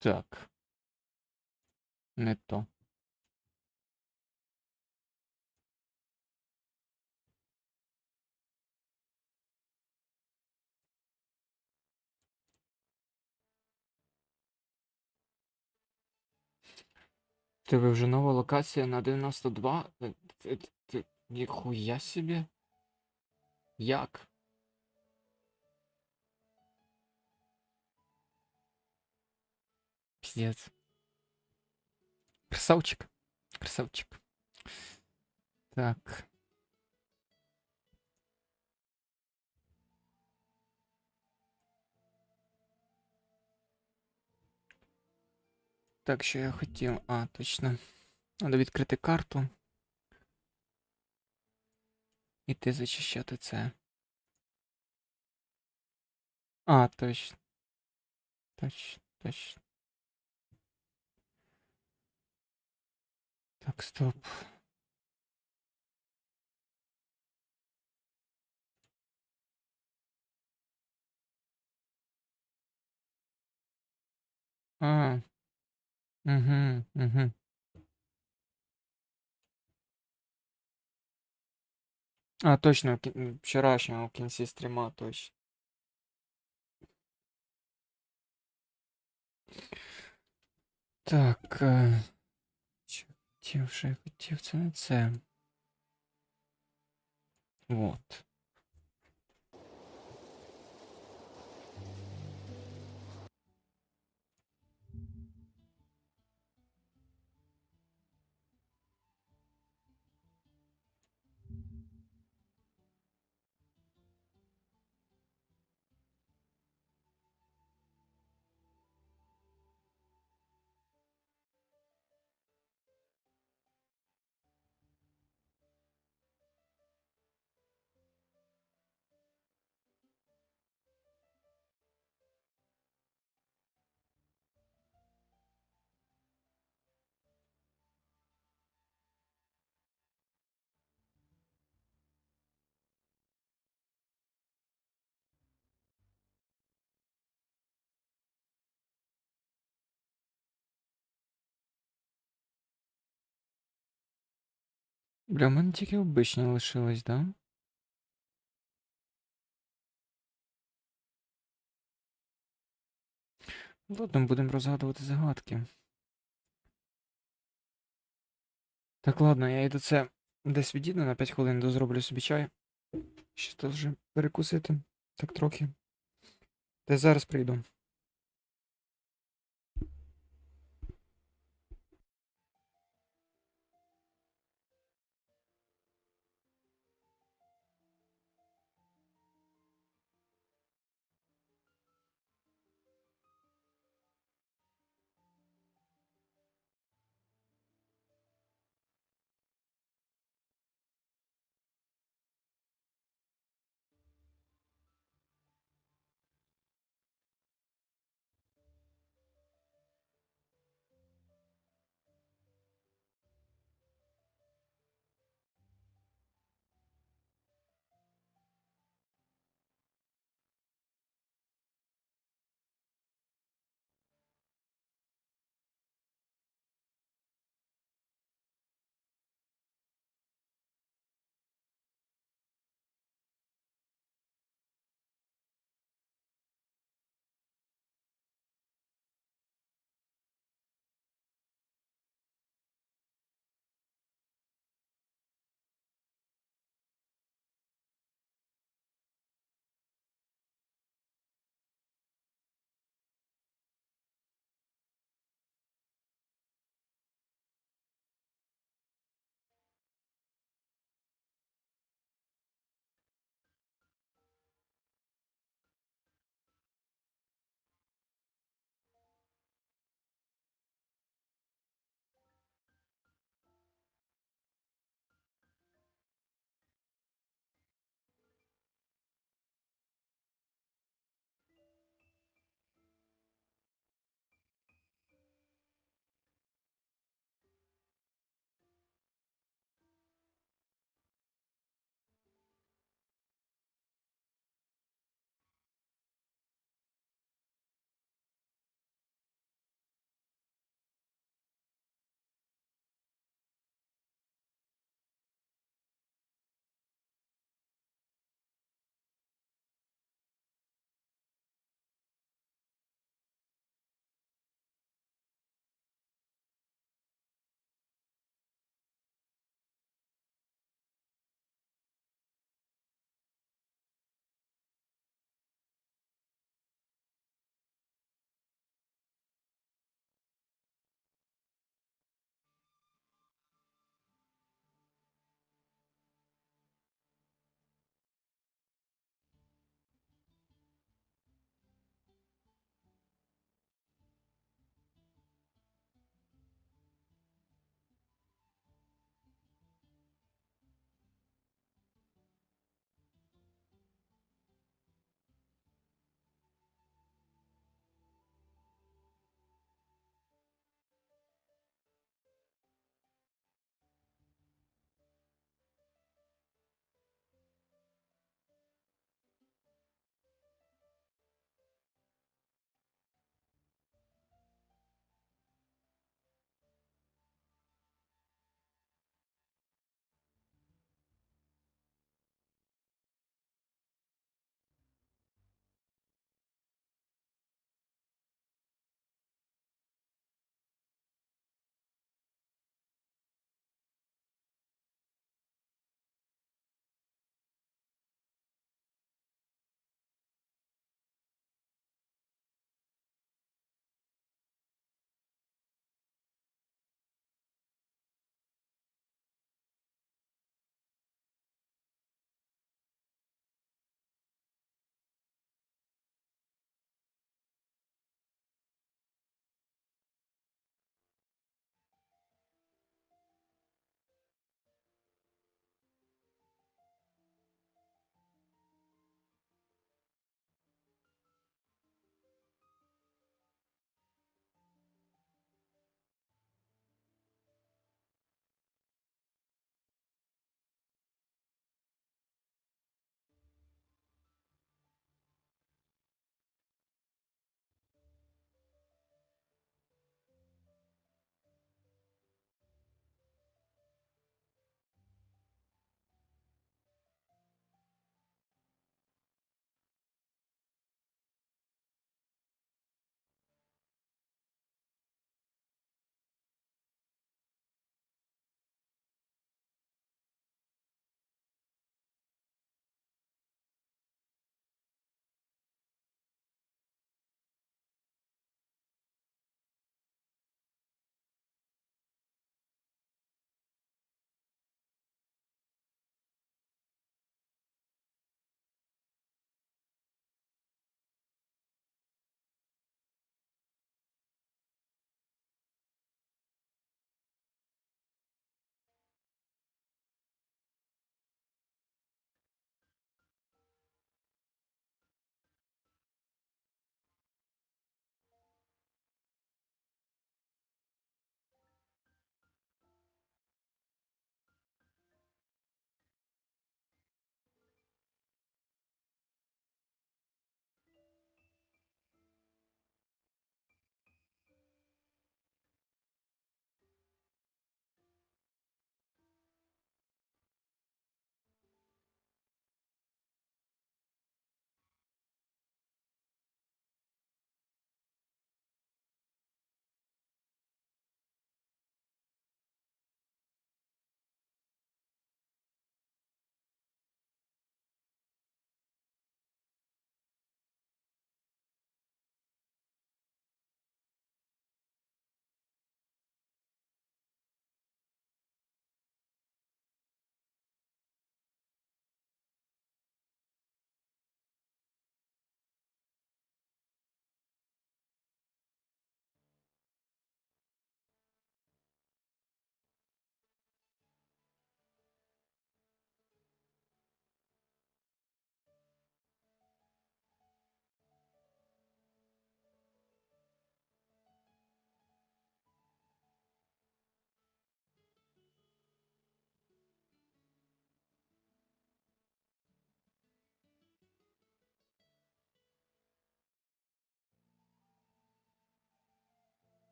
A: Так. Не то. Тебе вже нова локація на 92? Ніхуя собі? Як? Піздець. Красавчик. Красавчик. Так. Так, що я хотів. А, точно. Треба відкрити карту. Іти зачищати це. А, точно. Точно, точно. Так, стоп. А. Угу, угу. А, точно, вчорашнього в кінці стріма, точно. Так. Що я хотів, це не це. Вот. Бля, в мене тільки обичні лишились, да? Ладно, будемо розгадувати загадки. Так, ладно, я йду це десь відійду на 5 хвилин, дозроблю собі чай. Ще то вже перекусити. Так трохи. Та я зараз прийду.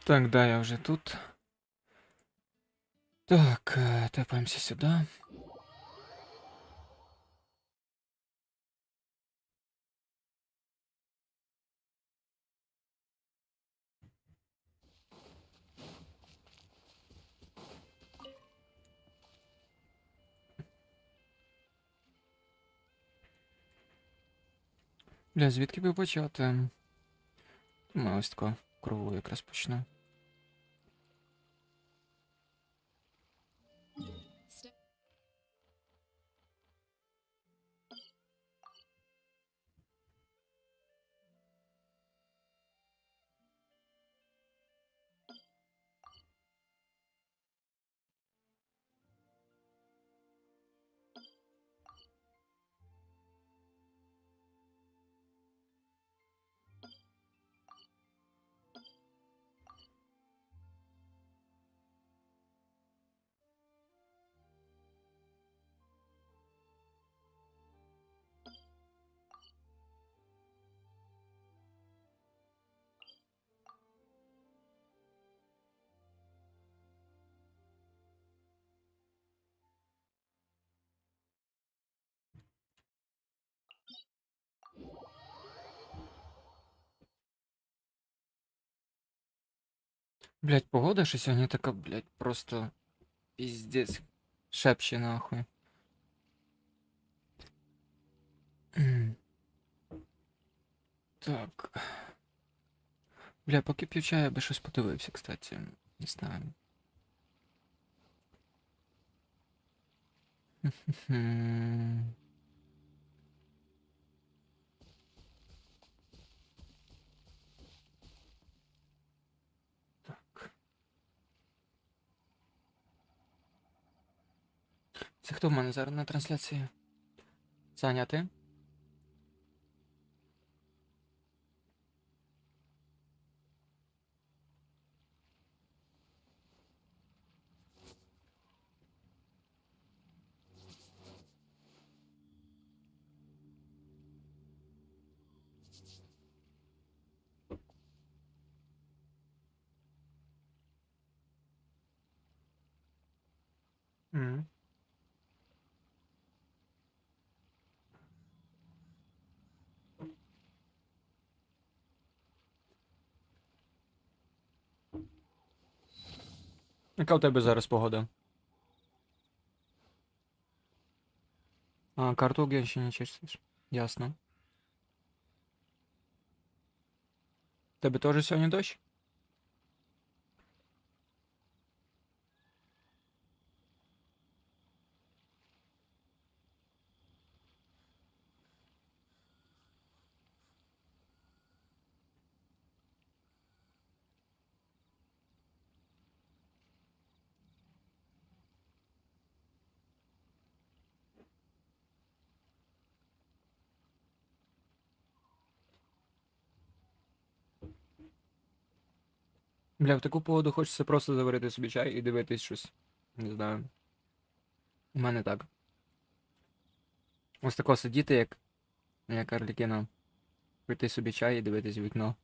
A: Так, да, я вже тут. Так, тепаємося сюди. Бля, звідки би почати? Думаю, ось тако кругу якраз почну. Блять, погода що сьогодні така, блять, просто піздець. Шепче нахуй. Так. Бля, поки п'ю чай, я би щось подивився, кстати. Не знаю. Так. Це хто в мене зараз на трансляції? Саня, ти? Мгм. Яка у тебе зараз погода? А, карту в Genshin чистиш? Ясно. Тебе теж сьогодні дощ? Бля, в таку погоду хочеться просто заварити собі чай і дивитись щось. Не знаю. У мене так. Ось тако сидіти, як Арлікіна. Пити собі чай і дивитись в вікно.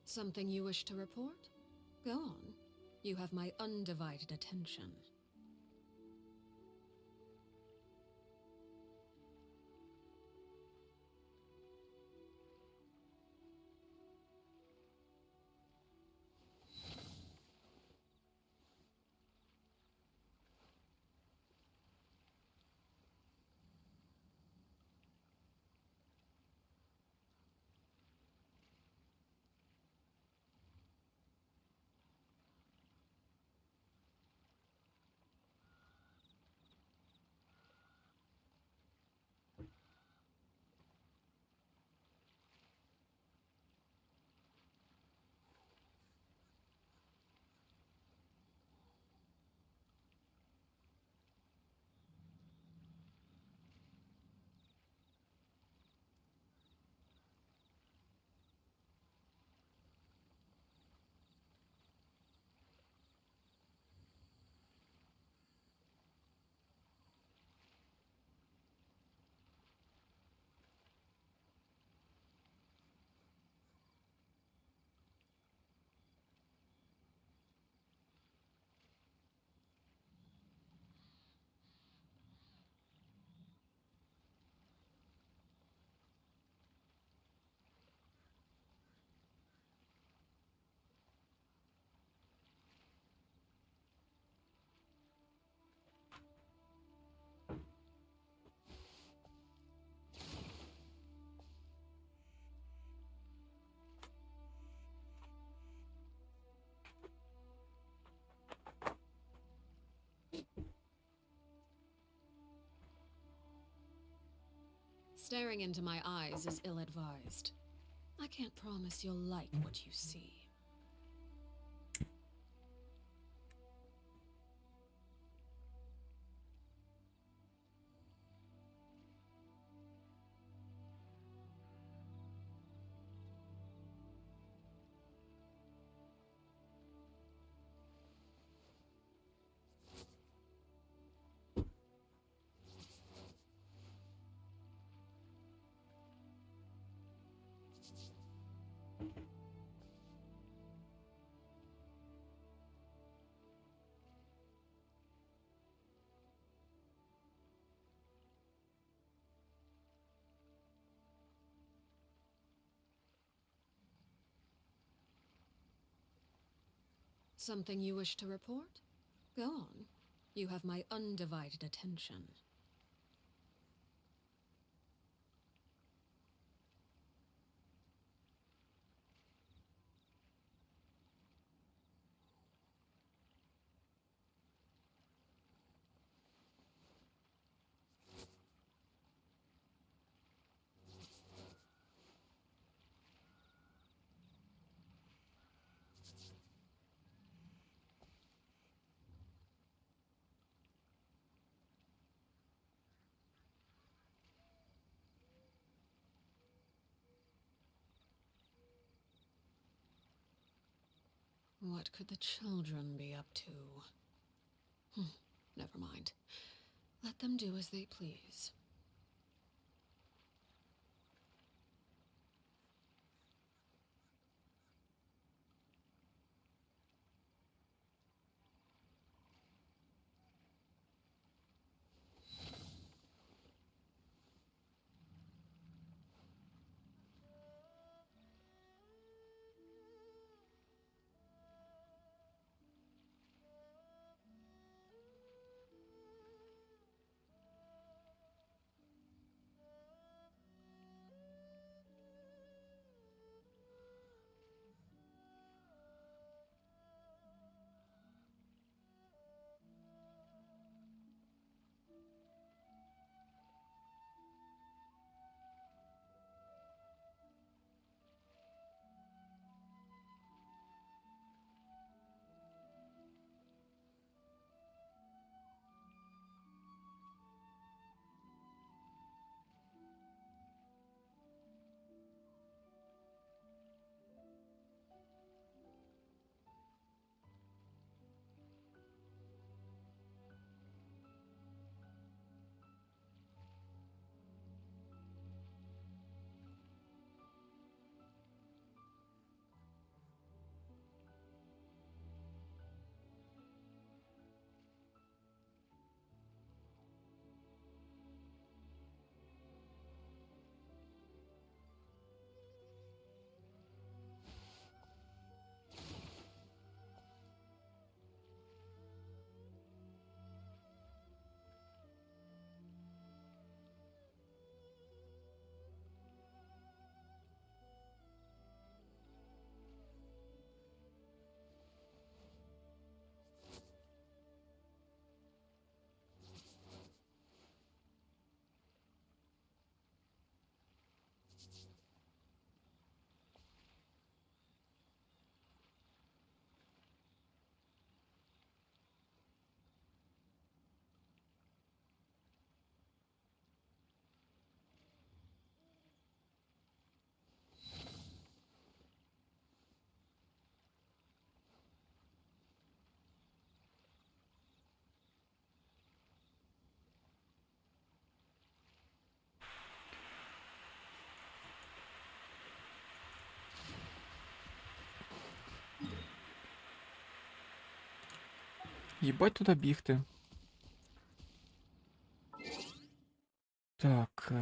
C: Something you wish to report? Go on. You have my undivided attention. Staring into my eyes is ill-advised. I can't promise you'll like what you see. Something you wish to report? Go on. You have my undivided attention. What could the children be up to? Never mind. Let them do as they please.
A: Їбать туди бігти. Так,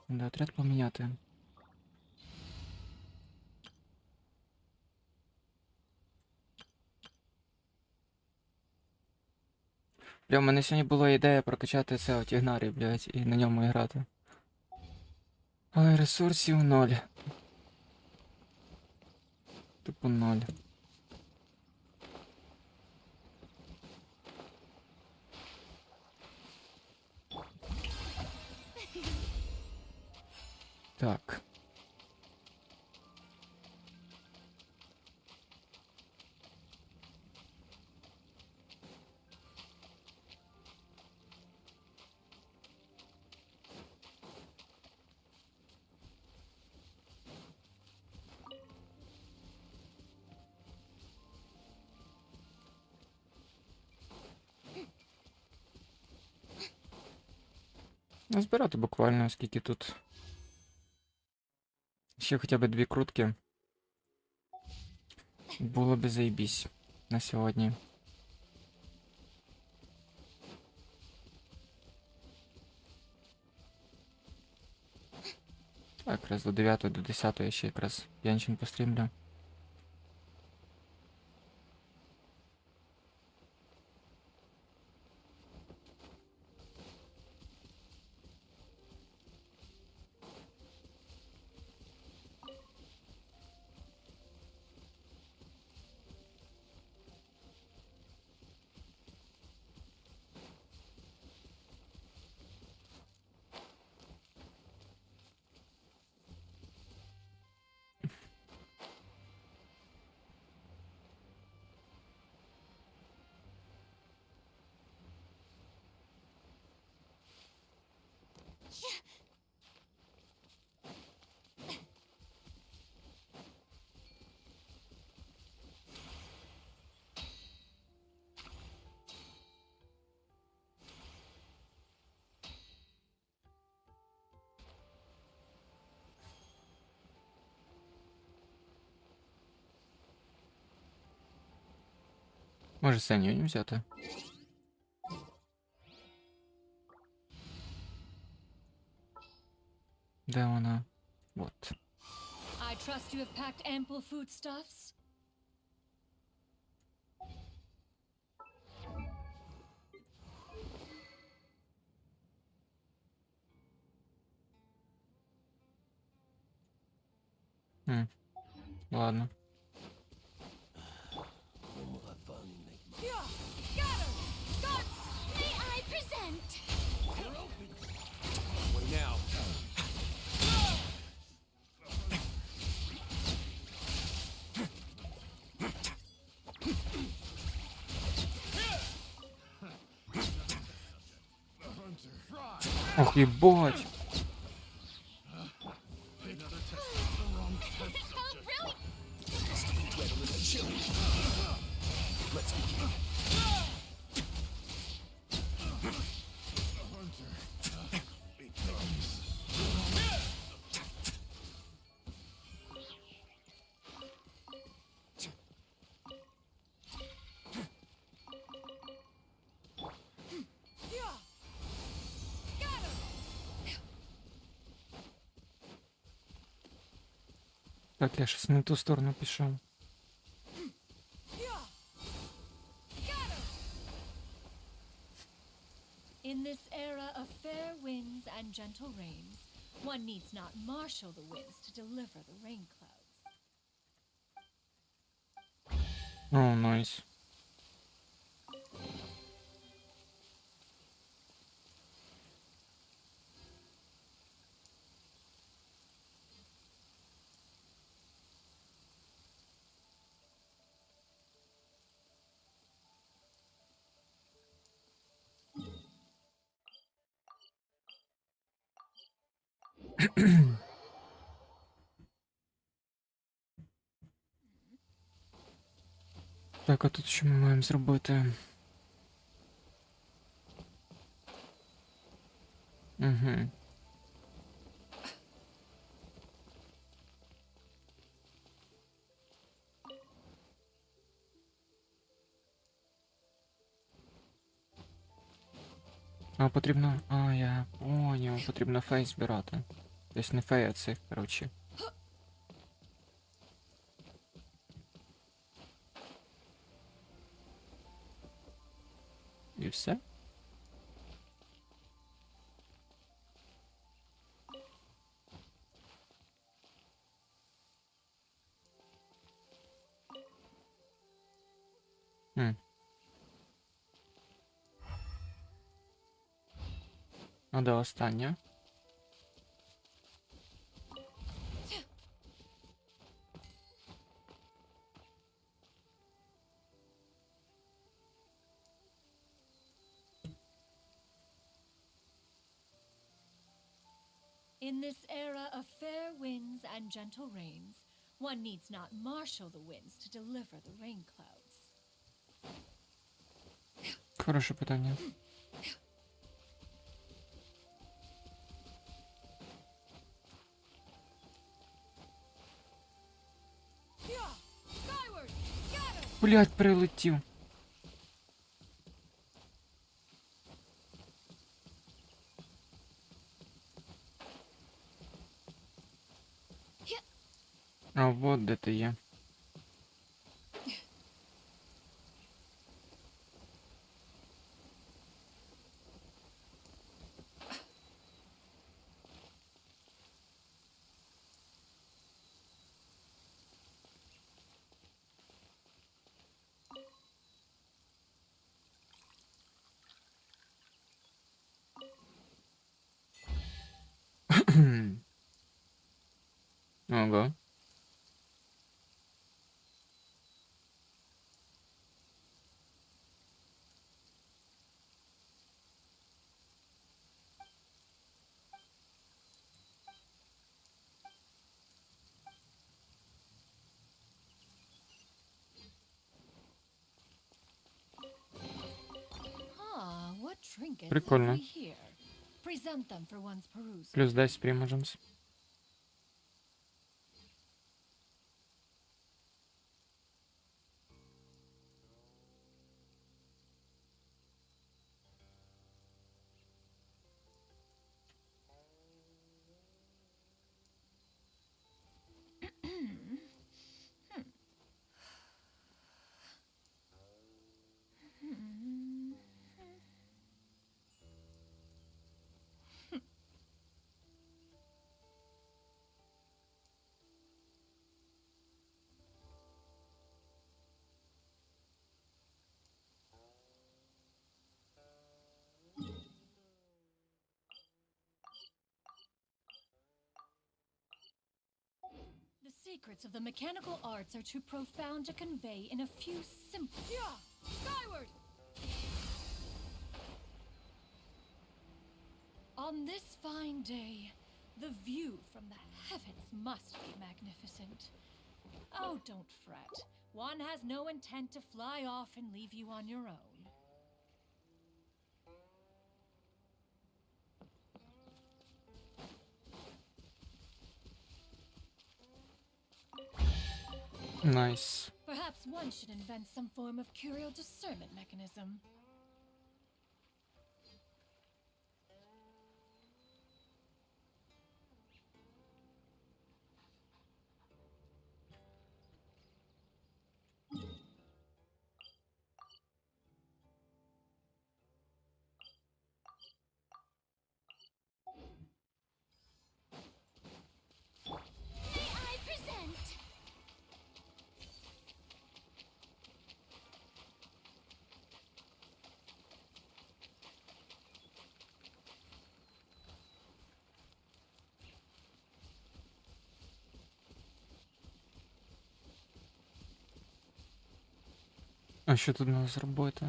A: да, отряд поміняти. Бля, у мене сьогодні була ідея прокачати це от Ігнарі, блядь, і на ньому грати. Але ресурсів 0. Тупо 0. Збирати буквально скільки тут. Ще хоча б 2 крутки. Було б заєбісь на сьогодні. Так, якраз до 9 до 10 я ще якраз Genshin пострімлю. Може Сеньоню взяти? Де вона? Вот.
D: I trust you have packed ample foodstuffs.
A: Ладно.
B: May I present?
G: Now.
A: Ох, ебать! Так, я щось не в ту сторону пішов.
D: In this era of fair winds and gentle rains, one needs not marshal the winds to deliver the rain clouds.
A: О, найс. Так, а тут що ми маємо зробити? Угу. А, потрібно... А, я поняв, потрібно фей збирати. Тобто не фей, а цих, коротше. І все? А де остання?
D: In this era of fair winds and gentle rains, one needs not marshal the winds to deliver the rain clouds.
A: Хороше питання. Блять, прилетів. А вот де ти є. Ого.
J: Ah, what trinkets have
A: Прикольно.
J: we here? Present them for one's perusal.
A: Плюс 10 приможемся.
J: The secrets of the mechanical arts are too profound to convey in a few simple... Yeah! Skyward! On this fine day, the view from the heavens must be magnificent. Oh, don't fret. One has no intent to fly off and leave you on your own.
A: Найс.
J: Perhaps one should invent some form of curial discernment mechanism.
B: May I present?
A: А що тут треба зробити?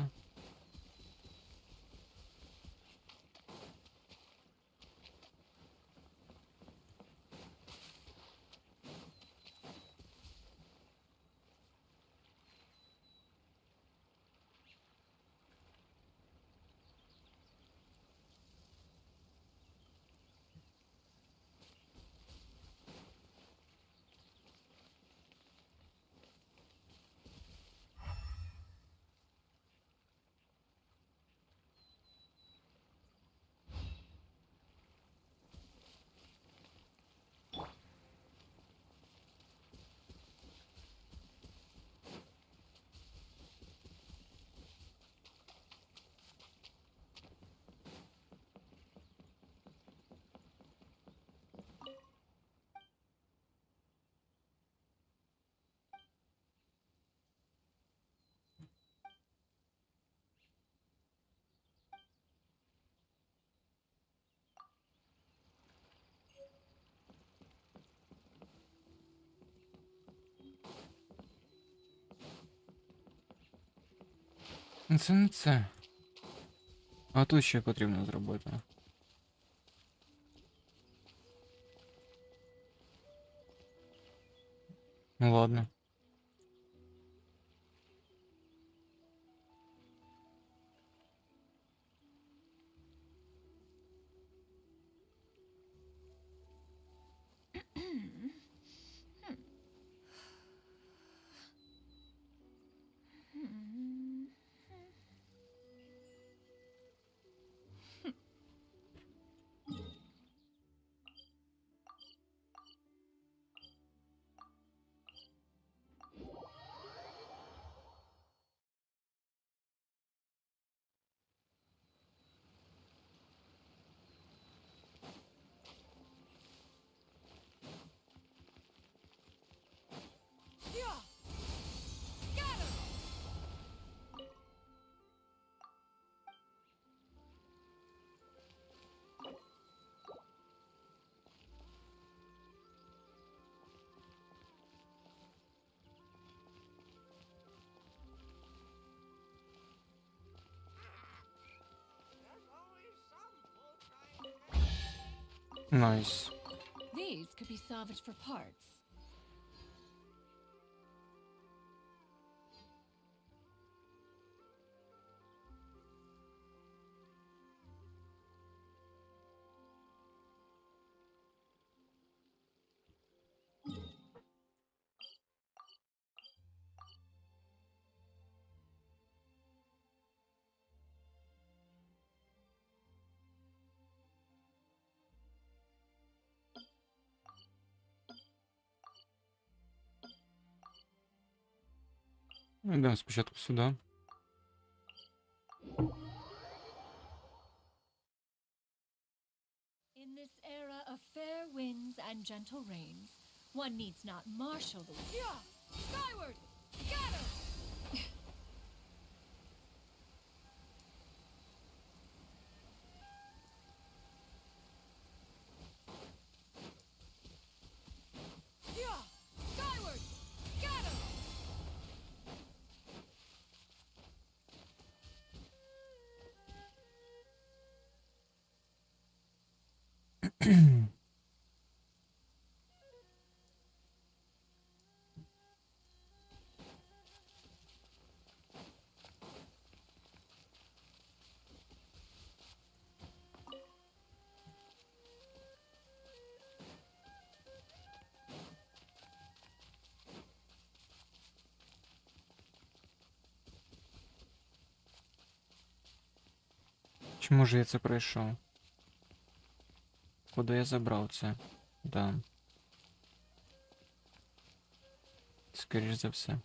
A: Це не це. А тут ще потрібно зробити. Ну ладно. Найс.
J: These could be salvaged for parts.
A: Йдемо спочатку сюди.
J: In this era of fair winds and gentle rains, one needs not marshal the yeah! Skyward! Scatter! Yeah! Skyward! Scatter!
A: Чи може я це пройшов? Куди я забрав це? Да. Скоріш за все.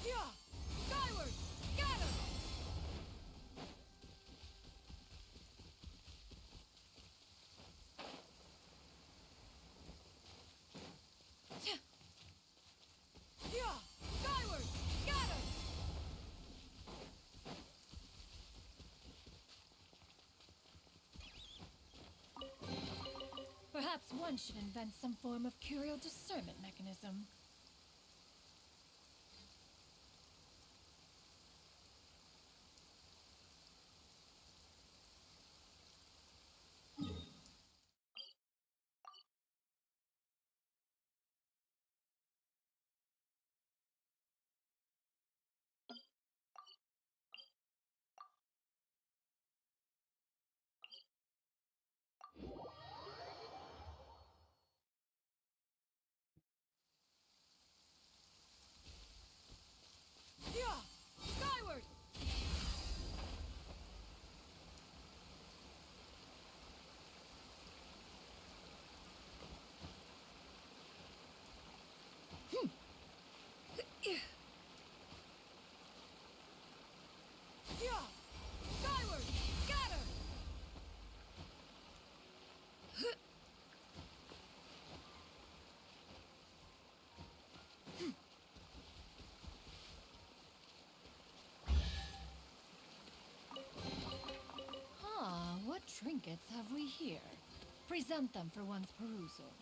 J: Yeah! Skyward! Scatter! Yeah! Skyward! Scatter! Perhaps one should invent some form of curial discernment mechanism. trinkets have we here? Present them for one's perusal.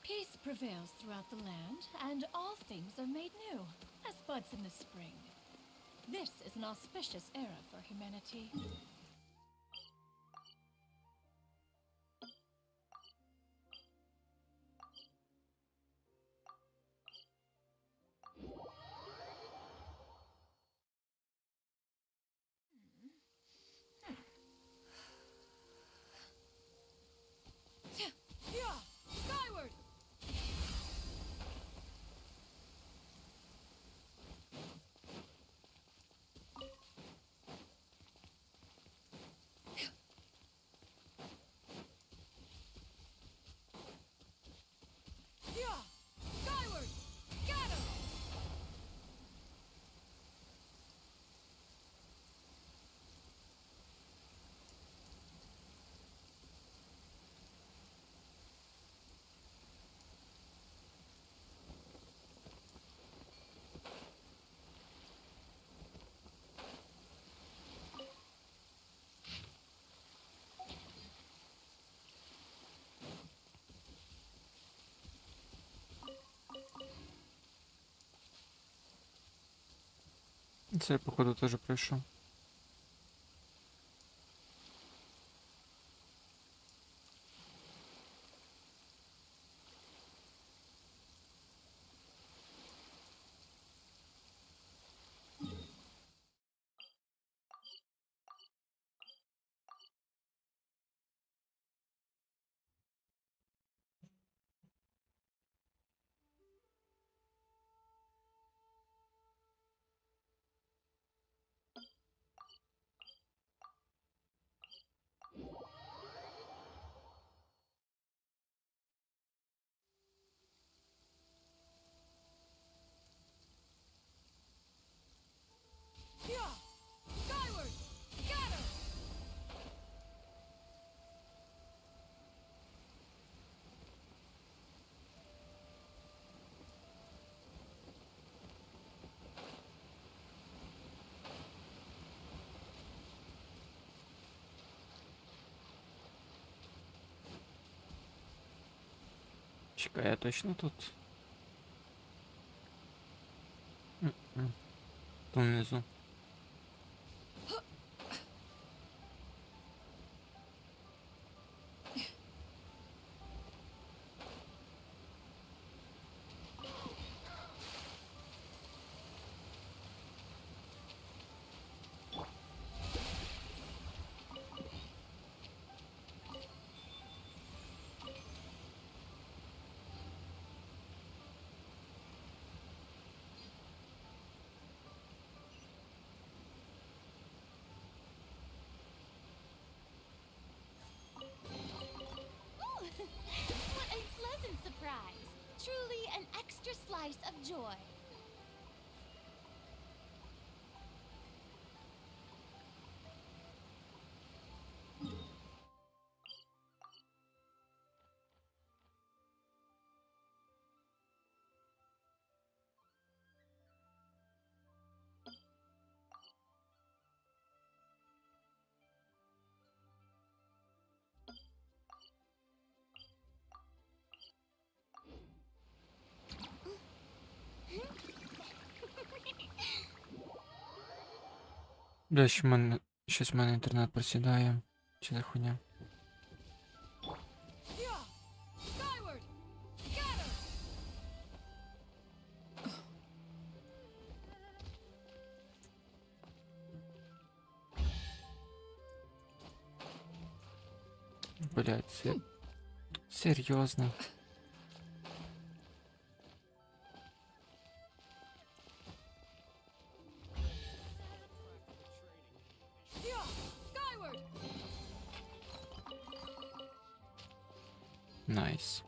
J: Peace prevails throughout the land, and all things are made new, as buds in the spring. This is an auspicious era for humanity. Yeah! Skyward! Yeah! Skyward! Scatter!
A: Це я, походу, теж пройшов.
J: Yeah! Skyward! Scatter!
A: Чекай, я точно тут? М-м. Тут внизу.
B: Ooh, what a pleasant surprise! Truly an extra slice of joy.
A: Бля, щось в мене інтернет просідає. Чи за хуйня?
J: Yeah! Skyward! Scatter!
A: Блядь, це... Серйозно.
J: Yeah! Skyward!
A: Найс.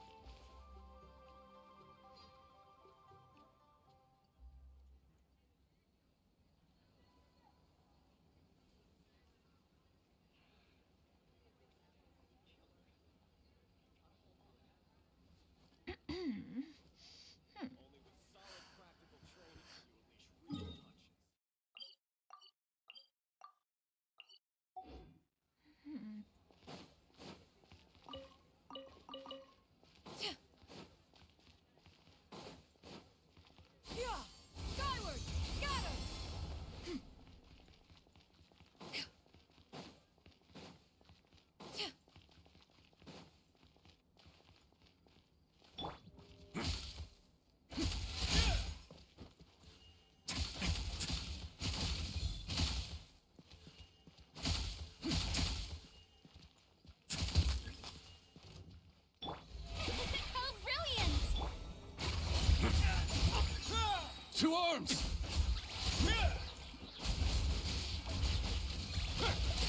G: To arms!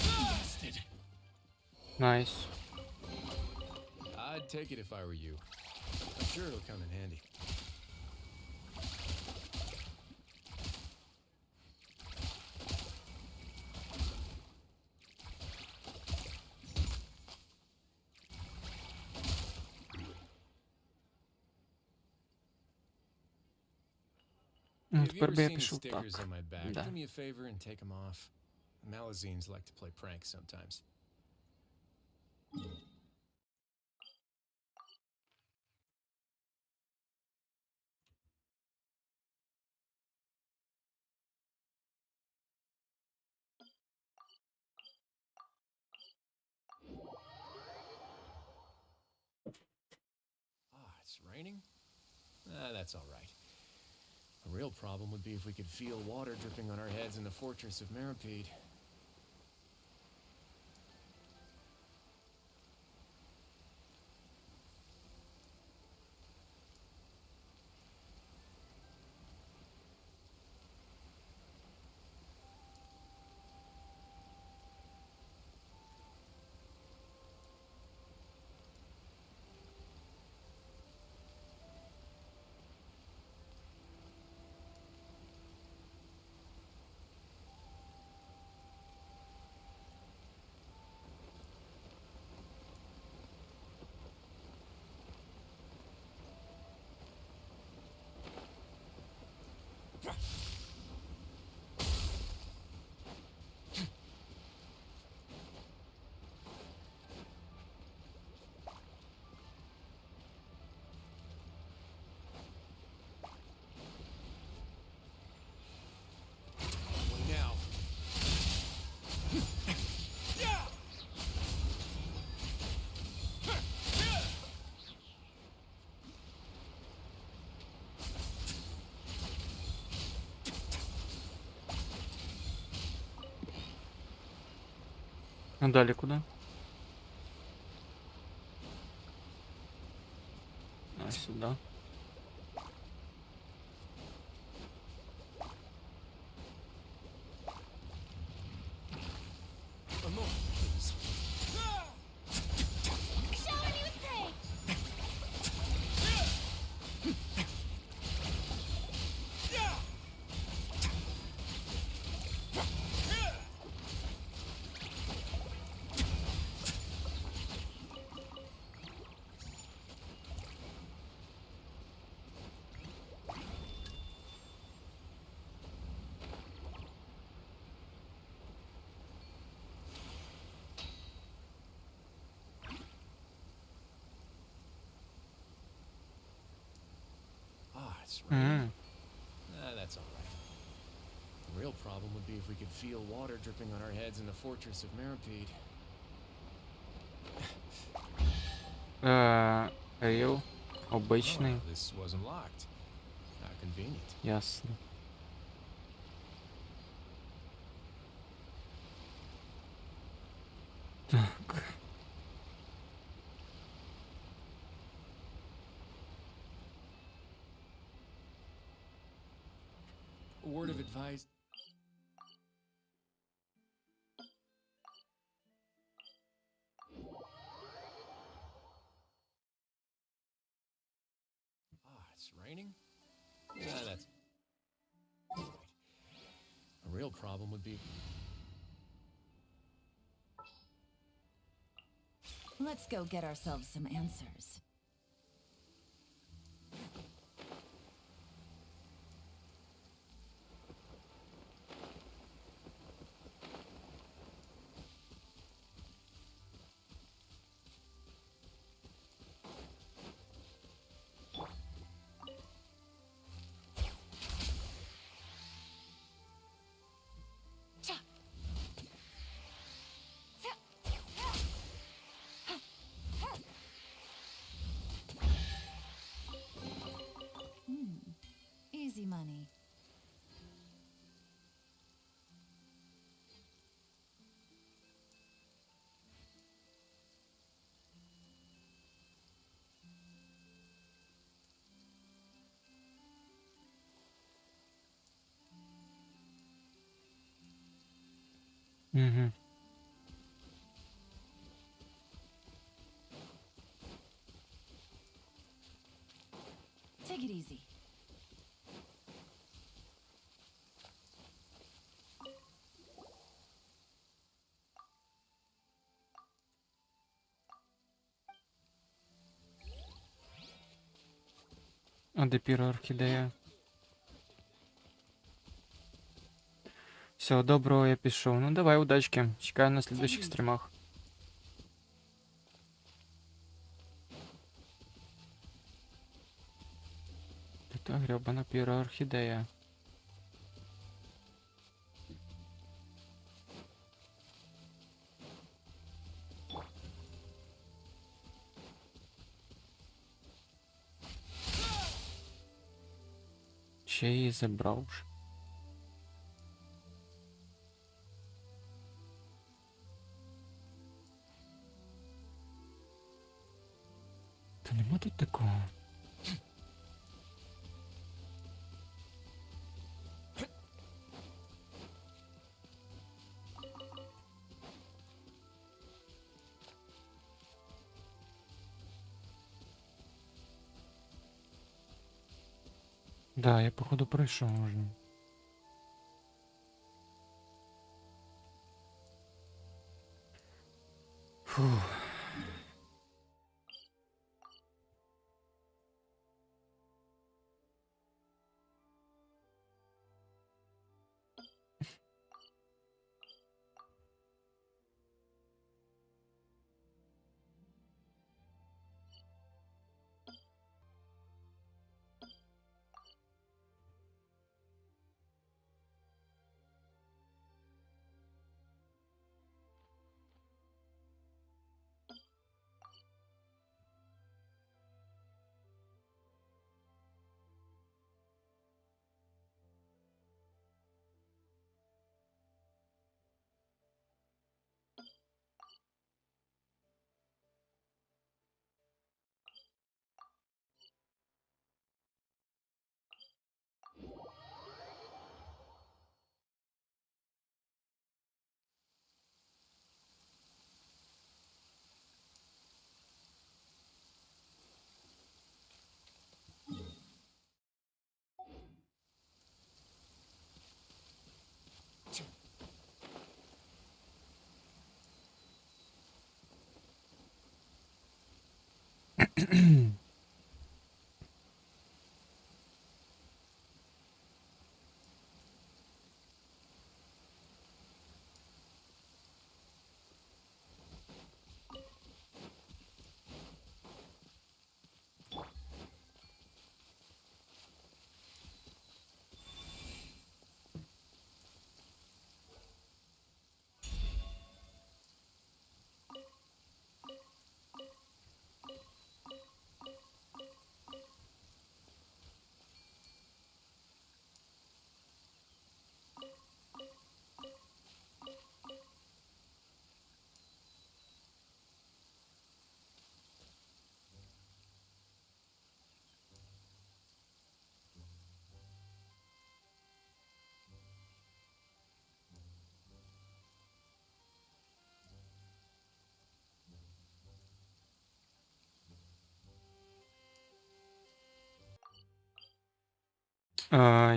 G: Bastard.
A: Найс.
K: I'd take it if I were you. I'm sure it'll come in handy.
A: Ну,
K: Have you
A: тепер
K: ever
A: би я
K: seen the
A: пішов
K: stickers
A: так.
K: on my back?
A: Да.
K: Do me a favor and take them off. Malazines like to play pranks sometimes. Ah, it's raining? That's all right. The real problem would be if we could feel water dripping on our heads in the fortress of Meripede. What now?
A: А далі куди? А, сюди.
K: A moment, please.
B: Shower me with prey!
K: Ah, it's raining.
A: М.
K: That's all right. The real problem would be if we could feel water dripping on our heads in the fortress of Meripede.
A: Ейл. Обичний.
K: Oh, this wasn't locked. How convenient.
A: Ясно. Так.
K: A word of advice. Ah, it's raining? That's right. A real problem would be
L: Let's go get ourselves some answers.
A: Угу.
L: Take it easy.
A: А де піроорхідея? Все, доброго, я пішов. Ну давай, удачки. Чекаю на слідуючих стрімах. Та гребана піроорхідея. Ще її забрав ж. Та нема тут такого. Да, я походу пройшов уже. Фух.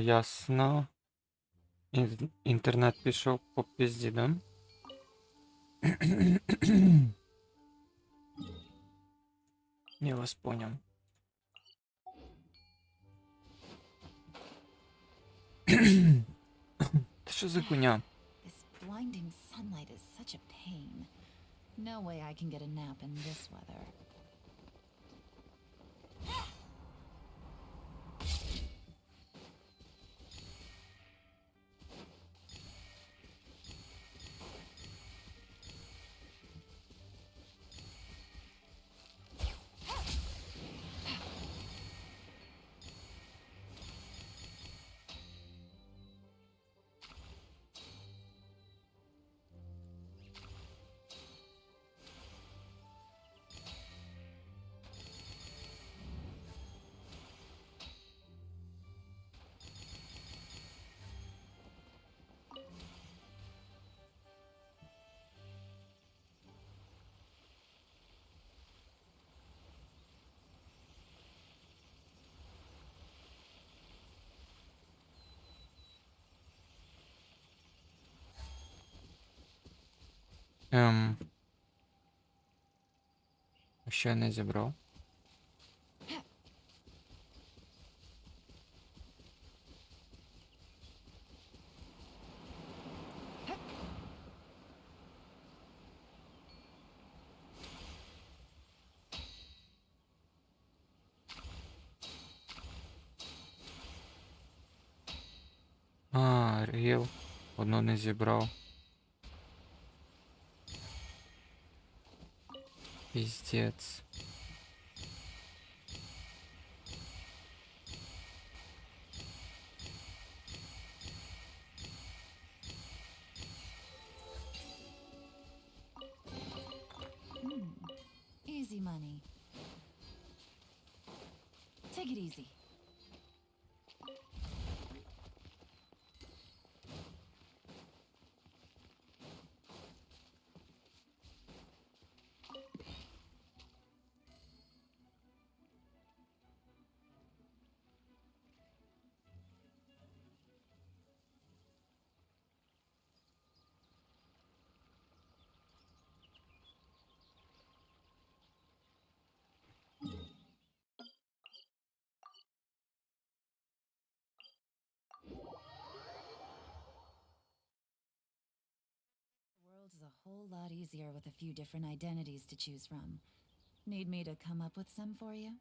A: Ясно. Інтернет пішов по пізді, да? Я вас понял. Та що за хуйня?
L: This blinding sunlight is such a pain. No way I can get a nap in this weather.
A: Що я не зібрав? Ріл. Одну не зібрав. Піздець.
L: Easy money. Take it easy. The world is a whole lot easier with a few different identities to choose from. Need me to come up with some for you?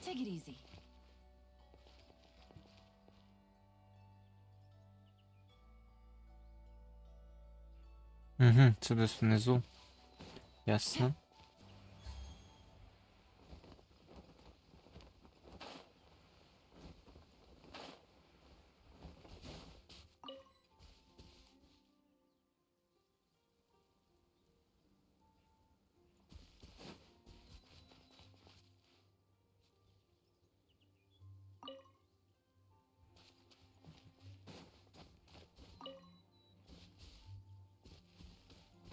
L: Take it easy.
A: Угу, це десь внизу. Ясно.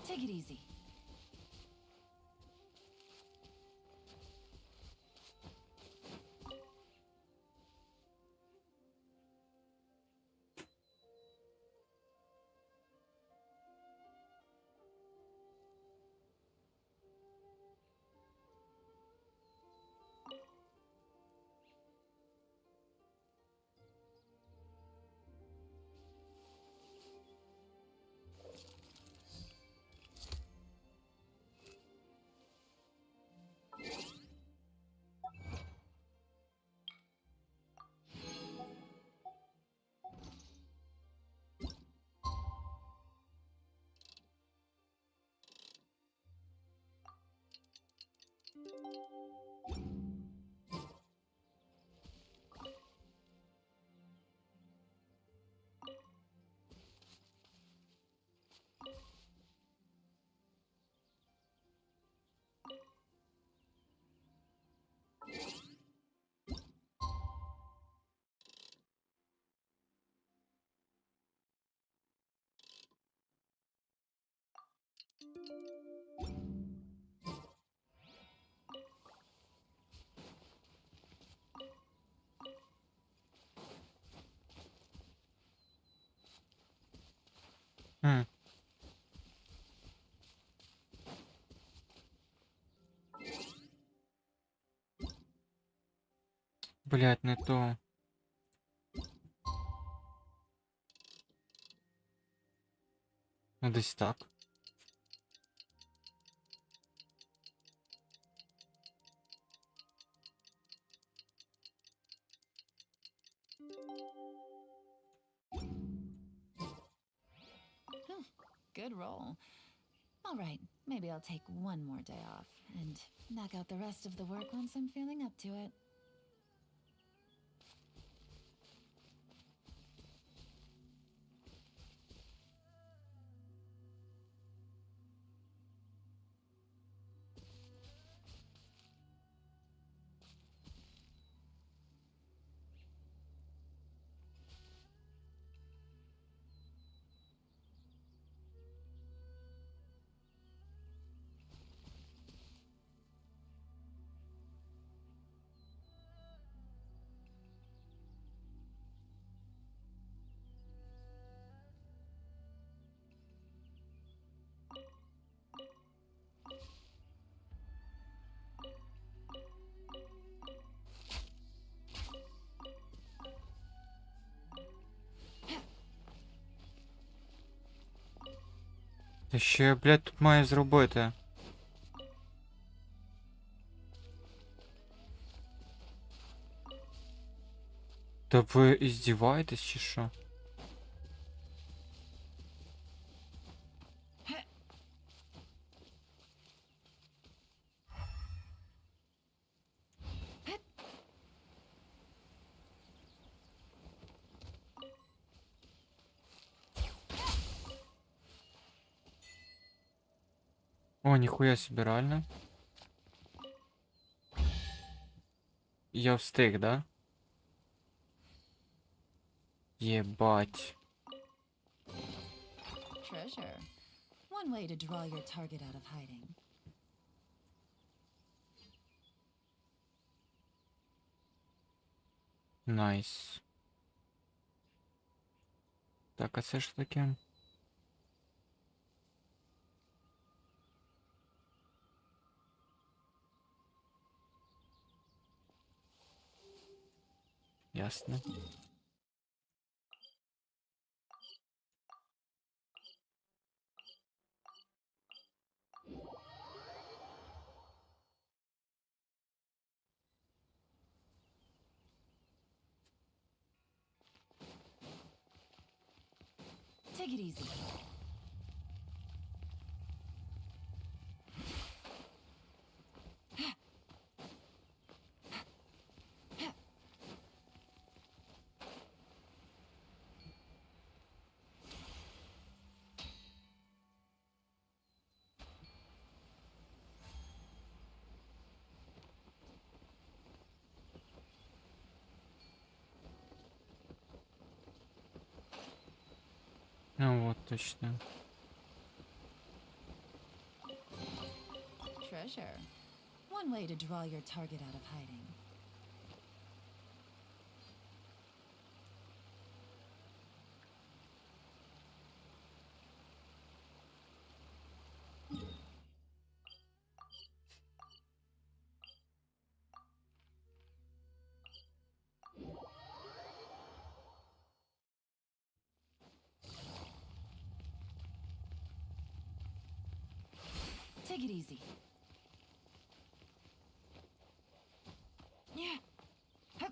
L: Take it easy.
A: Хм. Блять, не то. Ну десь так.
L: good roll. All right, maybe I'll take one more day off and knock out the rest of the work once I'm feeling up to it.
A: Та що я, блядь, тут маю зробити? Та ви іздіваєтесь чи що? О, ніхуя собі, реально. Я встиг, да? Єбать.
L: Treasure. One way to draw your target out of hiding.
A: Найс. Так, а це що таке? Ясно.
L: Take it easy.
A: Ну вот, точно.
L: Treasure. One way to draw your target out of hiding. Take it easy. Yeah. Hup.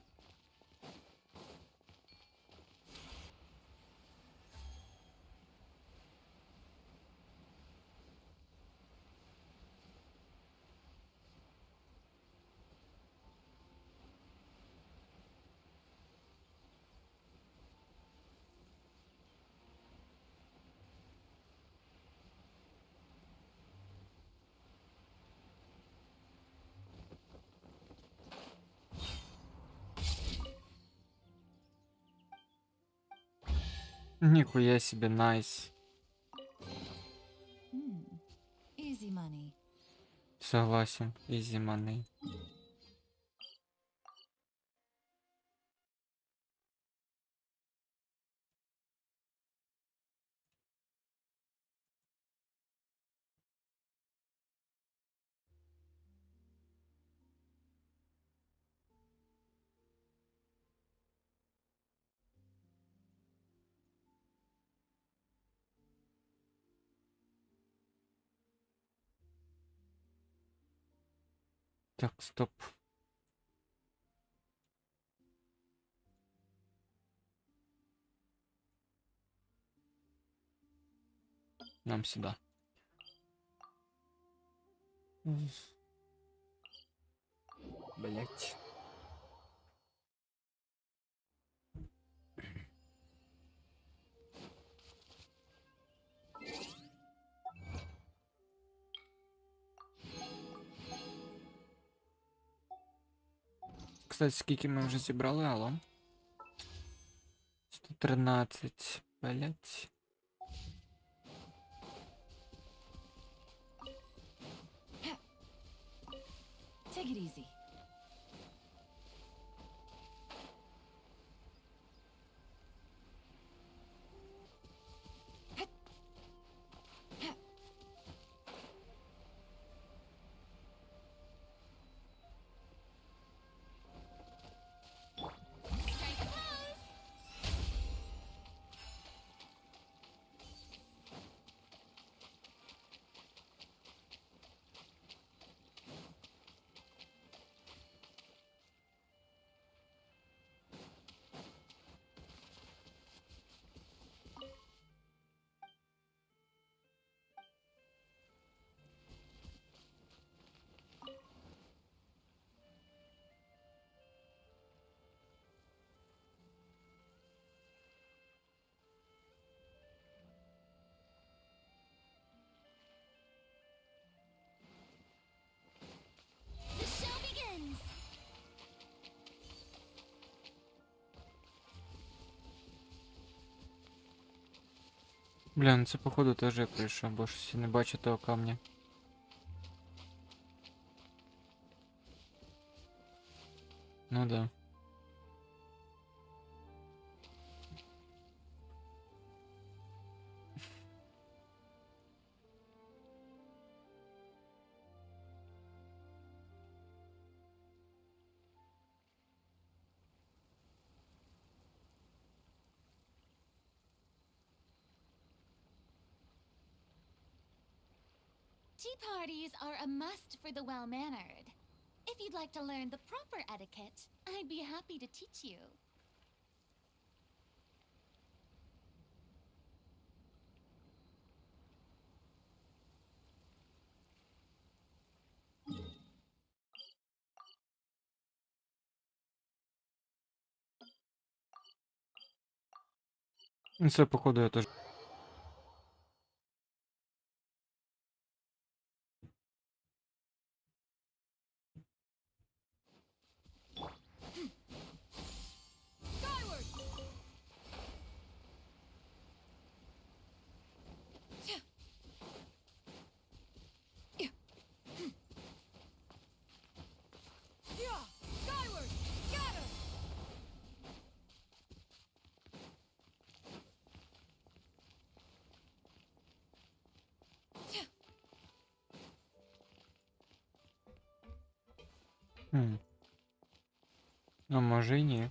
A: Ніхуя собі, найс.
L: Easy money.
A: Согласен, easy money. Так, стоп. Нам сюда. Блять. Кстати, скільки ми вже зібрали, алло? 113, блять.
L: Take it easy.
B: The show begins!
A: Бля, ну це походу теж я прийшов, бо щось я не бачу того камня. Ну да.
B: Tea parties are a must for the well-mannered. If you'd like to learn the proper etiquette, I'd be happy to teach you.
A: Ну це походу я теж. Хм. А може і ні.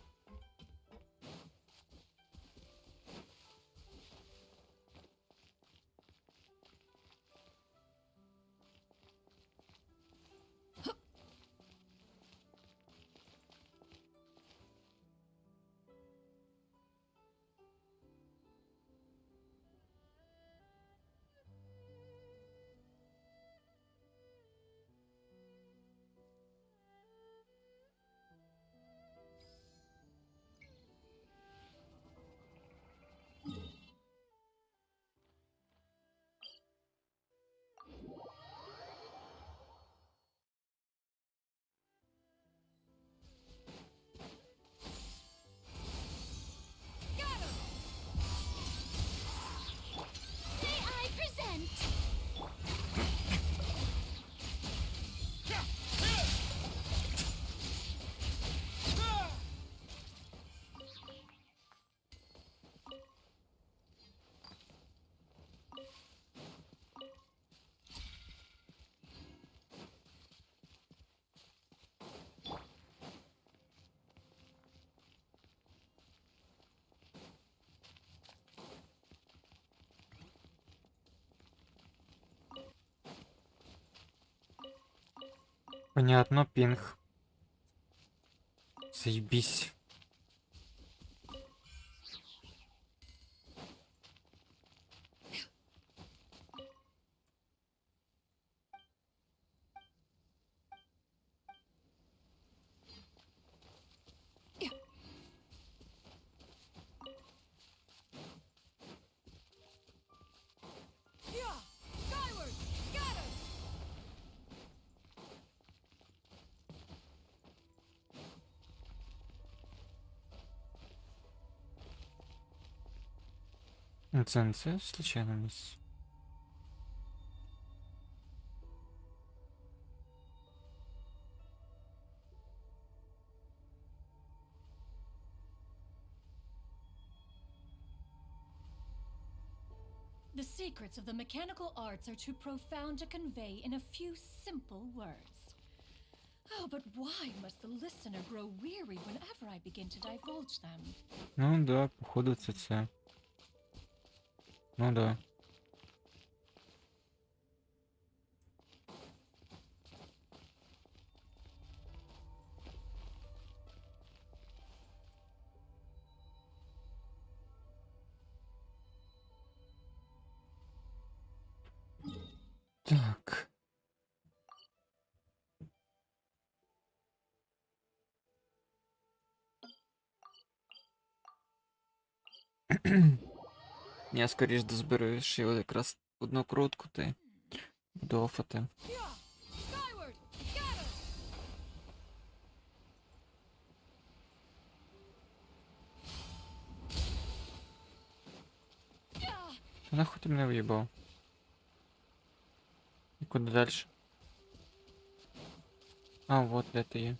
B: May I present?
A: Понятно, пінг. Заебись. Це не це случайно місце.
J: The secrets of the mechanical arts are too profound to convey in a few simple words. Oh, but why must the listener grow weary whenever I begin to divulge them?
A: Ну да, походу це це. Ну да. Так. Я скоріш дозберу ще от якраз одну крутку, та й буду офати.
J: Skyward! Scatter!
A: Та нахуй ти мене в'їбав? І куди далі? А, вот де ти є.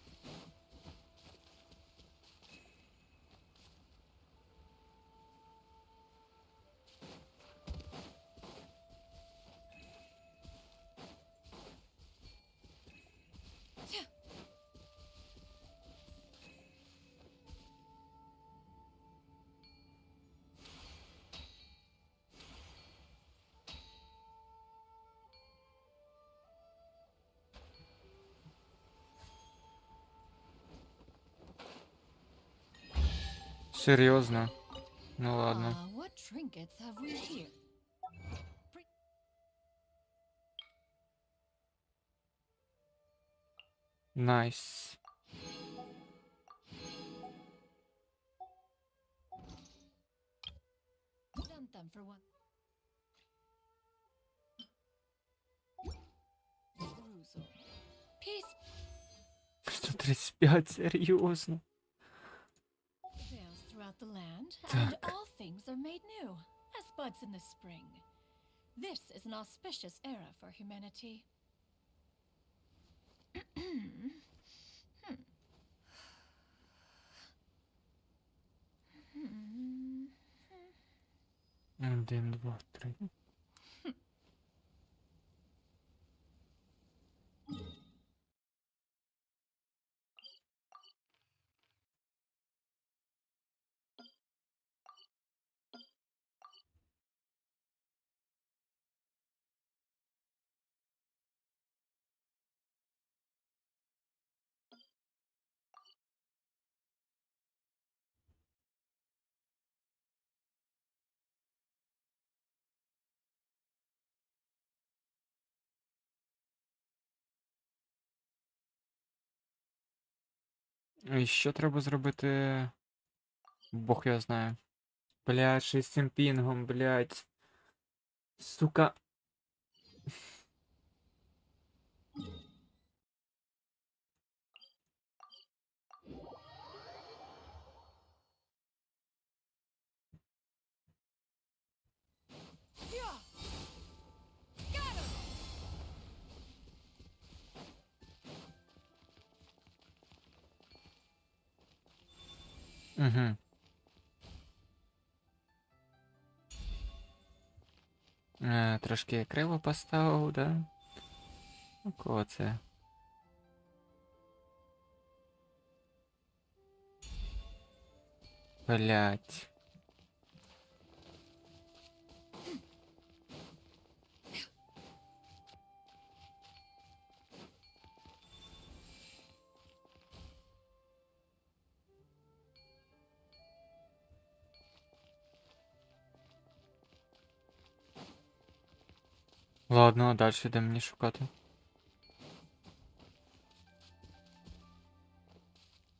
A: Серйозно? Ну ладно.
J: What trinkets have we here?
A: Найс.
J: Present them for one. Perusal. Peace
A: 135, серйозно.
J: prevails throughout the land, and
A: Так.
J: all things are made new, as buds in the spring. This is an auspicious era for humanity.
A: Один, два, три. І що треба зробити? Бог я знаю. Блядь, 6 пінгом, блядь. Сука. Угу. Трошки криво поставив, да? У кого це? Блять. Ладно, а далі де мені шукати?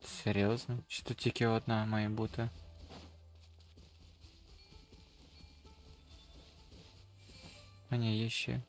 A: Серйозно? Чи тут тільки одна має бути? А ні, є ще.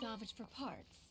J: salvaged for parts.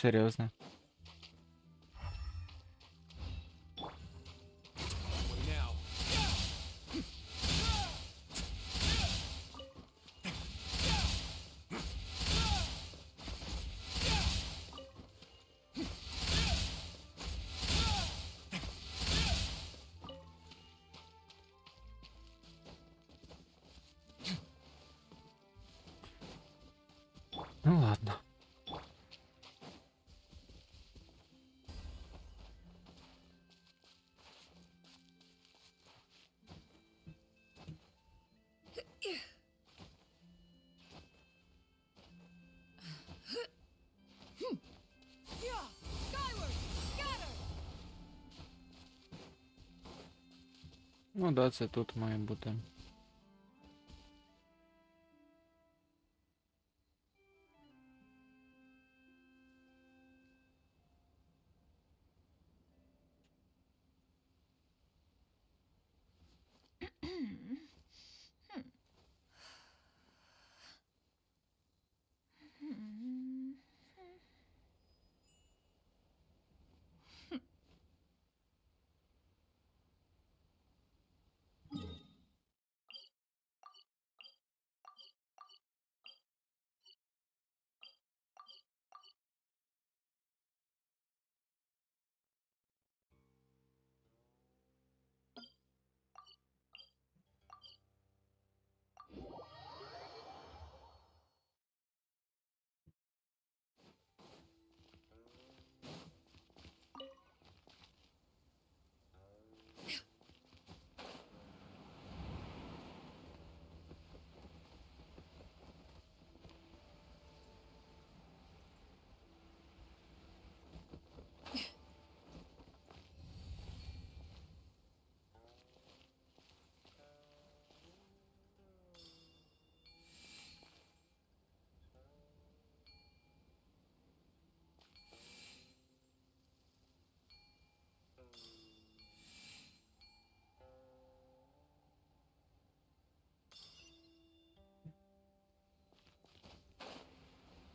A: Серйозно.
K: Now.
A: Ну ладно. Ну да, це тут має бути.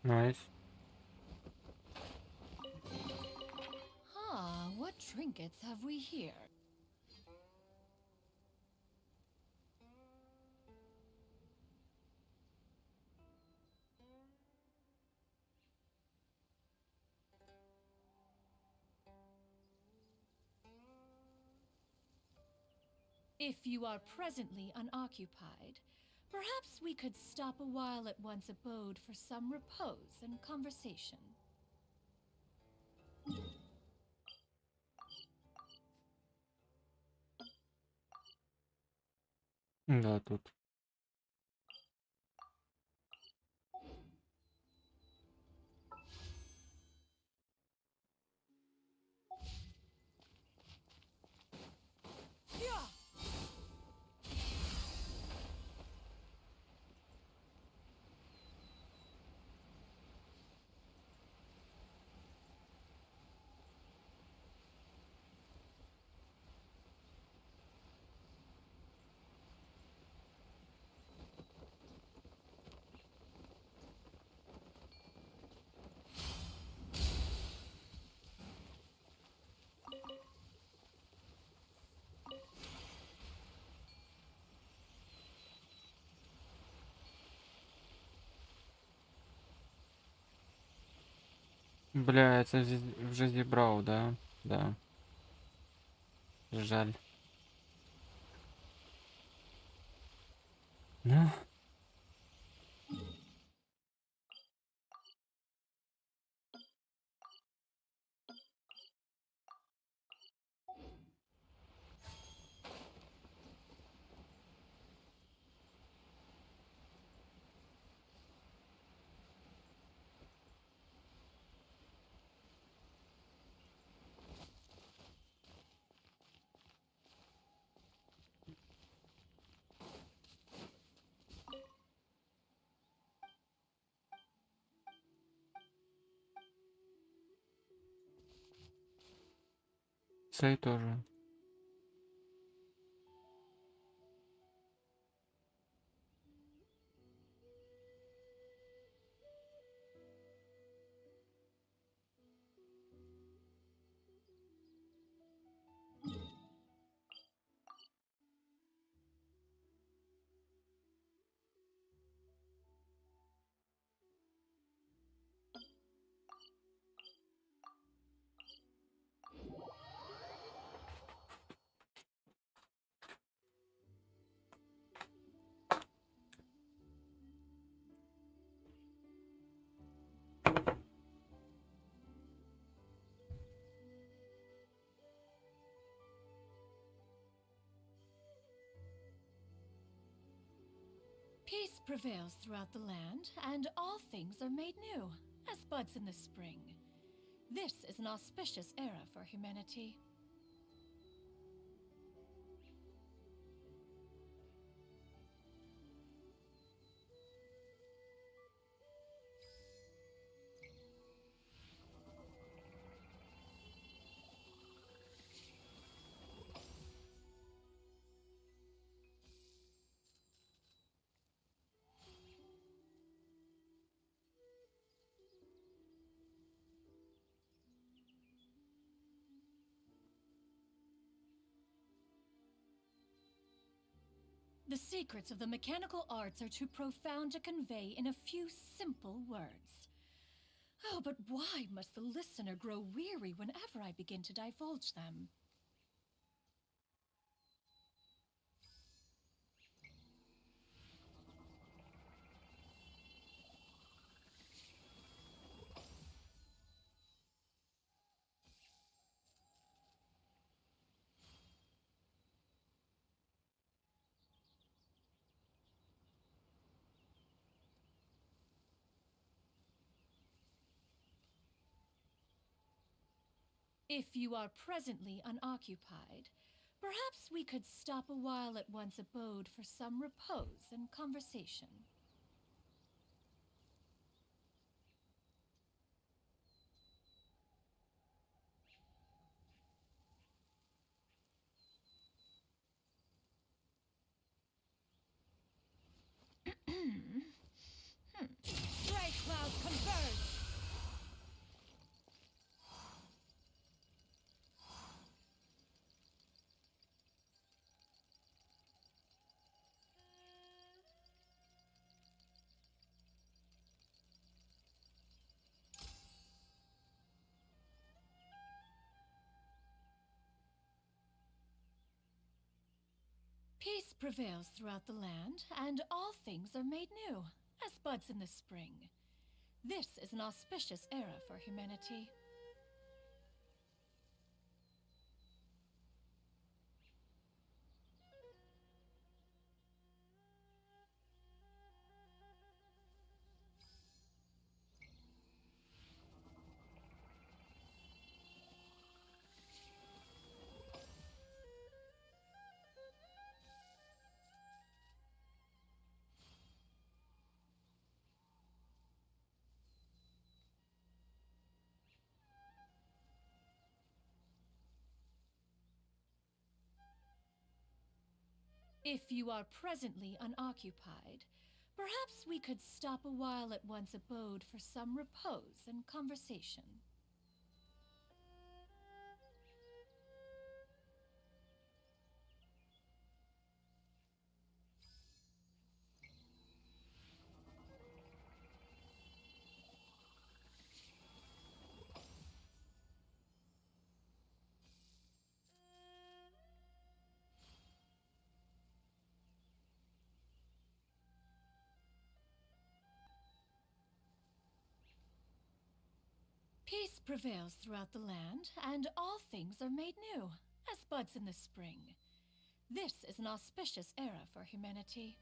A: Найс.
J: Ah, what trinkets have we here? If you are presently unoccupied, perhaps we could stop a while at one's abode for some repose and conversation.
A: Да, тут. Бля, я це вже зібрав, да? Да. Жаль. Ну. Цей теж.
J: Peace prevails throughout the land, and all things are made new, as buds in the spring. This is an auspicious era for humanity. The secrets of the mechanical arts are too profound to convey in a few simple words. Oh, but why must the listener grow weary whenever I begin to divulge them? If you are presently unoccupied, perhaps we could stop a while at one's abode for some repose and conversation. Bright clouds converge! Peace prevails throughout the land, and all things are made new, as buds in the spring. This is an auspicious era for humanity. If you are presently unoccupied, perhaps we could stop a while at one's abode for some repose and conversation. Peace prevails throughout the land, and all things are made new, as buds in the spring. This is an auspicious era for humanity.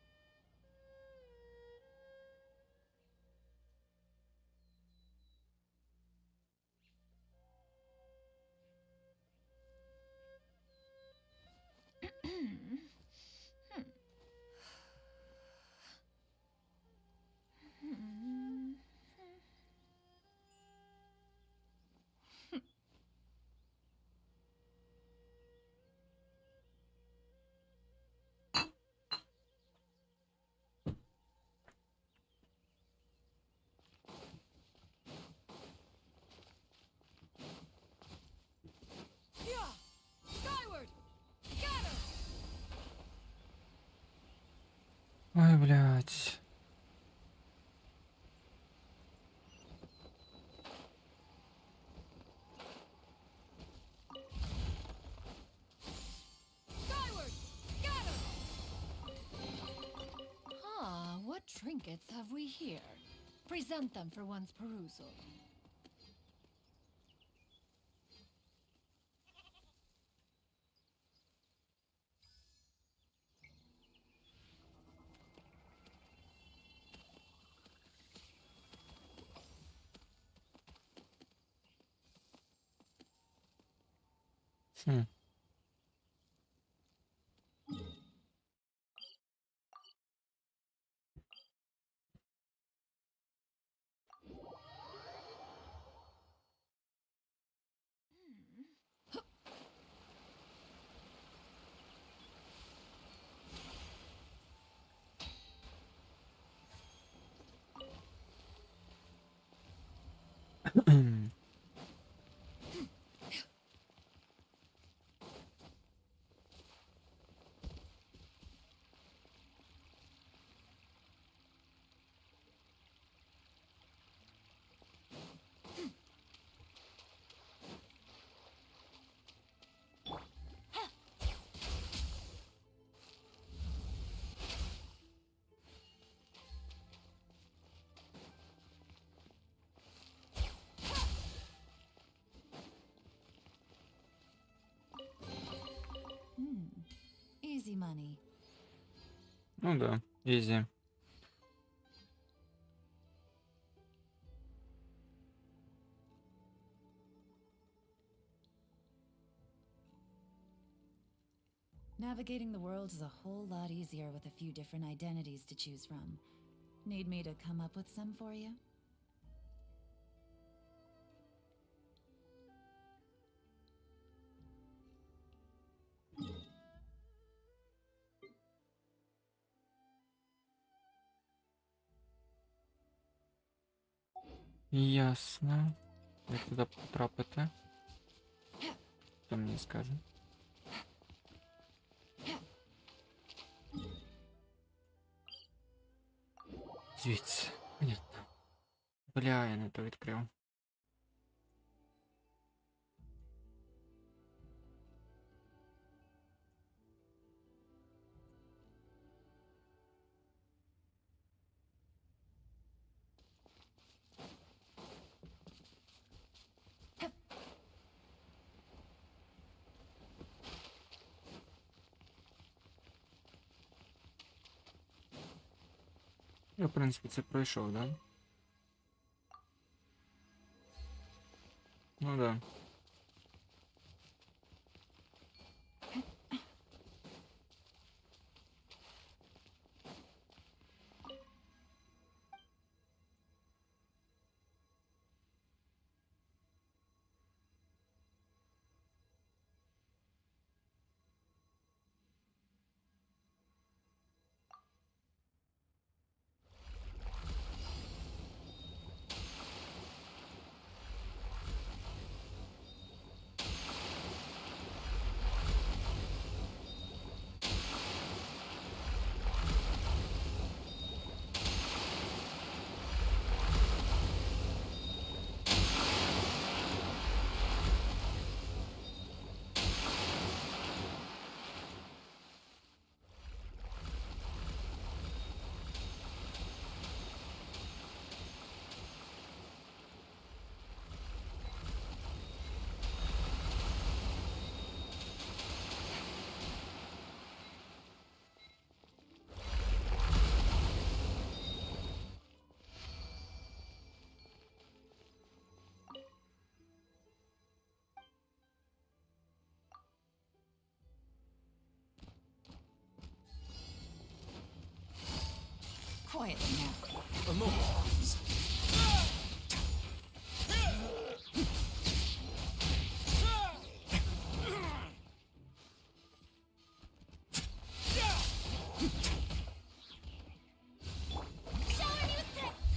J: Skyward! Scatter!
A: Ой, блядь.
J: Skyward! Scatter! Ah, what trinkets have we here? Present them for one's perusal.
A: Хм.
L: Easy money.
A: Ну да, ізі.
L: Navigating the world is a whole lot easier with a few different identities to choose from. Need me to come up with some for you?
A: Ясно. Як туди потрапити? Хто мені скаже? Звідси. Понятно. Бля, я не то відкрив. Я, в принципі, це пройшов, да? Ну да.
C: quietly now.
K: A moment, please.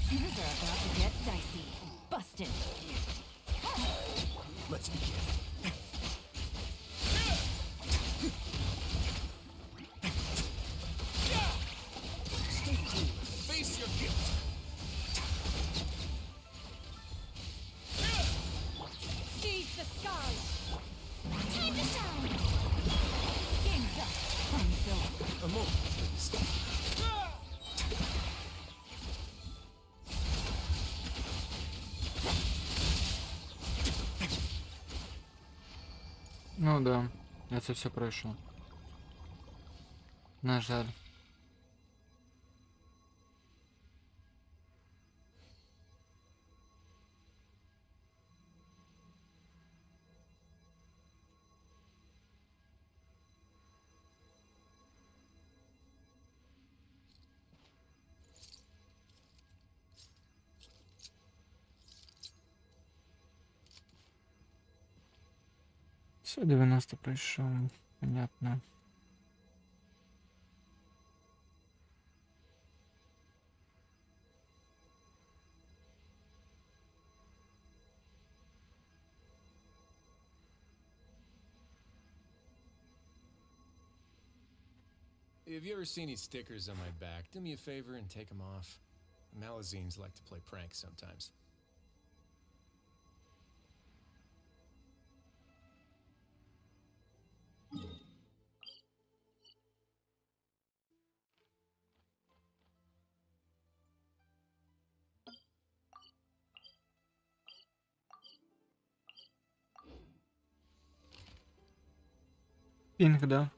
L: Things are about to get dicey. Busted.
K: Let's begin. Stay cool and face your guilt.
J: Seize the skies!
B: Time to shine!
L: Game's up. Time's over.
K: A moment, please.
A: Ну да, я це все пройшов. На жаль. Все, 90 пройшов, понятно.
K: If you ever see any stickers on my back, do me a favor and take them off. Malazines like to play pranks sometimes.
A: Пінг, да.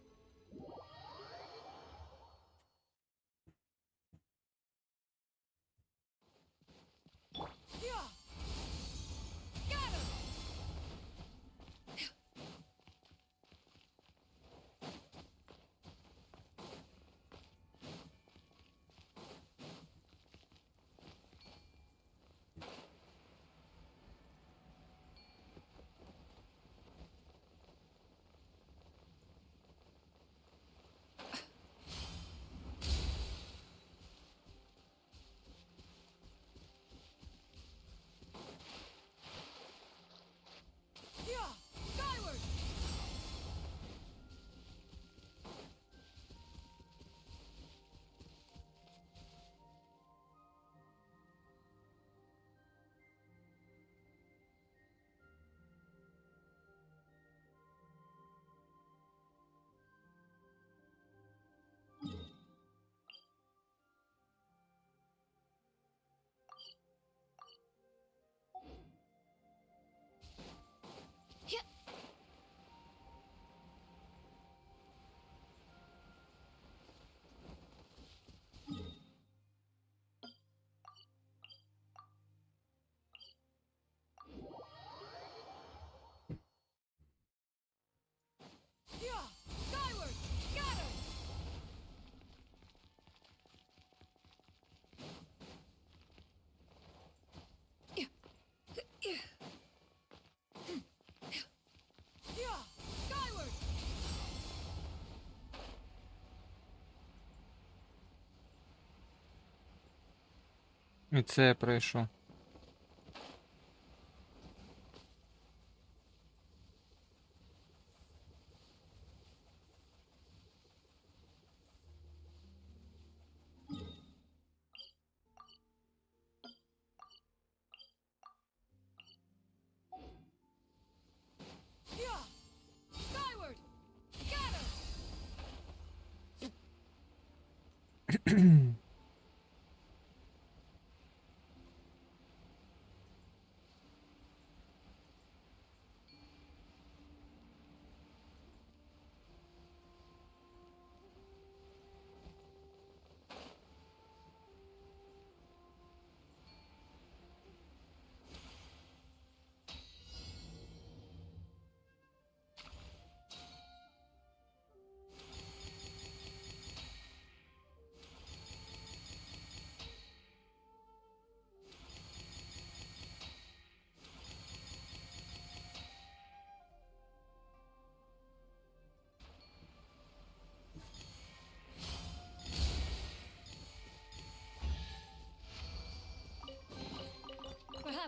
A: І це я пройшов.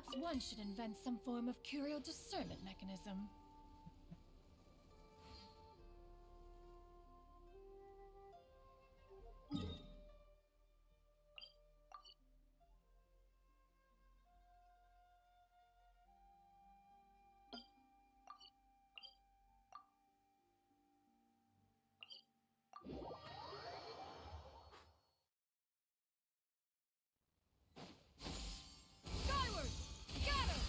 J: Perhaps one should invent some form of curio discernment mechanism. Skyward! Scatter!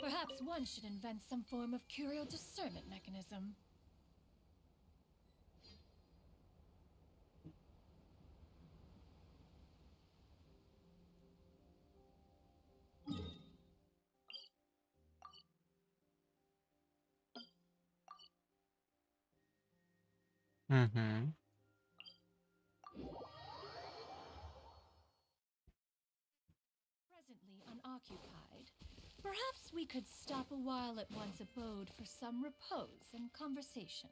J: Perhaps one should invent some form of curio discernment mechanism.
A: Угу.
J: Presently unoccupied. Perhaps we could stop a while at one's abode for some repose and conversation.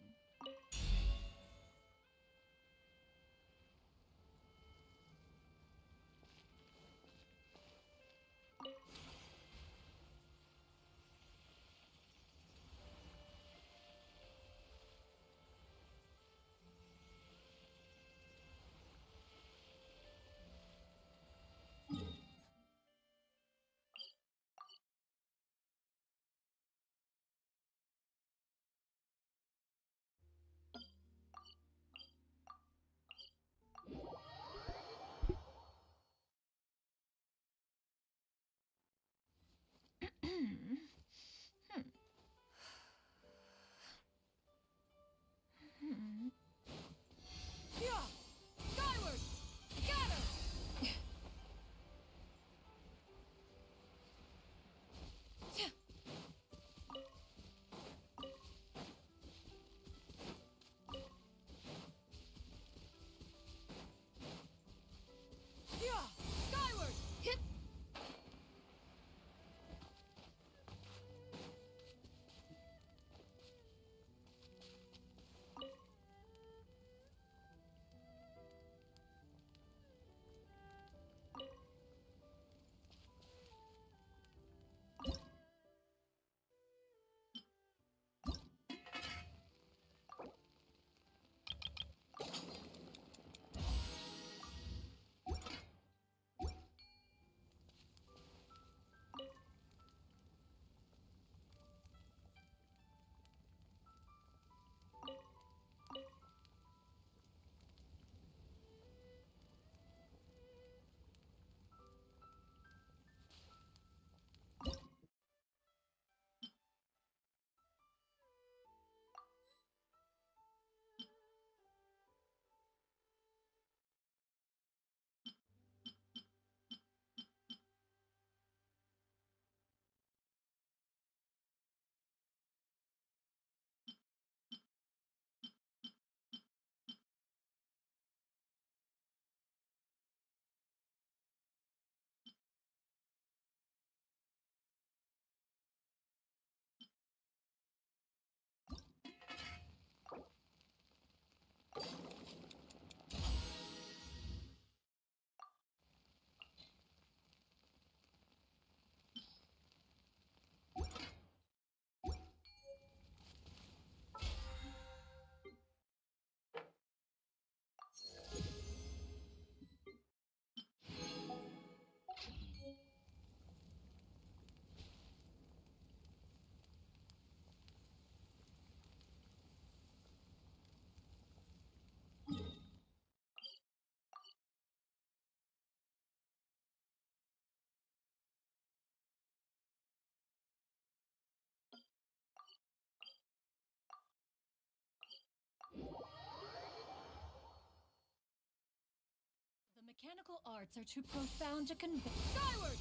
J: mechanical arts are too profound to convey. Skyward!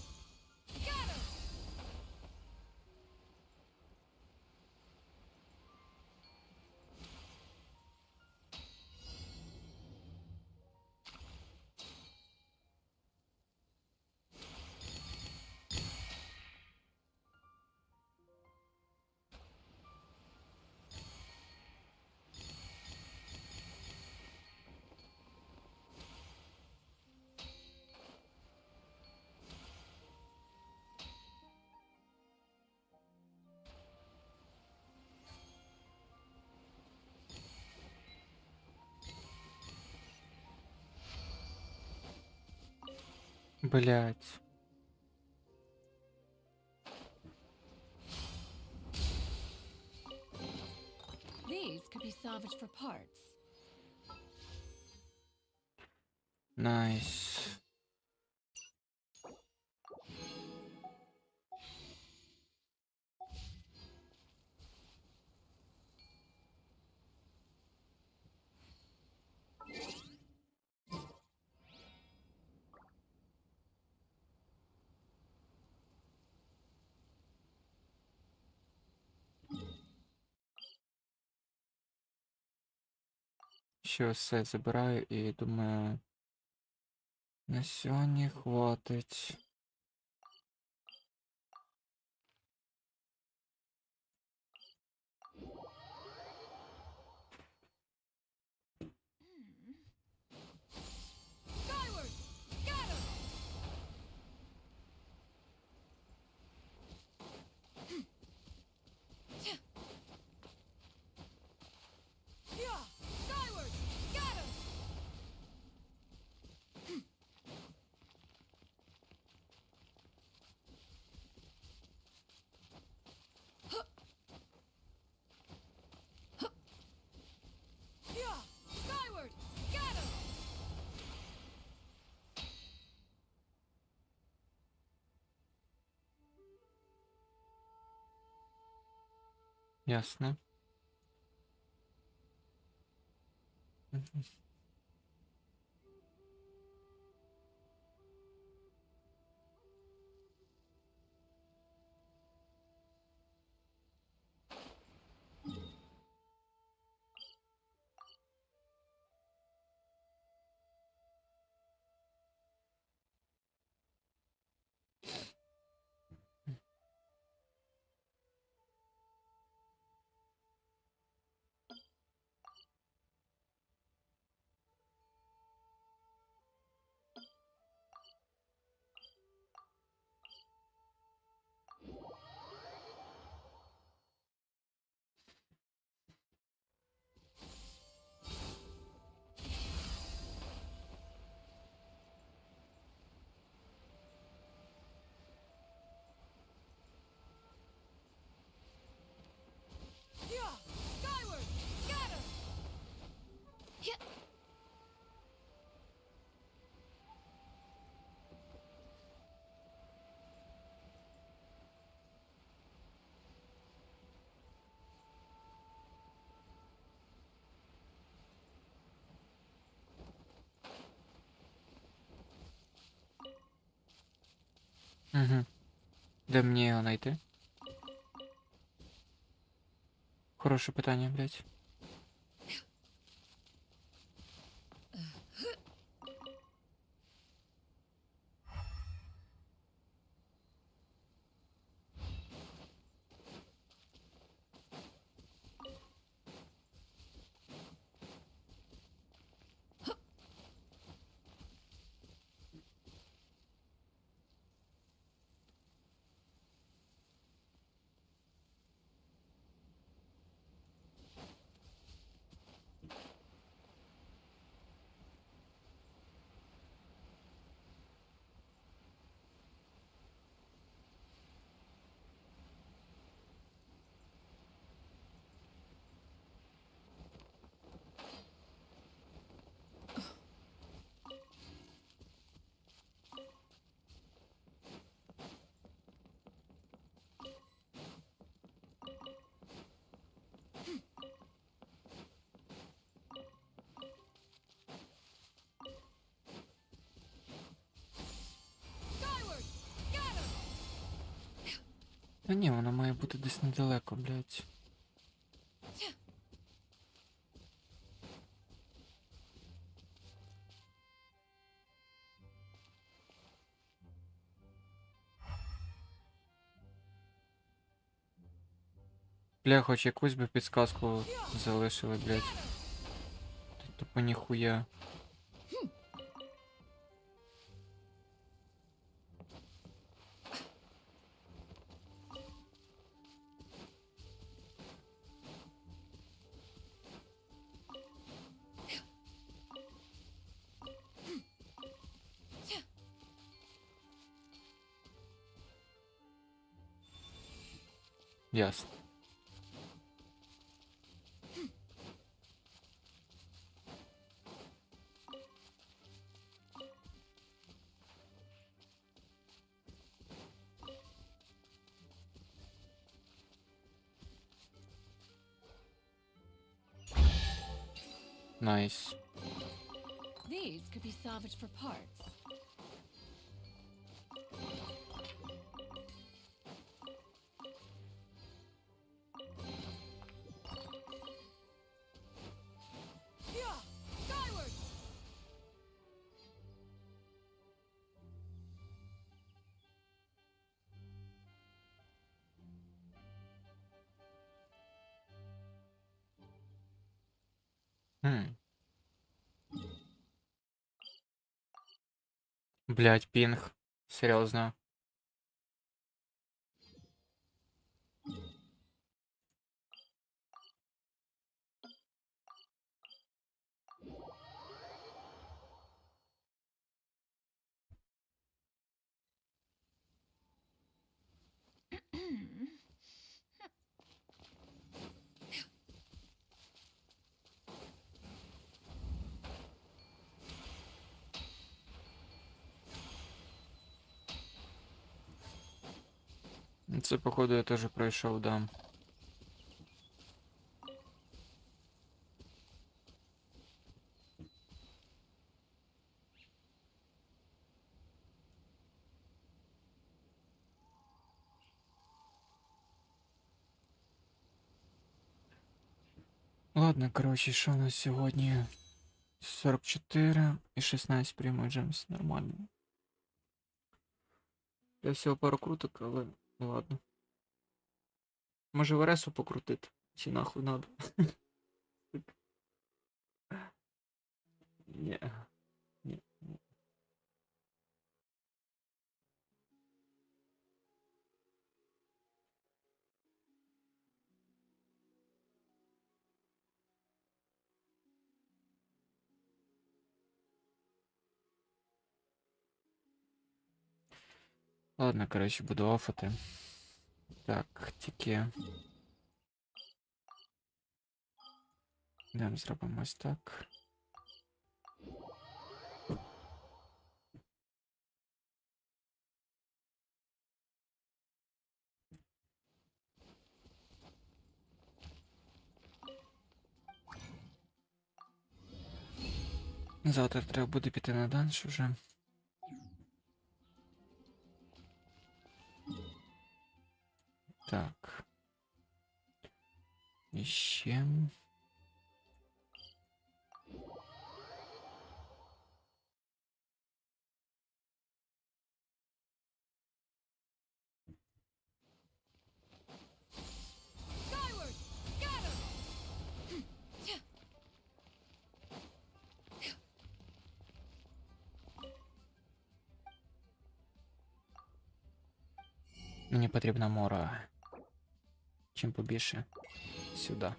J: Scatter!
A: Блять.
J: These could be salvaged for parts.
A: Найс. Ще все забираю і думаю, на сьогодні хватить.
J: Skyward! Scatter! Yeah! Skyward! Scatter! Yeah! Skyward! Scatter!
A: Ясно.
J: Yeah! Skyward! Scatter!
A: Угу. Де мені його знайти? Хороше питання, блядь. Та ні, вона має бути десь недалеко, блядь. Бля, хоч якусь би підсказку залишили, блядь. Тут тупо ніхуя. Ясно. Найс.
J: These could be salvaged for parts. Yeah, skyward!
A: Блядь, пінг. Серйозно. Це, походу, я теж пройшов, да. Ладно, коротше, що у нас сьогодні? 44 і 16 прямой джемс. Нормально. Я всього пару круток, але ладно. Може в РСу покрутити? Чи нахуй надо? Ні. Ні. Ладно, коротше, буду офати. Так, тільки... Йдемо зробимо ось так. Завтра треба буде піти на данж вже. Так. І ще...
J: Skyward! Scatter!
A: Мені потрібна мора. Чим побільше. Сюди.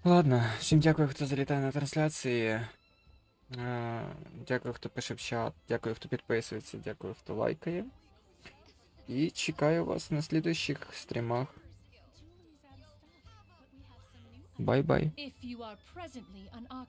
A: Ладно, всім дякую, хто залітає на трансляції. Дякую, хто пише в чат, дякую, хто підписується, дякую, хто лайкає. І чекаю вас на слідуючих стрімах. Бай-бай.
J: If you are presently unoccupied.